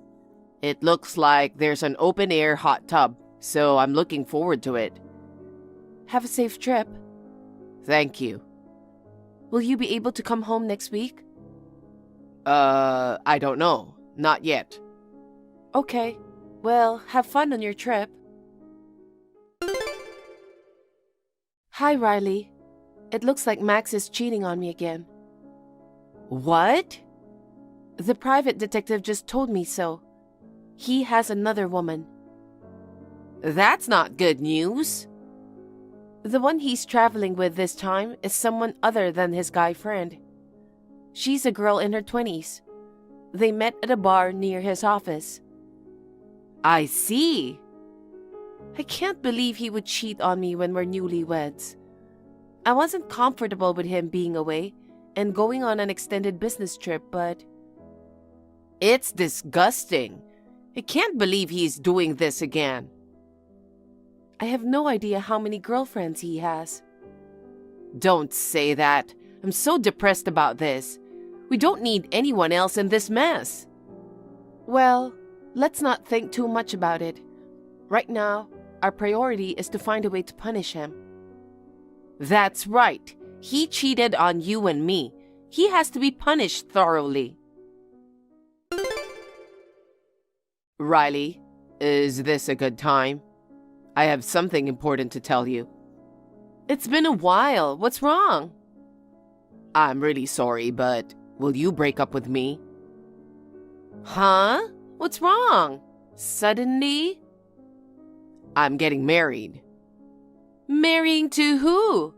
Speaker 2: It looks like there's an open-air hot tub, so I'm looking forward to it. Have a safe trip. Thank you. Will you be able to come home next week? I don't know. Not yet. Okay. Well, have fun on your trip. Hi, Riley. It looks like Max is cheating on me again. What? The private detective just told me so. He has another woman. That's not good news. The one he's traveling with this time is someone other than his guy friend. She's a girl in her 20s. They met at a bar near his office. I see. I can't believe he would cheat on me when we're newlyweds. I wasn't comfortable with him being away and going on an extended business trip, but... It's disgusting. I can't believe he's doing this again. I have no idea how many girlfriends he has. Don't say that. I'm so depressed about this. We don't need anyone else in this mess. Well, let's not think too much about it. Right now, our priority is to find a way to punish him. That's right. He cheated on you and me. He has to be punished thoroughly. Riley, is this a good time? I have something important to tell you. It's been a while. What's wrong? I'm really sorry, but will you break up with me? Huh? What's wrong? Suddenly? I'm getting married. Marrying to who?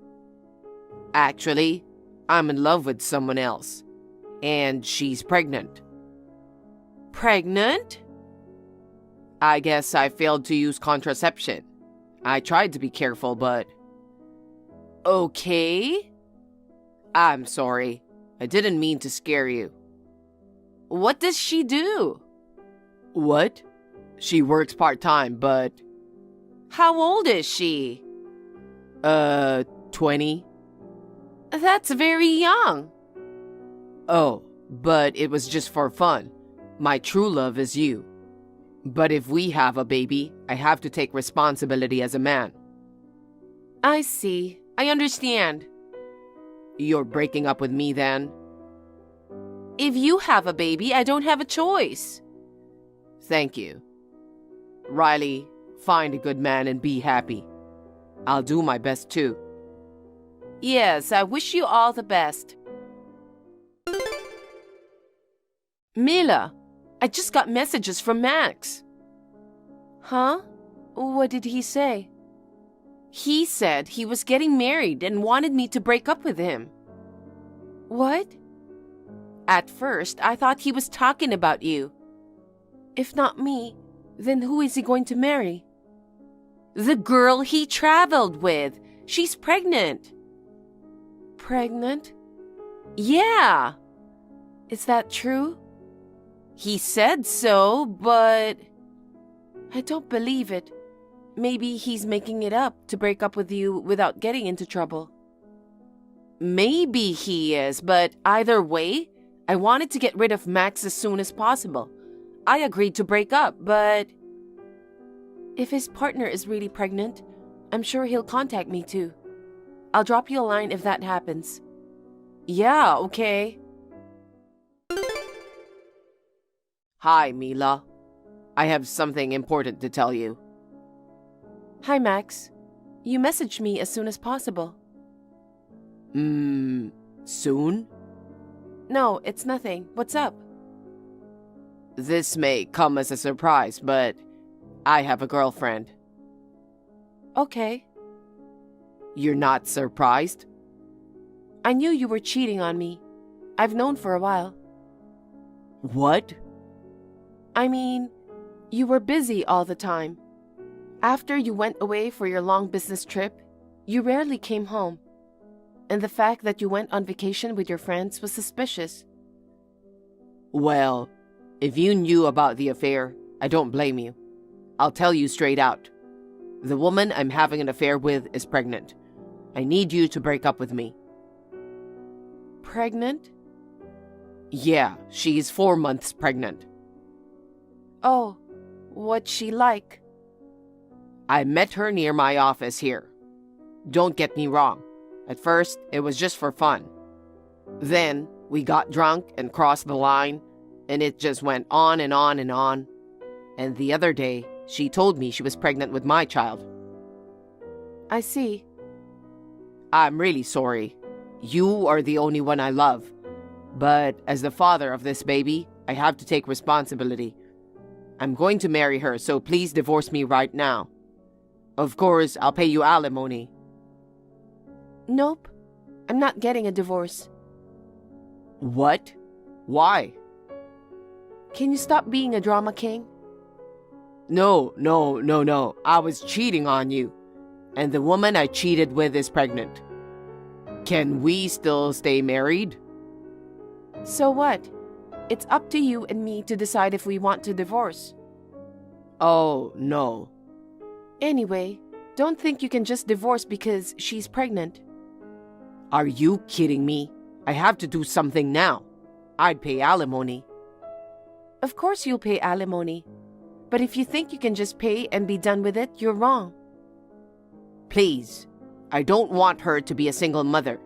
Speaker 2: Actually, I'm in love with someone else. And she's pregnant. Pregnant? I guess I failed to use contraception. I tried to be careful, but... Okay. I'm sorry. I didn't mean to scare you. What does she do? What? She works part-time, but... How old is she? 20. That's very young. Oh, but it was just for fun. My true love is you. But if we have a baby, I have to take responsibility as a man. I see. I understand. You're breaking up with me then? If you have a baby, I don't have a choice. Thank you. Riley, find a good man and be happy. I'll do my best too. Yes, I wish you all the best. Mila, I just got messages from Max. Huh? What did he say? He said he was getting married and wanted me to break up with him. What? At first, I thought he was talking about you. If not me, then who is he going to marry? The girl he traveled with. She's pregnant. Pregnant? Yeah. Is that true? He said so, but I don't believe it. Maybe he's making it up to break up with you without getting into trouble. Maybe he is, but either way, I wanted to get rid of Max as soon as possible. I agreed to break up, but if his partner is really pregnant, I'm sure he'll contact me too. I'll drop you a line if that happens. Yeah, okay. Hi, Mila. I have something important to tell you. Hi, Max. You messaged me as soon as possible. Soon? No, it's nothing. What's up? This may come as a surprise, but I have a girlfriend. Okay. You're not surprised? I knew you were cheating on me. I've known for a while. What? I mean, you were busy all the time. After you went away for your long business trip, you rarely came home. And the fact that you went on vacation with your friends was suspicious. Well, if you knew about the affair, I don't blame you. I'll tell you straight out. The woman I'm having an affair with is pregnant. I need you to break up with me. Pregnant? Yeah, she's 4 months pregnant. Oh, what's she like? I met her near my office here. Don't get me wrong. At first, it was just for fun. Then, we got drunk and crossed the line, and it just went on and on and on. And the other day, she told me she was pregnant with my child. I see. I'm really sorry. You are the only one I love. But as the father of this baby, I have to take responsibility. I'm going to marry her, so please divorce me right now. Of course, I'll pay you alimony. Nope. I'm not getting a divorce. What? Why? Can you stop being a drama king? No. I was cheating on you. And the woman I cheated with is pregnant. Can we still stay married? So what? It's up to you and me to decide if we want to divorce. Oh, no. Anyway, don't think you can just divorce because she's pregnant. Are you kidding me? I have to do something now. I'd pay alimony. Of course you'll pay alimony. But if you think you can just pay and be done with it, you're wrong. Please, I don't want her to be a single mother.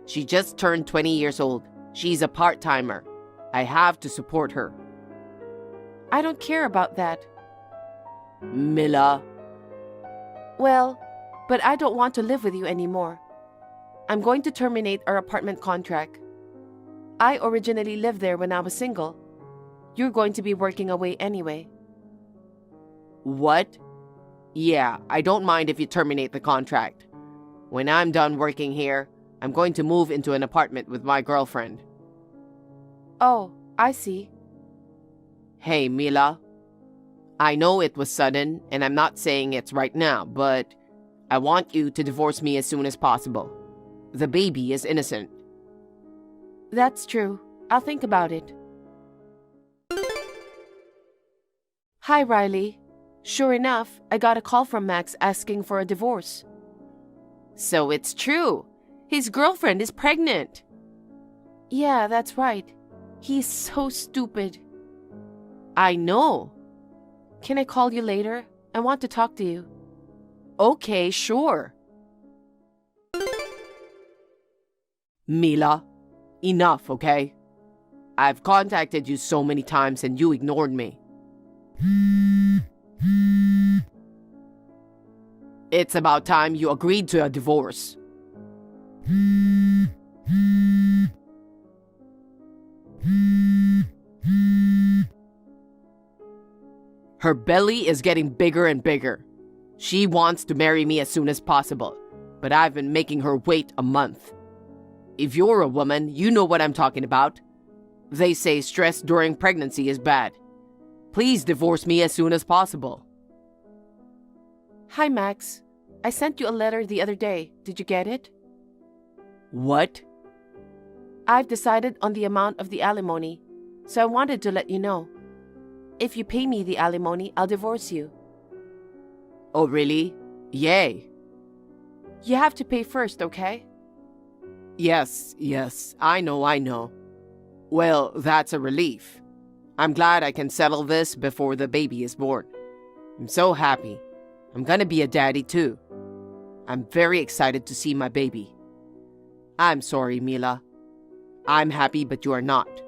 Speaker 2: She just turned 20 years old. She's a part-timer. I have to support her. I don't care about that. Mila. Well, but I don't want to live with you anymore. I'm going to terminate our apartment contract. I originally lived there when I was single. You're going to be working away anyway. What? Yeah, I don't mind if you terminate the contract. When I'm done working here, I'm going to move into an apartment with my girlfriend. Oh, I see. Hey, Mila. I know it was sudden, and I'm not saying it's right now, but I want you to divorce me as soon as possible. The baby is innocent. That's true. I'll think about it. Hi, Riley. Sure enough, I got a call from Max asking for a divorce. So it's true. His girlfriend is pregnant. Yeah, that's right. He's so stupid. I know. Can I call you later? I want to talk to you. Okay, sure. Mila, enough, okay? I've contacted you so many times and you ignored me. It's about time you agreed to a divorce. Her belly is getting bigger and bigger. She wants to marry me as soon as possible, but I've been making her wait a month. If you're a woman, you know what I'm talking about. They say stress during pregnancy is bad. Please divorce me as soon as possible.
Speaker 1: Hi, Max. I sent you a letter the other day. Did you get it?
Speaker 2: What?
Speaker 1: I've decided on the amount of the alimony, so I wanted to let you know. If you pay me the alimony, I'll divorce you.
Speaker 2: Oh, really? Yay.
Speaker 1: You have to pay first, okay?
Speaker 2: Yes, I know. Well, that's a relief. I'm glad I can settle this before the baby is born. I'm so happy. I'm gonna be a daddy too. I'm very excited to see my baby. I'm sorry, Mila. I'm happy, but you are not.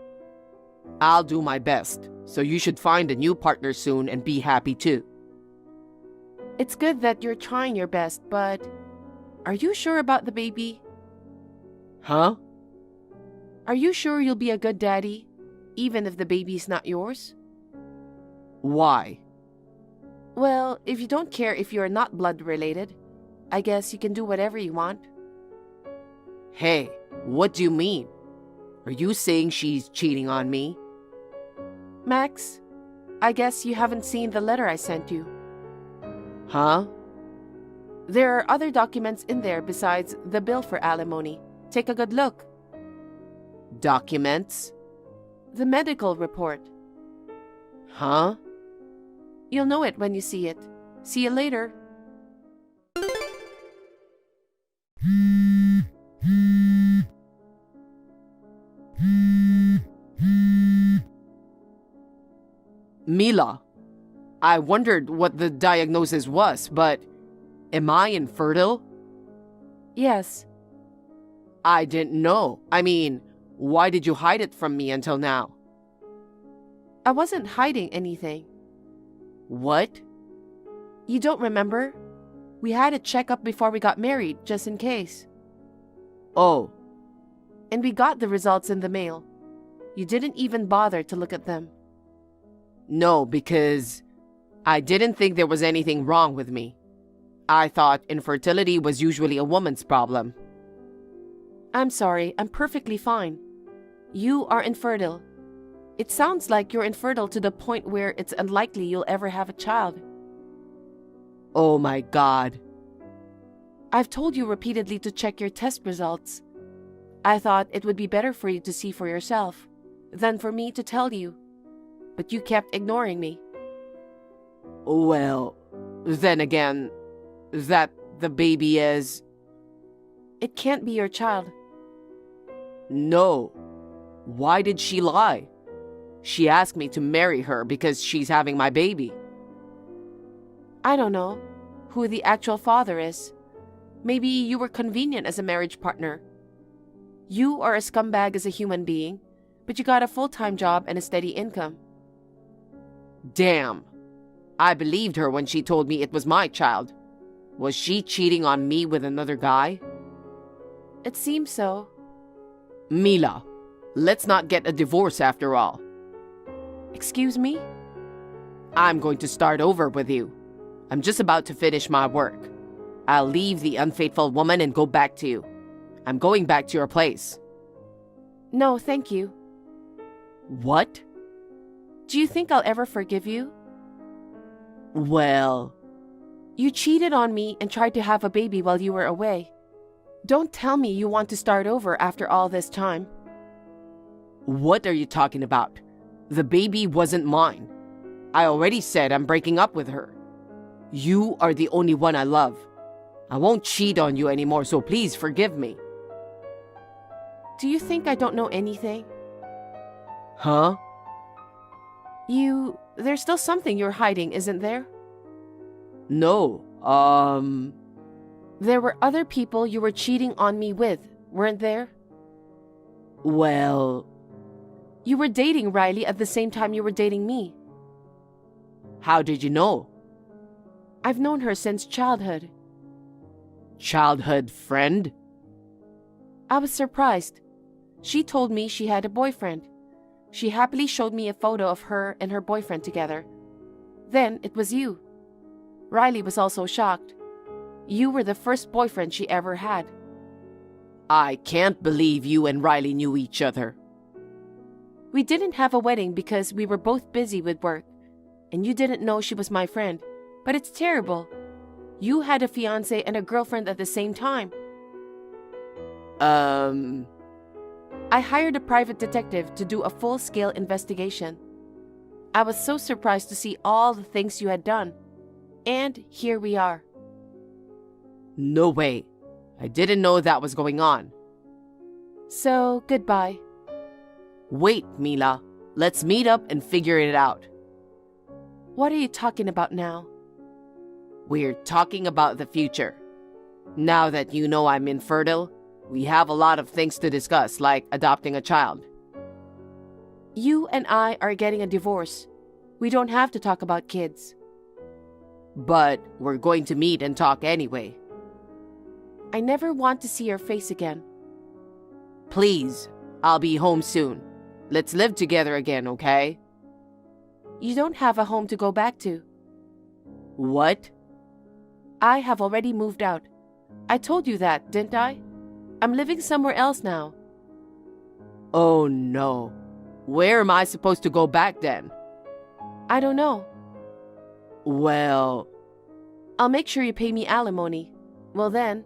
Speaker 2: I'll do my best, so you should find a new partner soon and be happy too.
Speaker 1: It's good that you're trying your best, but are you sure about the baby?
Speaker 2: Huh?
Speaker 1: Are you sure you'll be a good daddy, even if the baby's not yours?
Speaker 2: Why?
Speaker 1: Well, if you don't care if you're not blood related, I guess you can do whatever you want.
Speaker 2: Hey, what do you mean? Are you saying she's cheating on me?
Speaker 1: Max, I guess you haven't seen the letter I sent you.
Speaker 2: Huh?
Speaker 1: There are other documents in there besides the bill for alimony. Take a good look.
Speaker 2: Documents?
Speaker 1: The medical report.
Speaker 2: Huh?
Speaker 1: You'll know it when you see it. See you later.
Speaker 2: Mila, I wondered what the diagnosis was, but am I infertile?
Speaker 1: Yes.
Speaker 2: I didn't know. I mean, why did you hide it from me until now?
Speaker 1: I wasn't hiding anything.
Speaker 2: What?
Speaker 1: You don't remember? We had a checkup before we got married, just in case.
Speaker 2: Oh.
Speaker 1: And we got the results in the mail. You didn't even bother to look at them.
Speaker 2: No, because I didn't think there was anything wrong with me. I thought infertility was usually a woman's problem.
Speaker 1: I'm sorry, I'm perfectly fine. You are infertile. It sounds like you're infertile to the point where it's unlikely you'll ever have a child.
Speaker 2: Oh my God.
Speaker 1: I've told you repeatedly to check your test results. I thought it would be better for you to see for yourself than for me to tell you. But you kept ignoring me.
Speaker 2: Well, then again, that the baby is...
Speaker 1: It can't be your child.
Speaker 2: No. Why did she lie? She asked me to marry her because she's having my baby.
Speaker 1: I don't know who the actual father is. Maybe you were convenient as a marriage partner. You are a scumbag as a human being, but you got a full-time job and a steady income.
Speaker 2: Damn. I believed her when she told me it was my child. Was she cheating on me with another guy?
Speaker 1: It seems so.
Speaker 2: Mila, let's not get a divorce after all.
Speaker 1: Excuse me?
Speaker 2: I'm going to start over with you. I'm just about to finish my work. I'll leave the unfaithful woman and go back to you. I'm going back to your place.
Speaker 1: No, thank you.
Speaker 2: What?
Speaker 1: Do you think I'll ever forgive you?
Speaker 2: Well...
Speaker 1: You cheated on me and tried to have a baby while you were away. Don't tell me you want to start over after all this time.
Speaker 2: What are you talking about? The baby wasn't mine. I already said I'm breaking up with her. You are the only one I love. I won't cheat on you anymore, so please forgive me.
Speaker 1: Do you think I don't know anything?
Speaker 2: Huh?
Speaker 1: There's still something you're hiding, isn't there?
Speaker 2: No,
Speaker 1: There were other people you were cheating on me with, weren't there?
Speaker 2: Well...
Speaker 1: You were dating Riley at the same time you were dating me.
Speaker 2: How did you know?
Speaker 1: I've known her since childhood.
Speaker 2: Childhood friend?
Speaker 1: I was surprised. She told me she had a boyfriend. She happily showed me a photo of her and her boyfriend together. Then it was you.
Speaker 2: Riley was also shocked. You were the first boyfriend she ever had.
Speaker 1: I can't believe you and Riley knew each other.
Speaker 2: We didn't have a wedding because we were both busy with work, and you didn't know she was my friend. But it's terrible. You had a fiancé and a girlfriend at the same time. I hired a private detective to do a full-scale investigation. I was so surprised to see all the things you had done. And here we are.
Speaker 1: No way. I didn't know that was going on.
Speaker 2: So, goodbye.
Speaker 1: Wait, Mila. Let's meet up and figure it out.
Speaker 2: What are you talking about now?
Speaker 1: We're talking about the future. Now that you know I'm infertile, we have a lot of things to discuss, like adopting a child.
Speaker 2: You and I are getting a divorce. We don't have to talk about kids.
Speaker 1: But we're going to meet and talk anyway.
Speaker 2: I never want to see your face again.
Speaker 1: Please, I'll be home soon. Let's live together again, okay?
Speaker 2: You don't have a home to go back to.
Speaker 1: What?
Speaker 2: I have already moved out. I told you that, didn't I? I'm living somewhere else now.
Speaker 1: Oh no. Where am I supposed to go back then?
Speaker 2: I don't know.
Speaker 1: Well,
Speaker 2: I'll make sure you pay me alimony. Well then.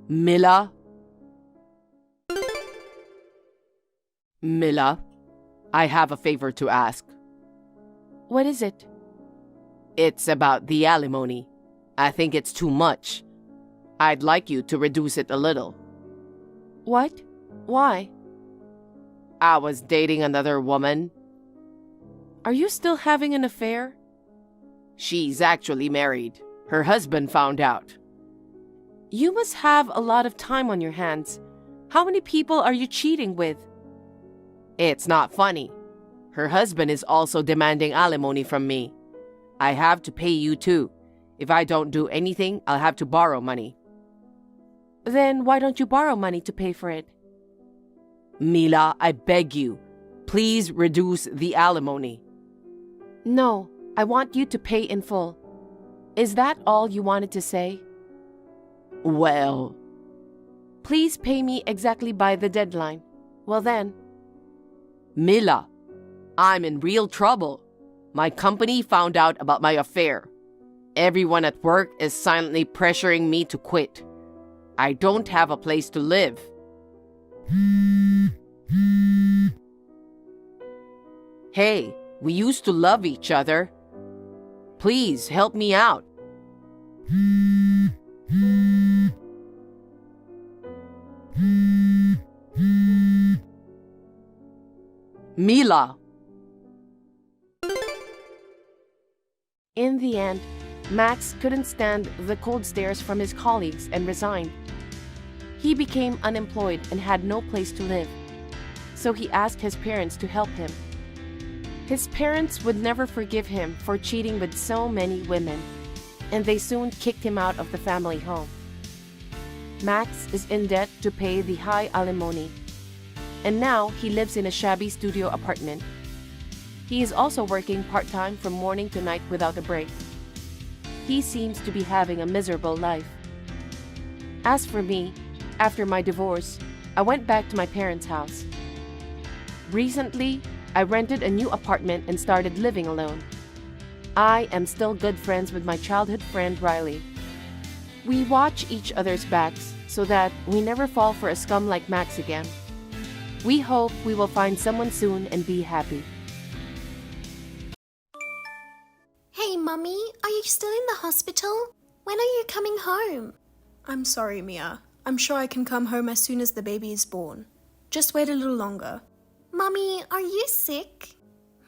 Speaker 1: Mila? Mila, I have a favor to ask.
Speaker 2: What is it?
Speaker 1: It's about the alimony. I think it's too much. I'd like you to reduce it a little.
Speaker 2: What? Why?
Speaker 1: I was dating another woman.
Speaker 2: Are you still having an affair?
Speaker 1: She's actually married. Her husband found out.
Speaker 2: You must have a lot of time on your hands. How many people are you cheating with?
Speaker 1: It's not funny. Her husband is also demanding alimony from me. I have to pay you too. If I don't do anything, I'll have to borrow money.
Speaker 2: Then why don't you borrow money to pay for it?
Speaker 1: Mila, I beg you. Please reduce the alimony.
Speaker 2: No, I want you to pay in full. Is that all you wanted to say?
Speaker 1: Well,
Speaker 2: please pay me exactly by the deadline. Well then.
Speaker 1: Mila, I'm in real trouble. My company found out about my affair. Everyone at work is silently pressuring me to quit. I don't have a place to live. Hey, we used to love each other. Please help me out. Mila.
Speaker 2: In the end, Max couldn't stand the cold stares from his colleagues and resigned. He became unemployed and had no place to live, so he asked his parents to help him. His parents would never forgive him for cheating with so many women, and they soon kicked him out of the family home. Max is in debt to pay the high alimony, and now he lives in a shabby studio apartment. He is also working part-time from morning to night without a break. He seems to be having a miserable life. As for me, after my divorce, I went back to my parents' house. Recently, I rented a new apartment and started living alone. I am still good friends with my childhood friend Riley. We watch each other's backs so that we never fall for a scum like Max again. We hope we will find someone soon and be happy.
Speaker 7: Hey, Mummy, are you still in the hospital? When are you coming home?
Speaker 8: I'm sorry, Mia. I'm sure I can come home as soon as the baby is born. Just wait a little longer.
Speaker 7: Mummy, are you sick?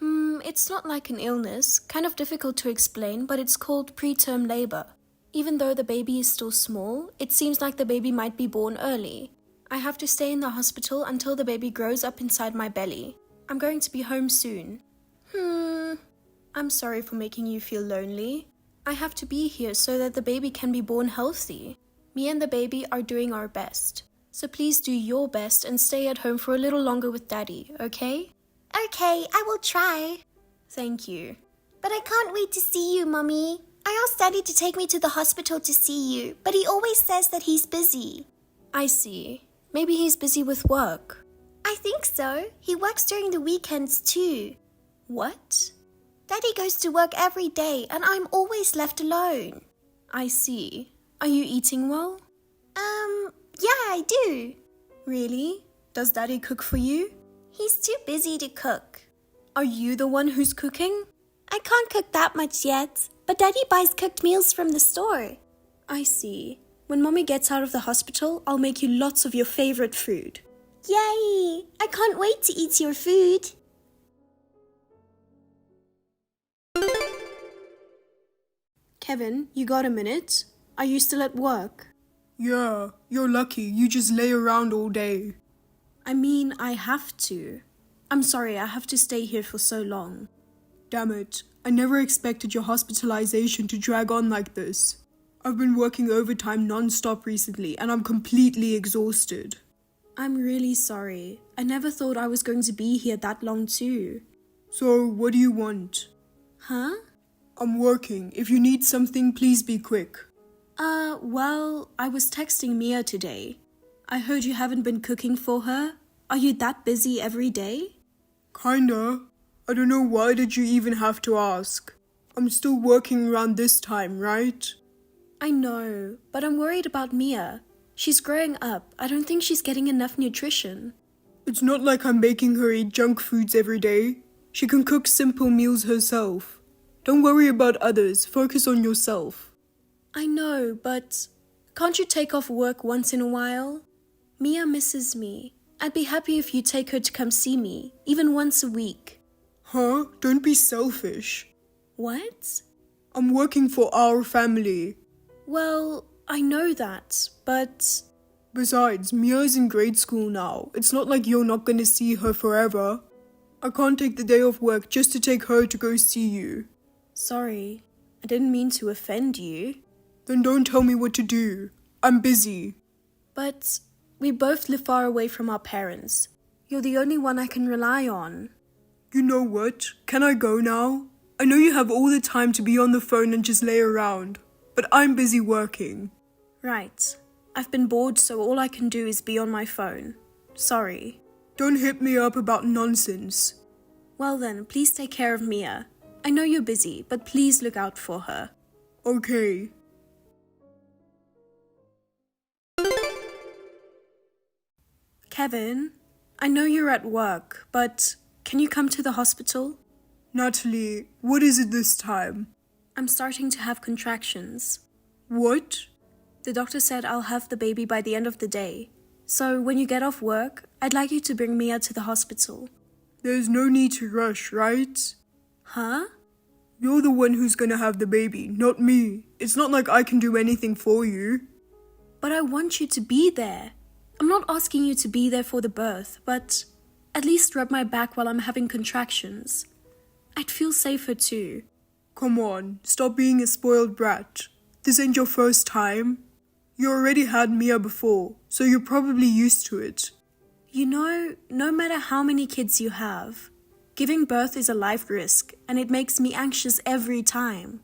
Speaker 8: It's not like an illness, kind of difficult to explain, but it's called preterm labor. Even though the baby is still small, it seems like the baby might be born early. I have to stay in the hospital until the baby grows up inside my belly. I'm going to be home soon. I'm sorry for making you feel lonely. I have to be here so that the baby can be born healthy. Me and the baby are doing our best. So please do your best and stay at home for a little longer with Daddy, okay?
Speaker 7: Okay, I will try.
Speaker 8: Thank you.
Speaker 7: But I can't wait to see you, Mummy. I asked Daddy to take me to the hospital to see you, but he always says that he's busy.
Speaker 8: I see. Maybe he's busy with work.
Speaker 7: I think so. He works during the weekends too.
Speaker 8: What?
Speaker 7: Daddy goes to work every day and I'm always left alone.
Speaker 8: I see. Are you eating well?
Speaker 7: Yeah, I do.
Speaker 8: Really? Does Daddy cook for you?
Speaker 7: He's too busy to cook.
Speaker 8: Are you the one who's cooking?
Speaker 7: I can't cook that much yet, but Daddy buys cooked meals from the store.
Speaker 8: I see. When Mommy gets out of the hospital, I'll make you lots of your favorite food.
Speaker 7: Yay! I can't wait to eat your food.
Speaker 8: Kevin, you got a minute? Are you still at work?
Speaker 9: Yeah, you're lucky. You just lay around all day.
Speaker 8: I mean, I have to. I'm sorry, I have to stay here for so long.
Speaker 9: Damn it. I never expected your hospitalization to drag on like this. I've been working overtime non-stop recently and I'm completely exhausted.
Speaker 8: I'm really sorry. I never thought I was going to be here that long too.
Speaker 9: So, what do you want?
Speaker 8: Huh?
Speaker 9: I'm working. If you need something, please be quick.
Speaker 8: Well, I was texting Mia today. I heard you haven't been cooking for her. Are you that busy every day?
Speaker 9: Kinda. I don't know, why did you even have to ask? I'm still working around this time, right?
Speaker 8: I know, but I'm worried about Mia. She's growing up. I don't think she's getting enough nutrition.
Speaker 9: It's not like I'm making her eat junk foods every day. She can cook simple meals herself. Don't worry about others. Focus on yourself.
Speaker 8: I know, but can't you take off work once in a while? Mia misses me. I'd be happy if you take her to come see me, even once a week.
Speaker 9: Huh? Don't be selfish.
Speaker 8: What?
Speaker 9: I'm working for our family.
Speaker 8: Well, I know that, but...
Speaker 9: Besides, Mia's in grade school now. It's not like you're not going to see her forever. I can't take the day off work just to take her to go see you.
Speaker 8: Sorry, I didn't mean to offend you.
Speaker 9: Then don't tell me what to do. I'm busy.
Speaker 8: But we both live far away from our parents. You're the only one I can rely on.
Speaker 9: You know what? Can I go now? I know you have all the time to be on the phone and just lay around, but I'm busy working.
Speaker 8: Right. I've been bored, so all I can do is be on my phone. Sorry.
Speaker 9: Don't hit me up about nonsense.
Speaker 8: Well then, please take care of Mia. I know you're busy, but please look out for her.
Speaker 9: Okay.
Speaker 8: Kevin, I know you're at work, but can you come to the hospital?
Speaker 9: Natalie, what is it this time?
Speaker 8: I'm starting to have contractions.
Speaker 9: What?
Speaker 8: The doctor said I'll have the baby by the end of the day. So when you get off work, I'd like you to bring Mia to the hospital.
Speaker 9: There's no need to rush, right?
Speaker 8: Huh?
Speaker 9: You're the one who's gonna have the baby, not me. It's not like I can do anything for you.
Speaker 8: But I want you to be there. I'm not asking you to be there for the birth, but at least rub my back while I'm having contractions. I'd feel safer too.
Speaker 9: Come on, stop being a spoiled brat. This ain't your first time. You already had Mia before, so you're probably used to it.
Speaker 8: You know, no matter how many kids you have, giving birth is a life risk, and it makes me anxious every time.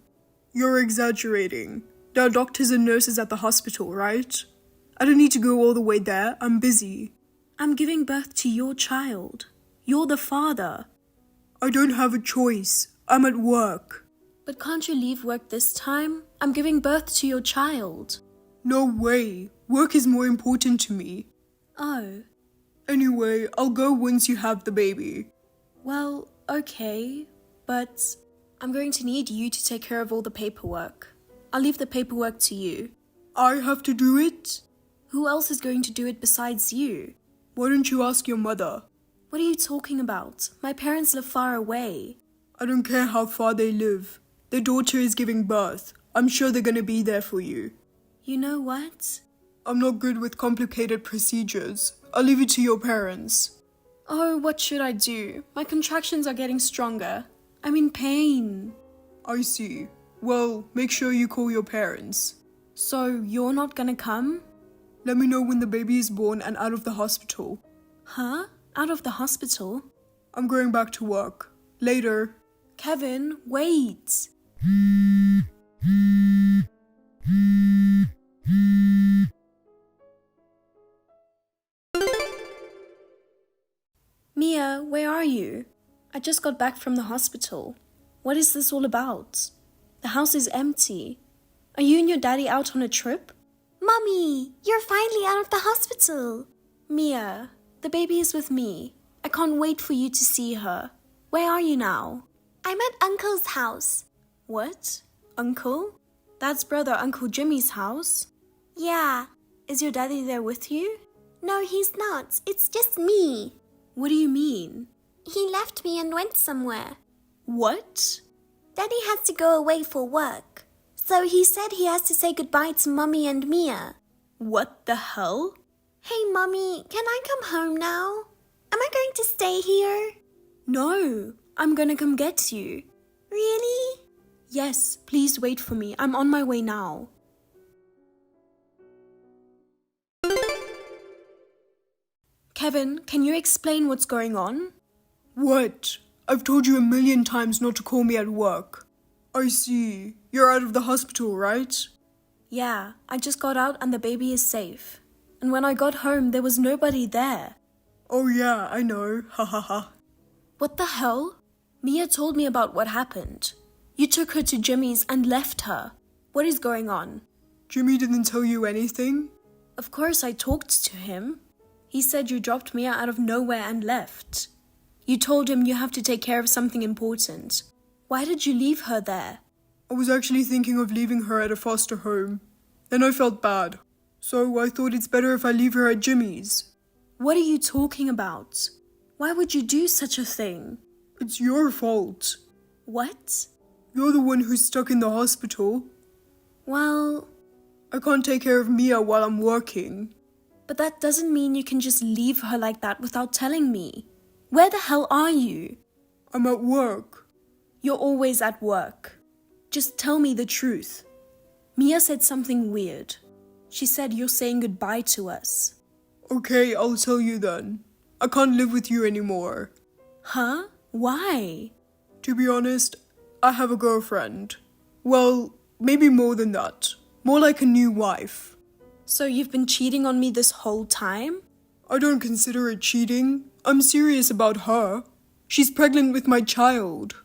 Speaker 9: You're exaggerating. There are doctors and nurses at the hospital, right? I don't need to go all the way there. I'm busy.
Speaker 8: I'm giving birth to your child. You're the father.
Speaker 9: I don't have a choice. I'm at work.
Speaker 8: But can't you leave work this time? I'm giving birth to your child.
Speaker 9: No way. Work is more important to me.
Speaker 8: Oh.
Speaker 9: Anyway, I'll go once you have the baby.
Speaker 8: Well, okay, but I'm going to need you to take care of all the paperwork. I'll leave the paperwork to you.
Speaker 9: I have to do it?
Speaker 8: Who else is going to do it besides you?
Speaker 9: Why don't you ask your mother?
Speaker 8: What are you talking about? My parents live far away.
Speaker 9: I don't care how far they live. Their daughter is giving birth. I'm sure they're gonna be there for you.
Speaker 8: You know what?
Speaker 9: I'm not good with complicated procedures. I'll leave it to your parents.
Speaker 8: Oh, what should I do? My contractions are getting stronger. I'm in pain.
Speaker 9: I see. Well, make sure you call your parents.
Speaker 8: So, you're not gonna come?
Speaker 9: Let me know when the baby is born and out of the hospital.
Speaker 8: Huh? Out of the hospital?
Speaker 9: I'm going back to work. Later.
Speaker 8: Kevin, wait. Mia, where are you? I just got back from the hospital. What is this all about? The house is empty. Are you and your daddy out on a trip?
Speaker 7: Mummy, you're finally out of the hospital.
Speaker 8: Mia, the baby is with me. I can't wait for you to see her. Where are you now?
Speaker 7: I'm at Uncle's house.
Speaker 8: What? Uncle? Dad's brother, Uncle Jimmy's house?
Speaker 7: Yeah.
Speaker 8: Is your daddy there with you?
Speaker 7: No, he's not. It's just me.
Speaker 8: What do you mean?
Speaker 7: He left me and went somewhere.
Speaker 8: What?
Speaker 7: Daddy has to go away for work. So he said he has to say goodbye to Mummy and Mia.
Speaker 8: What the hell?
Speaker 7: Hey, Mummy, can I come home now? Am I going to stay here?
Speaker 8: No, I'm gonna come get you.
Speaker 7: Really?
Speaker 8: Yes, please wait for me. I'm on my way now. Kevin, can you explain what's going on?
Speaker 9: What? I've told you 1,000,000 times not to call me at work. I see. You're out of the hospital, right?
Speaker 8: Yeah, I just got out and the baby is safe. And when I got home, there was nobody there.
Speaker 9: Oh yeah, I know. Ha ha ha.
Speaker 8: What the hell? Mia told me about what happened. You took her to Jimmy's and left her. What is going on?
Speaker 9: Jimmy didn't tell you anything?
Speaker 8: Of course I talked to him. He said you dropped Mia out of nowhere and left. You told him you have to take care of something important. Why did you leave her there?
Speaker 9: I was actually thinking of leaving her at a foster home. And I felt bad. So I thought it's better if I leave her at Jimmy's.
Speaker 8: What are you talking about? Why would you do such a thing?
Speaker 9: It's your fault.
Speaker 8: What?
Speaker 9: You're the one who's stuck in the hospital.
Speaker 8: Well,
Speaker 9: I can't take care of Mia while I'm working.
Speaker 8: but that doesn't mean you can just leave her like that without telling me. Where the hell are you?
Speaker 9: I'm at work.
Speaker 8: You're always at work. Just tell me the truth. Mia said something weird. She said you're saying goodbye to us.
Speaker 9: Okay, I'll tell you then. I can't live with you anymore.
Speaker 8: Huh? Why?
Speaker 9: To be honest, I have a girlfriend. Well, maybe more than that. More like a new wife.
Speaker 8: So you've been cheating on me this whole time?
Speaker 9: I don't consider it cheating. I'm serious about her. She's pregnant with my child.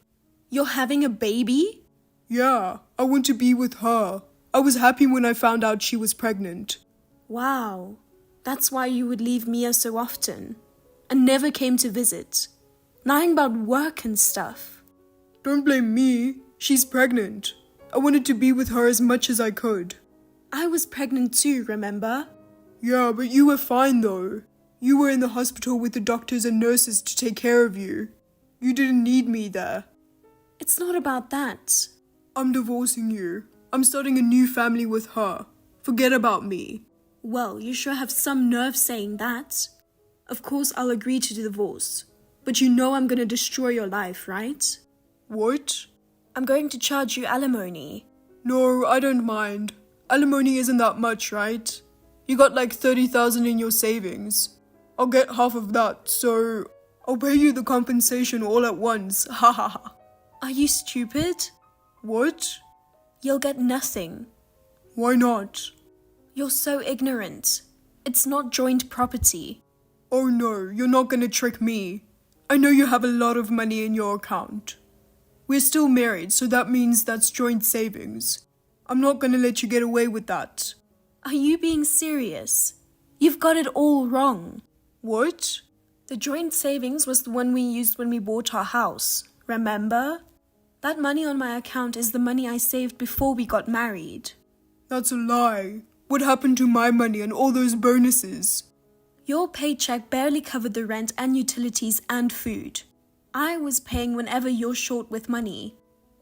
Speaker 8: You're having a baby?
Speaker 9: Yeah, I want to be with her. I was happy when I found out she was pregnant.
Speaker 8: Wow. That's why you would leave Mia so often. And never came to visit. Lying about work and stuff.
Speaker 9: Don't blame me. She's pregnant. I wanted to be with her as much as I could.
Speaker 8: I was pregnant too, remember?
Speaker 9: Yeah, but you were fine though. You were in the hospital with the doctors and nurses to take care of you. You didn't need me there.
Speaker 8: It's not about that.
Speaker 9: I'm divorcing you. I'm starting a new family with her. Forget about me.
Speaker 8: Well, you sure have some nerve saying that. Of course I'll agree to the divorce. But you know I'm gonna destroy your life, right?
Speaker 9: What?
Speaker 8: I'm going to charge you alimony.
Speaker 9: No, I don't mind. Alimony isn't that much, right? You got like 30,000 in your savings. I'll get half of that, so I'll pay you the compensation all at once. Ha ha ha.
Speaker 8: Are you stupid?
Speaker 9: What?
Speaker 8: You'll get nothing.
Speaker 9: Why not?
Speaker 8: You're so ignorant. It's not joint property.
Speaker 9: Oh no, you're not gonna trick me. I know you have a lot of money in your account. We're still married, so that means that's joint savings. I'm not gonna let you get away with that.
Speaker 8: Are you being serious? You've got it all wrong.
Speaker 9: What?
Speaker 8: The joint savings was the one we used when we bought our house, remember? That money on my account is the money I saved before we got married.
Speaker 9: That's a lie. What happened to my money and all those bonuses?
Speaker 8: Your paycheck barely covered the rent and utilities and food. I was paying whenever you're short with money.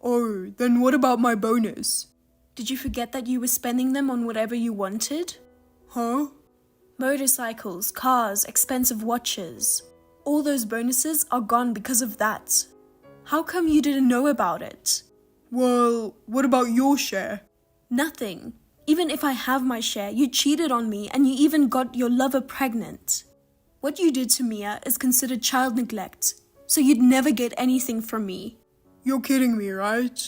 Speaker 9: Oh, then what about my bonus?
Speaker 8: Did you forget that you were spending them on whatever you wanted?
Speaker 9: Huh?
Speaker 8: Motorcycles, cars, expensive watches. All those bonuses are gone because of that. How come you didn't know about it?
Speaker 9: Well, what about your share?
Speaker 8: Nothing. Even if I have my share, you cheated on me and you even got your lover pregnant. What you did to Mia is considered child neglect, so you'd never get anything from me.
Speaker 9: You're kidding me, right?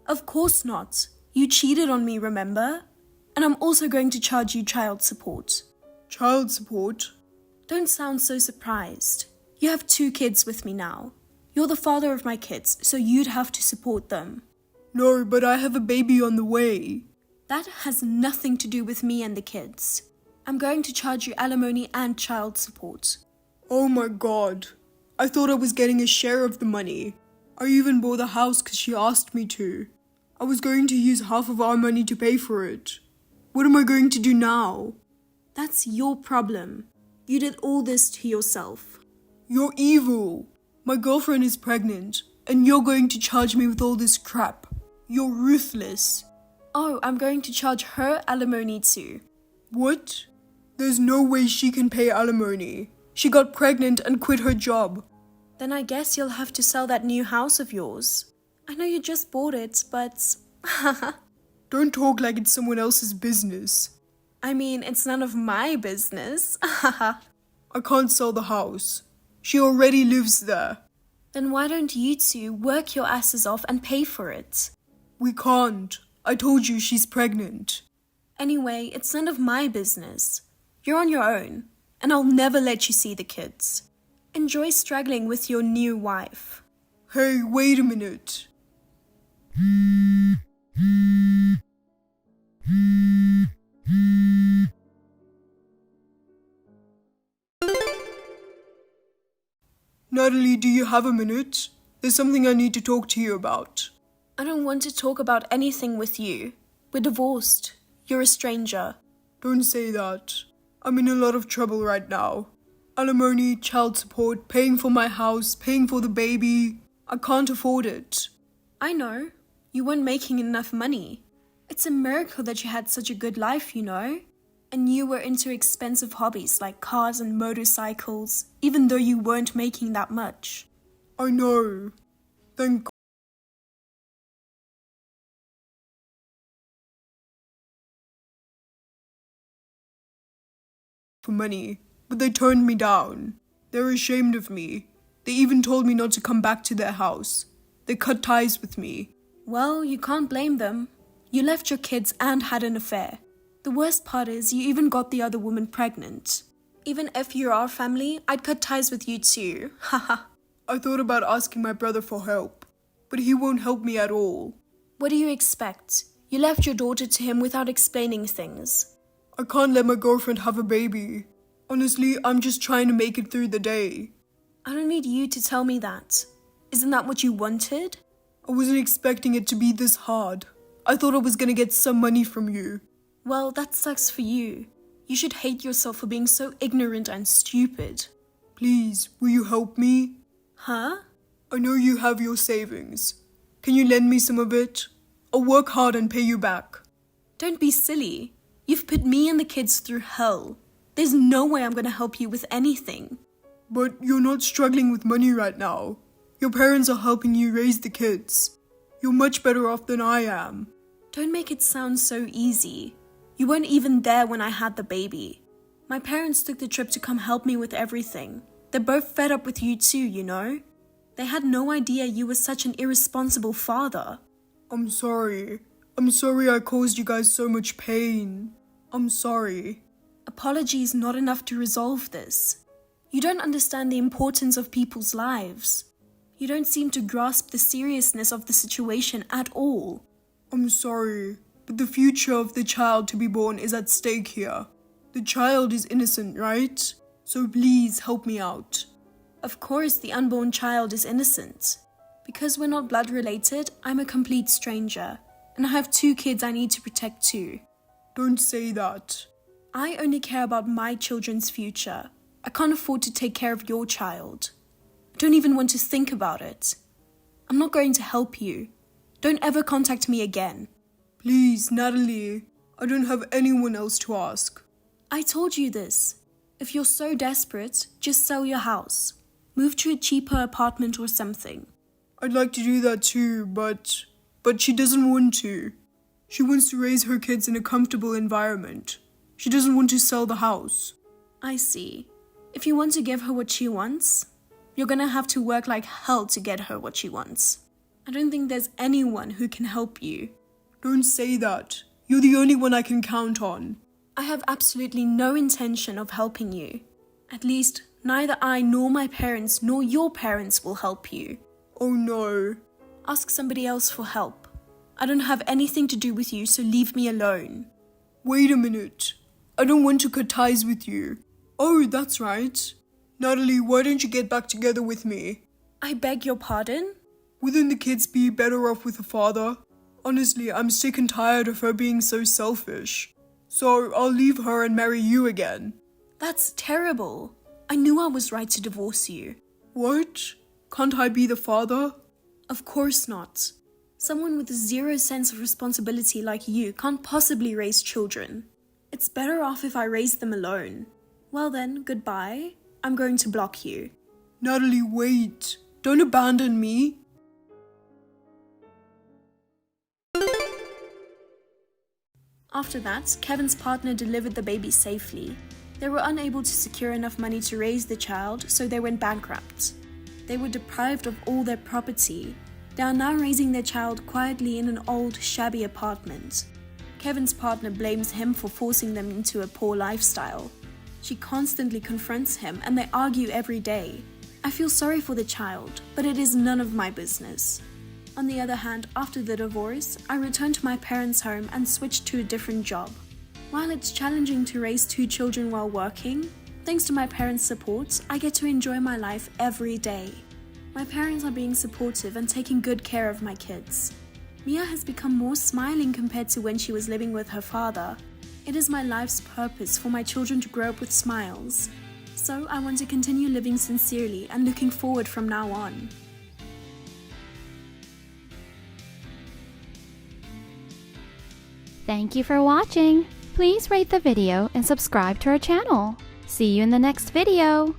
Speaker 8: Of course not. You cheated on me, remember? And I'm also going to charge you child support.
Speaker 9: Child support?
Speaker 8: Don't sound so surprised. You have 2 kids with me now. You're the father of my kids, so you'd have to support them.
Speaker 9: No, but I have a baby on the way.
Speaker 8: That has nothing to do with me and the kids. I'm going to charge you alimony and child support.
Speaker 9: Oh my god. I thought I was getting a share of the money. I even bought the house because she asked me to. I was going to use half of our money to pay for it. What am I going to do now?
Speaker 8: That's your problem. You did all this to yourself.
Speaker 9: You're evil. My girlfriend is pregnant, and you're going to charge me with all this crap. You're ruthless.
Speaker 8: Oh, I'm going to charge her alimony too.
Speaker 9: What? There's no way she can pay alimony. She got pregnant and quit her job.
Speaker 8: Then I guess you'll have to sell that new house of yours. I know you just bought it, but...
Speaker 9: Don't talk like it's someone else's business.
Speaker 8: I mean, it's none of my business.
Speaker 9: I can't sell the house. She already lives there.
Speaker 8: Then why don't you two work your asses off and pay for it?
Speaker 9: We can't. I told you she's pregnant.
Speaker 8: Anyway, it's none of my business. You're on your own, and I'll never let you see the kids. Enjoy struggling with your new wife.
Speaker 9: Hey, wait a minute. Natalie, do you have a minute? There's something I need to talk to you about.
Speaker 8: I don't want to talk about anything with you. We're divorced. You're a stranger.
Speaker 9: Don't say that. I'm in a lot of trouble right now. Alimony, child support, paying for my house, paying for the baby. I can't afford it.
Speaker 8: I know. You weren't making enough money. It's a miracle that you had such a good life, you know? And you were into expensive hobbies like cars and motorcycles, even though you weren't making that much.
Speaker 9: I know. Thank God. For money, but they turned me down. They're ashamed of me. They even told me not to come back to their house. They cut ties with me.
Speaker 8: Well, you can't blame them. You left your kids and had an affair. The worst part is you even got the other woman pregnant. Even if you're our family, I'd cut ties with you too. Haha.
Speaker 9: I thought about asking my brother for help, but he won't help me at all.
Speaker 8: What do you expect? You left your daughter to him without explaining things.
Speaker 9: I can't let my girlfriend have a baby. Honestly, I'm just trying to make it through the day.
Speaker 8: I don't need you to tell me that. Isn't that what you wanted?
Speaker 9: I wasn't expecting it to be this hard. I thought I was gonna get some money from you.
Speaker 8: Well, that sucks for you. You should hate yourself for being so ignorant and stupid.
Speaker 9: Please, will you help me?
Speaker 8: Huh?
Speaker 9: I know you have your savings. Can you lend me some of it? I'll work hard and pay you back.
Speaker 8: Don't be silly. You've put me and the kids through hell. There's no way I'm gonna help you with anything.
Speaker 9: But you're not struggling with money right now. Your parents are helping you raise the kids. You're much better off than I am.
Speaker 8: Don't make it sound so easy. You weren't even there when I had the baby. My parents took the trip to come help me with everything. They're both fed up with you too, you know? They had no idea you were such an irresponsible father.
Speaker 9: I'm sorry. I'm sorry I caused you guys so much pain. I'm sorry.
Speaker 8: Apology is not enough to resolve this. You don't understand the importance of people's lives. You don't seem to grasp the seriousness of the situation at all.
Speaker 9: I'm sorry, but the future of the child to be born is at stake here. The child is innocent, right? So please help me out.
Speaker 8: Of course, the unborn child is innocent. Because we're not blood related, I'm a complete stranger. And I have 2 kids I need to protect too.
Speaker 9: Don't say that.
Speaker 8: I only care about my children's future. I can't afford to take care of your child. I don't even want to think about it. I'm not going to help you. Don't ever contact me again.
Speaker 9: Please, Natalie. I don't have anyone else to ask.
Speaker 8: I told you this. If you're so desperate, just sell your house. Move to a cheaper apartment or something.
Speaker 9: I'd like to do that too, but she doesn't want to. She wants to raise her kids in a comfortable environment. She doesn't want to sell the house.
Speaker 8: I see. If you want to give her what she wants, you're gonna have to work like hell to get her what she wants. I don't think there's anyone who can help you.
Speaker 9: Don't say that. You're the only one I can count on.
Speaker 8: I have absolutely no intention of helping you. At least, neither I nor my parents nor your parents will help you.
Speaker 9: Oh no.
Speaker 8: Ask somebody else for help. I don't have anything to do with you, so leave me alone.
Speaker 9: Wait a minute. I don't want to cut ties with you. Oh, that's right. Natalie, why don't you get back together with me?
Speaker 8: I beg your pardon?
Speaker 9: Wouldn't the kids be better off with a father? Honestly, I'm sick and tired of her being so selfish. So I'll leave her and marry you again.
Speaker 8: That's terrible. I knew I was right to divorce you.
Speaker 9: What? Can't I be the father?
Speaker 8: Of course not. Someone with zero sense of responsibility like you can't possibly raise children. It's better off if I raise them alone. Well then, goodbye. I'm going to block you.
Speaker 9: Natalie, wait. Don't abandon me.
Speaker 8: After that, Kevin's partner delivered the baby safely. They were unable to secure enough money to raise the child, so they went bankrupt. They were deprived of all their property. They are now raising their child quietly in an old, shabby apartment. Kevin's partner blames him for forcing them into a poor lifestyle. She constantly confronts him and they argue every day. I feel sorry for the child, but it is none of my business. On the other hand, after the divorce, I returned to my parents' home and switched to a different job. While it's challenging to raise 2 children while working, thanks to my parents' support, I get to enjoy my life every day. My parents are being supportive and taking good care of my kids. Mia has become more smiling compared to when she was living with her father. It is my life's purpose for my children to grow up with smiles. So I want to continue living sincerely and looking forward from now on.
Speaker 3: Thank you for watching. Please rate the video and subscribe to our channel. See you in the next video.